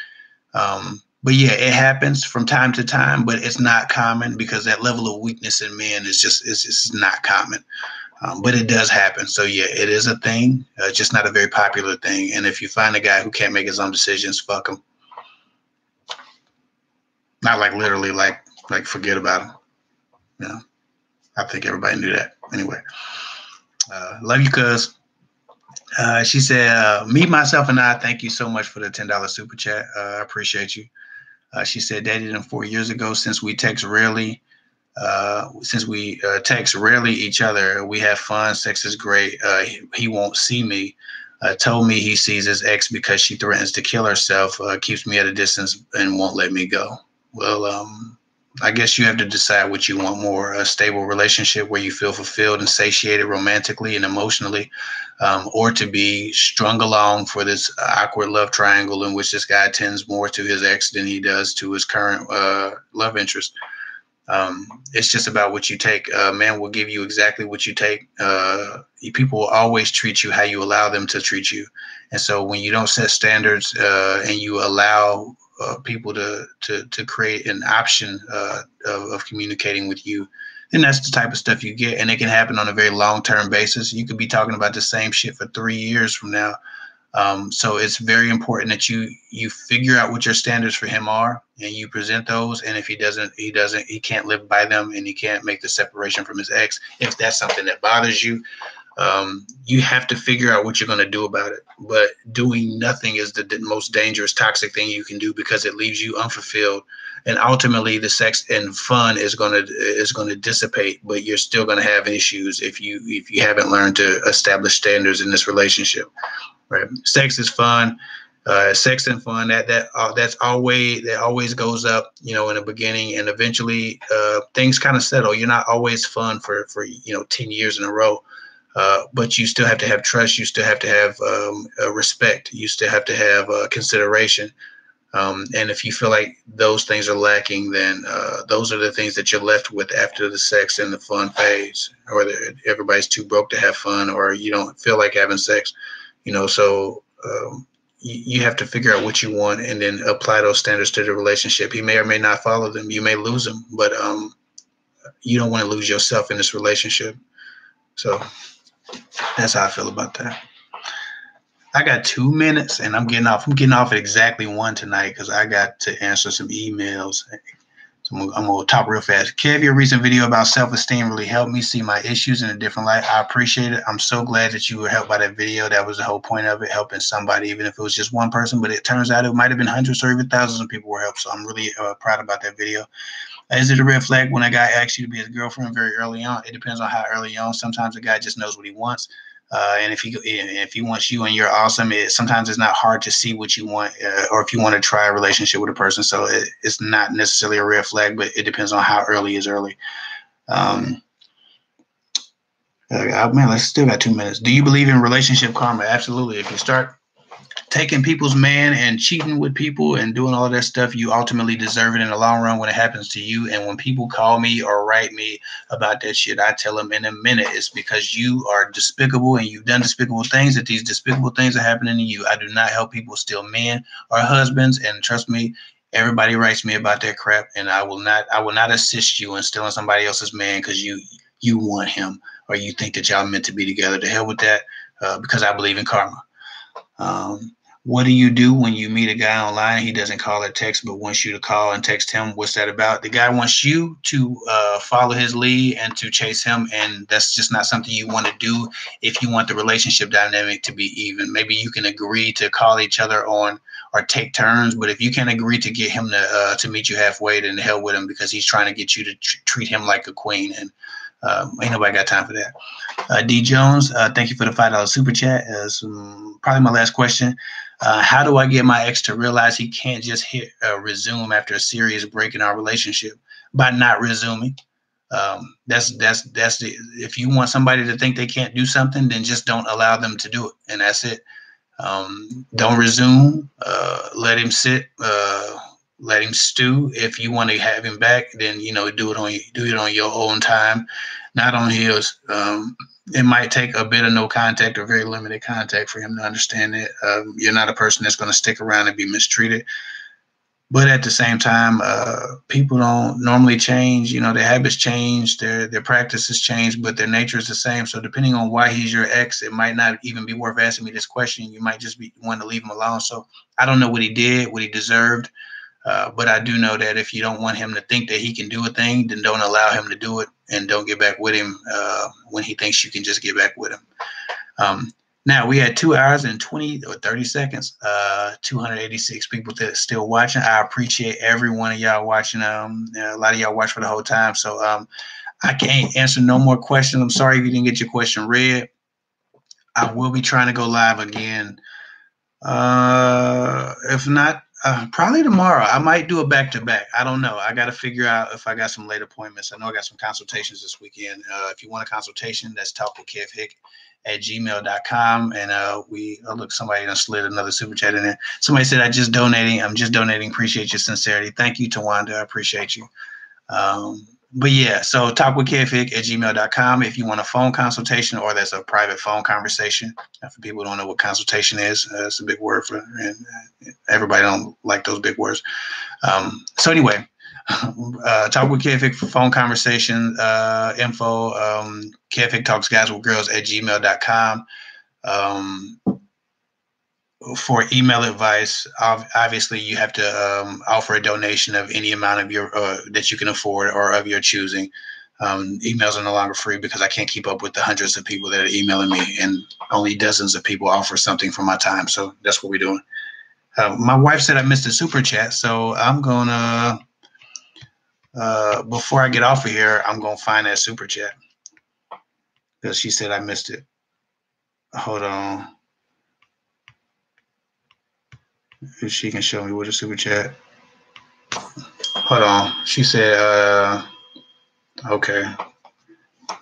S1: But yeah, it happens from time to time, but it's not common, because that level of weakness in men is just not common. But it does happen. So yeah, it is a thing, just not a very popular thing. And if you find a guy who can't make his own decisions, fuck him. Not like literally, like forget about him. I think everybody knew that. Anyway, love you, cuz. She said, me, myself, and I, thank you so much for the $10 super chat. I appreciate you. She said, dated him 4 years ago. Since we text rarely each other, we have fun. Sex is great. He won't see me. Told me he sees his ex because she threatens to kill herself, keeps me at a distance, and won't let me go. Well, I guess you have to decide what you want more: a stable relationship where you feel fulfilled and satiated romantically and emotionally, or to be strung along for this awkward love triangle in which this guy tends more to his ex than he does to his current love interest. It's just about what you take. Man will give you exactly what you take. People will always treat you how you allow them to treat you. And so when you don't set standards and you allow people to create an option of communicating with you, then that's the type of stuff you get. And it can happen on a very long-term basis. You could be talking about the same shit for 3 years from now. So it's very important that you figure out what your standards for him are, and you present those. And if he can't live by them, and he can't make the separation from his ex, if that's something that bothers you, you have to figure out what you're going to do about it. But doing nothing is the most dangerous, toxic thing you can do, because it leaves you unfulfilled. And ultimately, the sex and fun is going to dissipate, but you're still going to have issues if you haven't learned to establish standards in this relationship. Right? Sex is fun. Sex and fun, that always goes up, in the beginning, and eventually things kind of settle. You're not always fun for 10 years in a row. But you still have to have trust. You still have to have respect. You still have to have consideration. And if you feel like those things are lacking, then those are the things that you're left with after the sex and the fun phase, or everybody's too broke to have fun, or you don't feel like having sex. So you have to figure out what you want, and then apply those standards to the relationship. He may or may not follow them. You may lose them, but you don't want to lose yourself in this relationship. So that's how I feel about that. I got 2 minutes, and I'm getting off. I'm getting off at exactly 1 tonight, because I got to answer some emails. So I'm going to talk real fast. Kev, your recent video about self-esteem really helped me see my issues in a different light. I appreciate it. I'm so glad that you were helped by that video. That was the whole point of it, helping somebody, even if it was just one person. But it turns out it might have been hundreds or even thousands of people were helped. So I'm really proud about that video. Is it a red flag when a guy asks you to be his girlfriend very early on? It depends on how early on. Sometimes a guy just knows what he wants. And if he wants you and you're awesome, sometimes it's not hard to see what you want, or if you want to try a relationship with a person. So it's not necessarily a red flag, but it depends on how early is early. Man, I still got 2 minutes. Do you believe in relationship karma? Absolutely. If you start taking people's man and cheating with people and doing all of that stuff, you ultimately deserve it in the long run when it happens to you. And when people call me or write me about that shit, I tell them in a minute, it's because you are despicable and you've done despicable things, that these despicable things are happening to you. I do not help people steal men or husbands. And trust me, everybody writes me about that crap, and I will not assist you in stealing somebody else's man, because you you want him or you think that y'all meant to be together. To hell with that, because I believe in karma. What do you do when you meet a guy online? He doesn't call or text, but wants you to call and text him. What's that about? The guy wants you to follow his lead and to chase him, and that's just not something you want to do if you want the relationship dynamic to be even. Maybe you can agree to call each other on or take turns, but if you can't agree to get him to meet you halfway, then the hell with him, because he's trying to get you to treat him like a queen, and ain't nobody got time for that. D Jones, thank you for the $5 super chat. Probably my last question. How do I get my ex to realize he can't just hit resume after a serious break in our relationship? By not resuming. That's the, if you want somebody to think they can't do something, then just don't allow them to do it, and that's it. Don't resume. Let him sit. Let him stew. If you want to have him back, then do it on your own time, not on his. It might take a bit of no contact or very limited contact for him to understand that you're not a person that's going to stick around and be mistreated. But at the same time, people don't normally change. Their habits change, their practices change, but their nature is the same. So depending on why he's your ex, it might not even be worth asking me this question. You might just be wanting to leave him alone. So I don't know what he did, what he deserved. But I do know that if you don't want him to think that he can do a thing, then don't allow him to do it, and don't get back with him when he thinks you can just get back with him. Now, we had 2 hours and 20 or 30 seconds, 286 people that are still watching. I appreciate every one of y'all watching. A lot of y'all watch for the whole time. So I can't answer no more questions. I'm sorry if you didn't get your question read. I will be trying to go live again. If not, probably tomorrow. I might do a back-to-back. I don't know. I got to figure out if I got some late appointments. I know I got some consultations this weekend. If you want a consultation, that's talkwithkevhick@gmail.com. And look, somebody done slid another super chat in there. Somebody said, I'm just donating. Appreciate your sincerity. Thank you, Tawanda. I appreciate you. But yeah, so talkwithkevhick@gmail.com if you want a phone consultation, or that's a private phone conversation. For people who don't know what consultation is, it's a big word and everybody don't like those big words. So anyway, talk with Kevhick for phone conversation info. kevhicktalksguyswithgirls@gmail.com. For email advice, obviously you have to offer a donation of any amount of your that you can afford or of your choosing. Emails are no longer free because I can't keep up with the hundreds of people that are emailing me, and only dozens of people offer something for my time. So that's what we're doing. My wife said I missed a super chat, so I'm gonna before I get off of here, I'm gonna find that super chat because she said I missed it. Hold on. If she can show me what a super chat. Hold on. She said, okay.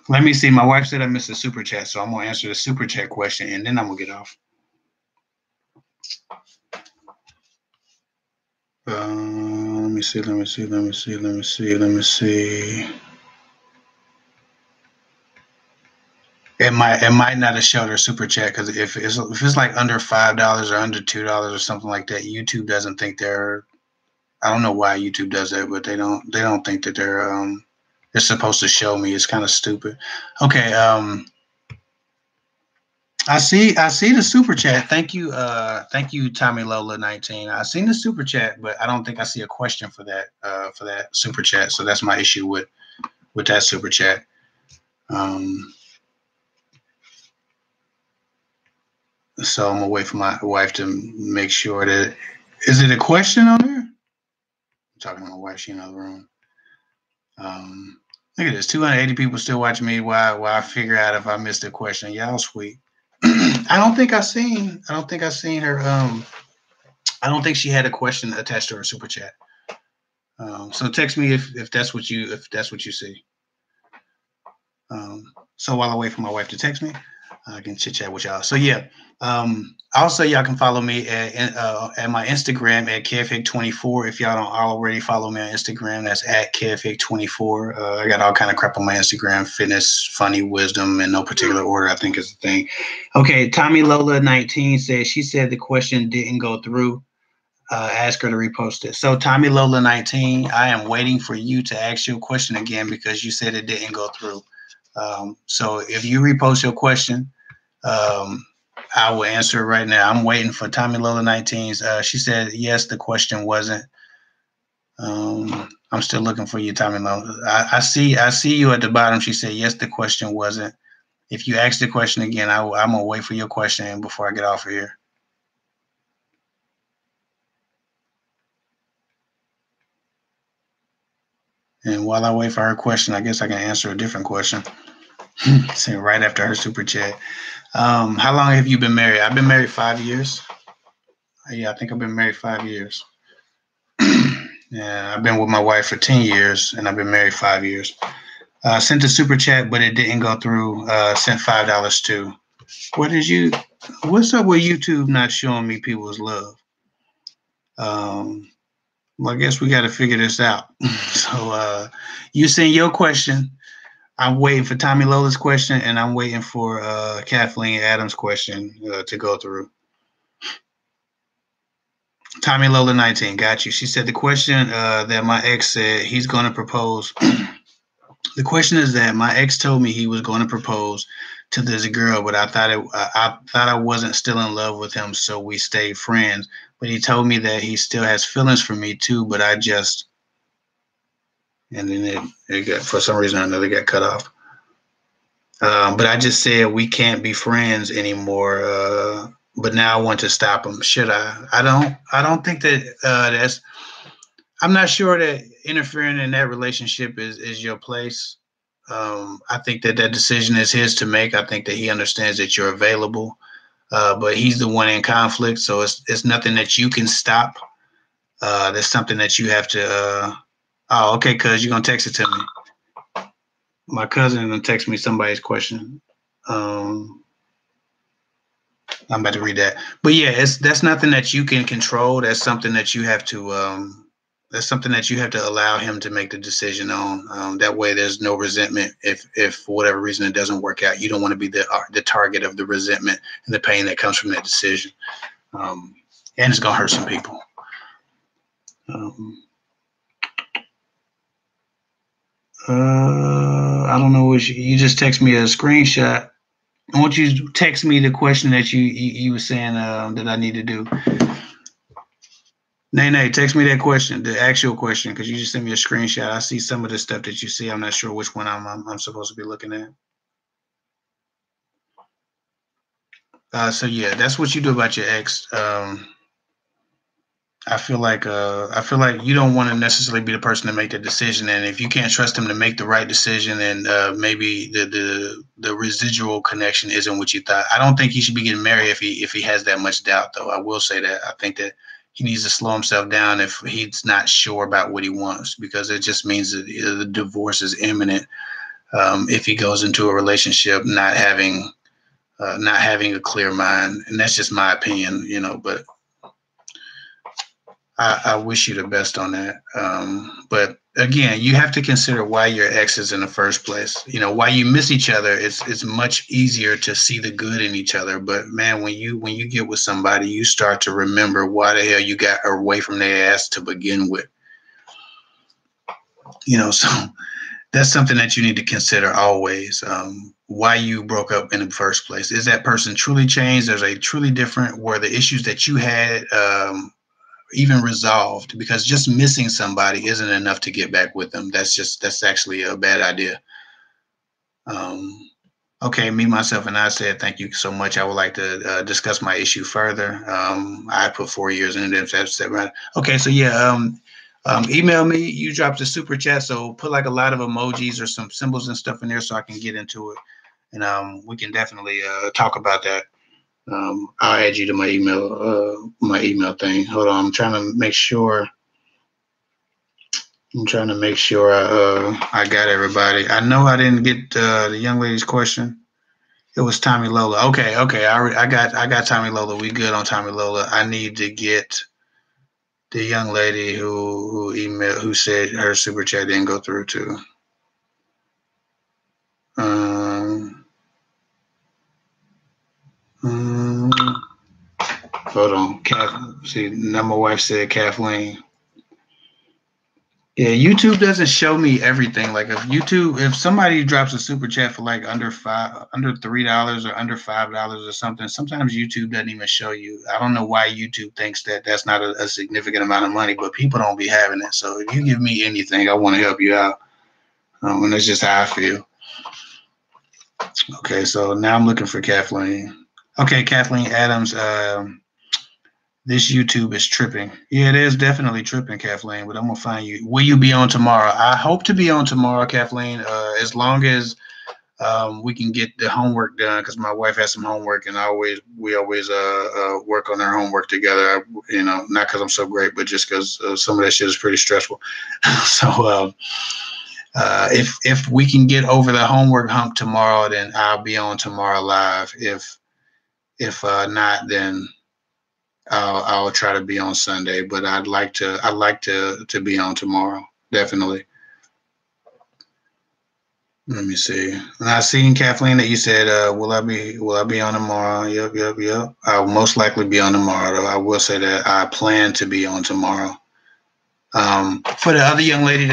S1: Let me see. My wife said I missed a super chat, so I'm going to answer the super chat question, and then I'm going to get off. Let me see. It might not have showed her super chat because if it's like under $5 or under $2 or something like that, YouTube doesn't think they're. I don't know why YouTube does that, but they don't think that they're supposed to show me. It's kind of stupid. Okay. I see the super chat. Thank you, Tommy Lola 19. I seen the super chat, but I don't think I see a question for that super chat. So that's my issue with that super chat. So I'm gonna wait for my wife to make sure that is it a question on there? I'm talking to my wife. She in the other room. Look at this. 280 people still watching me while I figure out if I missed a question. Y'all sweet. I don't think I seen her. I don't think she had a question attached to her super chat. So text me if that's what you see. So while I wait for my wife to text me, I can chit chat with y'all. So yeah. Also, y'all can follow me at my Instagram at kevhick24. If y'all don't already follow me on Instagram, that's at kevhick24. I got all kind of crap on my Instagram: fitness, funny, wisdom, in no particular order. I think is the thing. Okay, Tommy Lola 19 says she said the question didn't go through. Ask her to repost it. So Tommy Lola 19, I am waiting for you to ask your question again because you said it didn't go through. So if you repost your question, I will answer it right now. I'm waiting for Tommy Lola 19's. She said yes, the question wasn't. I'm still looking for you, Tommy Lola. I see you at the bottom. She said yes, the question wasn't. If you ask the question again, I'm gonna wait for your question before I get off of here. And while I wait for her question, I guess I can answer a different question. Say right after her super chat. How long have you been married? I've been married 5 years. Yeah, I think I've been married 5 years. Yeah, I've been with my wife for 10 years, and I've been married 5 years. Sent a super chat, but it didn't go through. Sent $5 too. What's up with YouTube not showing me people's love? Well, I guess we got to figure this out. So you send your question. I'm waiting for Tommy Lola's question, and I'm waiting for Kathleen Adams' question to go through. Tommy Lola 19, got you. She said the question that my ex said he's going to propose. The question is that my ex told me he was going to propose to this girl, but I thought I wasn't still in love with him, so we stayed friends. But he told me that he still has feelings for me too, but I just, and then it got, for some reason or another, got cut off. But I just said we can't be friends anymore. But now I want to stop him. Should I? I don't think that that's. I'm not sure that interfering in that relationship is your place. I think that decision is his to make. I think that he understands that you're available, but he's the one in conflict, so it's nothing that you can stop. That's something that you have to. Oh, okay, cuz you're gonna text it to me. My cousin gonna text me somebody's question. I'm about to read that, but yeah, that's nothing that you can control. That's something that you have to. That's something that you have to allow him to make the decision on. That way, there's no resentment. If for whatever reason it doesn't work out, you don't want to be the target of the resentment and the pain that comes from that decision. And it's gonna hurt some people. I don't know what you just text me a screenshot. I want you to text me the question that you were saying that I need to do. Nay, text me that question, the actual question, because you just sent me a screenshot. I see some of the stuff that you see. I'm not sure which one I'm supposed to be looking at. So yeah, that's what you do about your ex. I feel like you don't want to necessarily be the person to make the decision, and if you can't trust him to make the right decision, then maybe the residual connection isn't what you thought. I don't think he should be getting married if he has that much doubt, though. I will say that I think that he needs to slow himself down if he's not sure about what he wants, because it just means that the divorce is imminent if he goes into a relationship not having a clear mind, and that's just my opinion, but. I wish you the best on that. But again, you have to consider why your ex is in the first place. Why you miss each other. It's much easier to see the good in each other. But man, when you get with somebody, you start to remember why the hell you got away from their ass to begin with. So that's something that you need to consider always. Why you broke up in the first place. Is that person truly changed? There's a truly different, where the issues that you had even resolved, because just missing somebody isn't enough to get back with them. That's actually a bad idea. Okay, me, myself, and I said, thank you so much. I would like to discuss my issue further. I put 4 years in it. That's right. Okay, so yeah, email me. You dropped a super chat, so put like a lot of emojis or some symbols and stuff in there so I can get into it, and we can definitely talk about that. I'll add you to my email thing. Hold on, I'm trying to make sure I got everybody. I know I didn't get the young lady's question. It was Tommy Lola. Okay. I got Tommy Lola. We good on Tommy Lola. I need to get the young lady who emailed, who said her super chat didn't go through too. Hold on. See, now my wife said Kathleen. Yeah, YouTube doesn't show me everything. Like if somebody drops a super chat for like under $3 or under $5 or something, sometimes YouTube doesn't even show you. I don't know why YouTube thinks that that's not a significant amount of money, but people don't be having it. So if you give me anything, I want to help you out, and that's just how I feel. Okay, so now I'm looking for Kathleen. Okay, Kathleen Adams. This YouTube is tripping. Yeah, it is definitely tripping, Kathleen. But I'm gonna find you. Will you be on tomorrow? I hope to be on tomorrow, Kathleen. As long as we can get the homework done, because my wife has some homework, and we always work on our homework together. Not because I'm so great, but just because some of that shit is pretty stressful. So if we can get over the homework hump tomorrow, then I'll be on tomorrow live. If not, then I'll try to be on Sunday, but I'd like to be on tomorrow. Definitely. Let me see. And I seen Kathleen that you said, will I be on tomorrow? Yep, yep, yep. I'll most likely be on tomorrow though. I will say that I plan to be on tomorrow. For the other young lady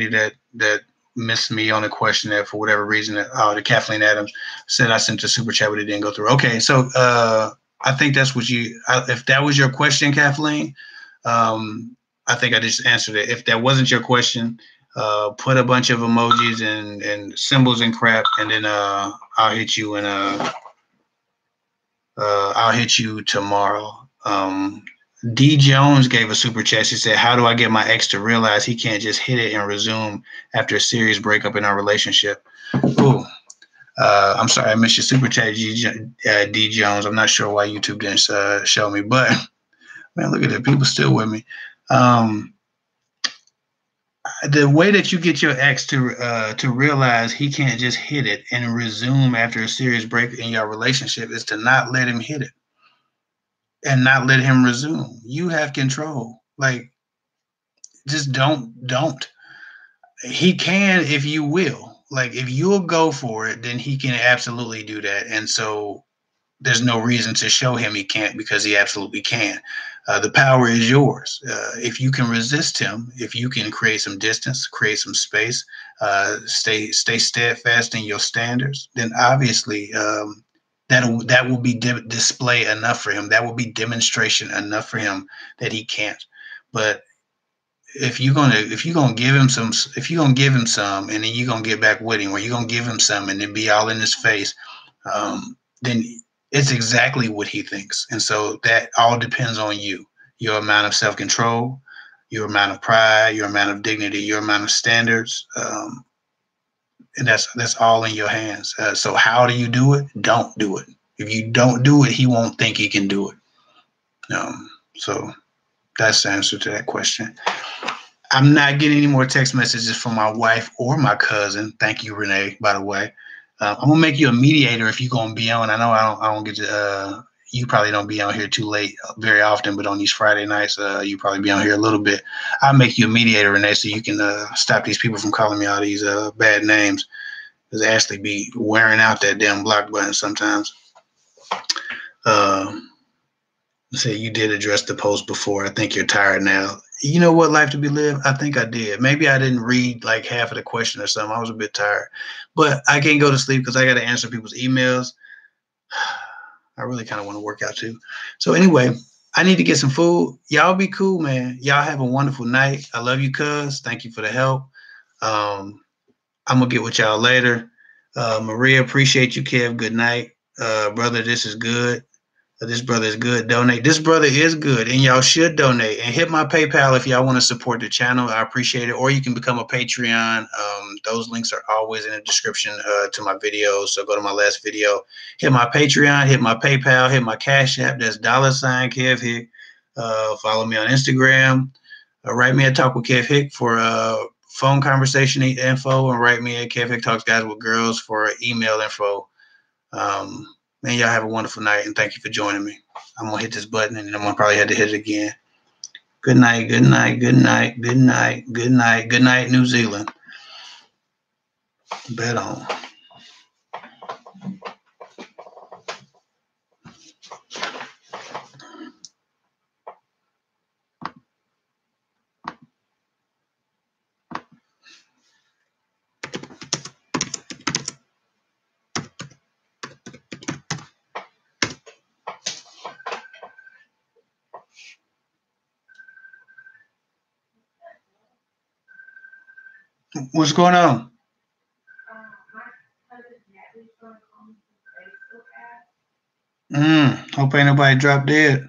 S1: that missed me on a question that for whatever reason, the Kathleen Adams said I sent a super chat, but it didn't go through. Okay, so I think that's what if that was your question, Kathleen, I think I just answered it. If that wasn't your question, put a bunch of emojis and symbols and crap, and then I'll hit you I'll hit you tomorrow. D Jones gave a super chat. She said, "How do I get my ex to realize he can't just hit it and resume after a serious breakup in our relationship?" Ooh, I'm sorry, I missed your super chat, D Jones. I'm not sure why YouTube didn't show me, but man, look at it. People still with me. The way that you get your ex to realize he can't just hit it and resume after a serious break in your relationship is to not let him hit it and not let him resume. You have control. Like, just don't. He can if you will. Like, if you'll go for it, then he can absolutely do that. And so there's no reason to show him he can't, because he absolutely can. The power is yours. If you can resist him, if you can create some distance, create some space, stay steadfast in your standards, then obviously that will be display enough for him. That will be demonstration enough for him that he can't. But if you're gonna give him some, and then you're gonna get back with him, or you're gonna give him some and then be all in his face, then it's exactly what he thinks. And so that all depends on you, your amount of self-control, your amount of pride, your amount of dignity, your amount of standards, and that's all in your hands. So how do you do it? Don't do it. If you don't do it, he won't think he can do it. So that's the answer to that question. I'm not getting any more text messages from my wife or my cousin. Thank you, Renee, by the way. I'm gonna make you a mediator if you're gonna be on. I know I don't get to. You probably don't be on here too late very often, but on these Friday nights, you probably be on here a little bit. I'll make you a mediator, Renee, so you can stop these people from calling me all these bad names. Because Ashley be wearing out that damn block button sometimes. Say you did address the post before. I think you're tired now. You know what, life to be lived? I think I did. Maybe I didn't read like half of the question or something. I was a bit tired, but I can't go to sleep because I got to answer people's emails. I really kind of want to work out too. So anyway, I need to get some food. Y'all be cool, man. Y'all have a wonderful night. I love you, cuz. Thank you for the help. I'm gonna get with y'all later. Maria, appreciate you, Kev. Good night, brother. This is good. This brother is good. Donate. This brother is good, and y'all should donate. And hit my PayPal if y'all want to support the channel. I appreciate it. Or you can become a Patreon. Those links are always in the description to my videos. So go to my last video. Hit my Patreon. Hit my PayPal. Hit my Cash App. That's $KevHick. Follow me on Instagram. Write me at Talk with Kev Hick for phone conversation info, and write me at kevhicktalksguyswithgirls for email info. Man, y'all have a wonderful night, and thank you for joining me. I'm going to hit this button, and then I'm going to probably have to hit it again. Good night, good night, good night, good night, good night, good night, New Zealand. Bet on. What's going on? Hope ain't nobody dropped dead.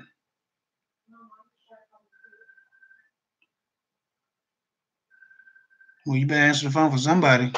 S1: Well, you better answer the phone for somebody.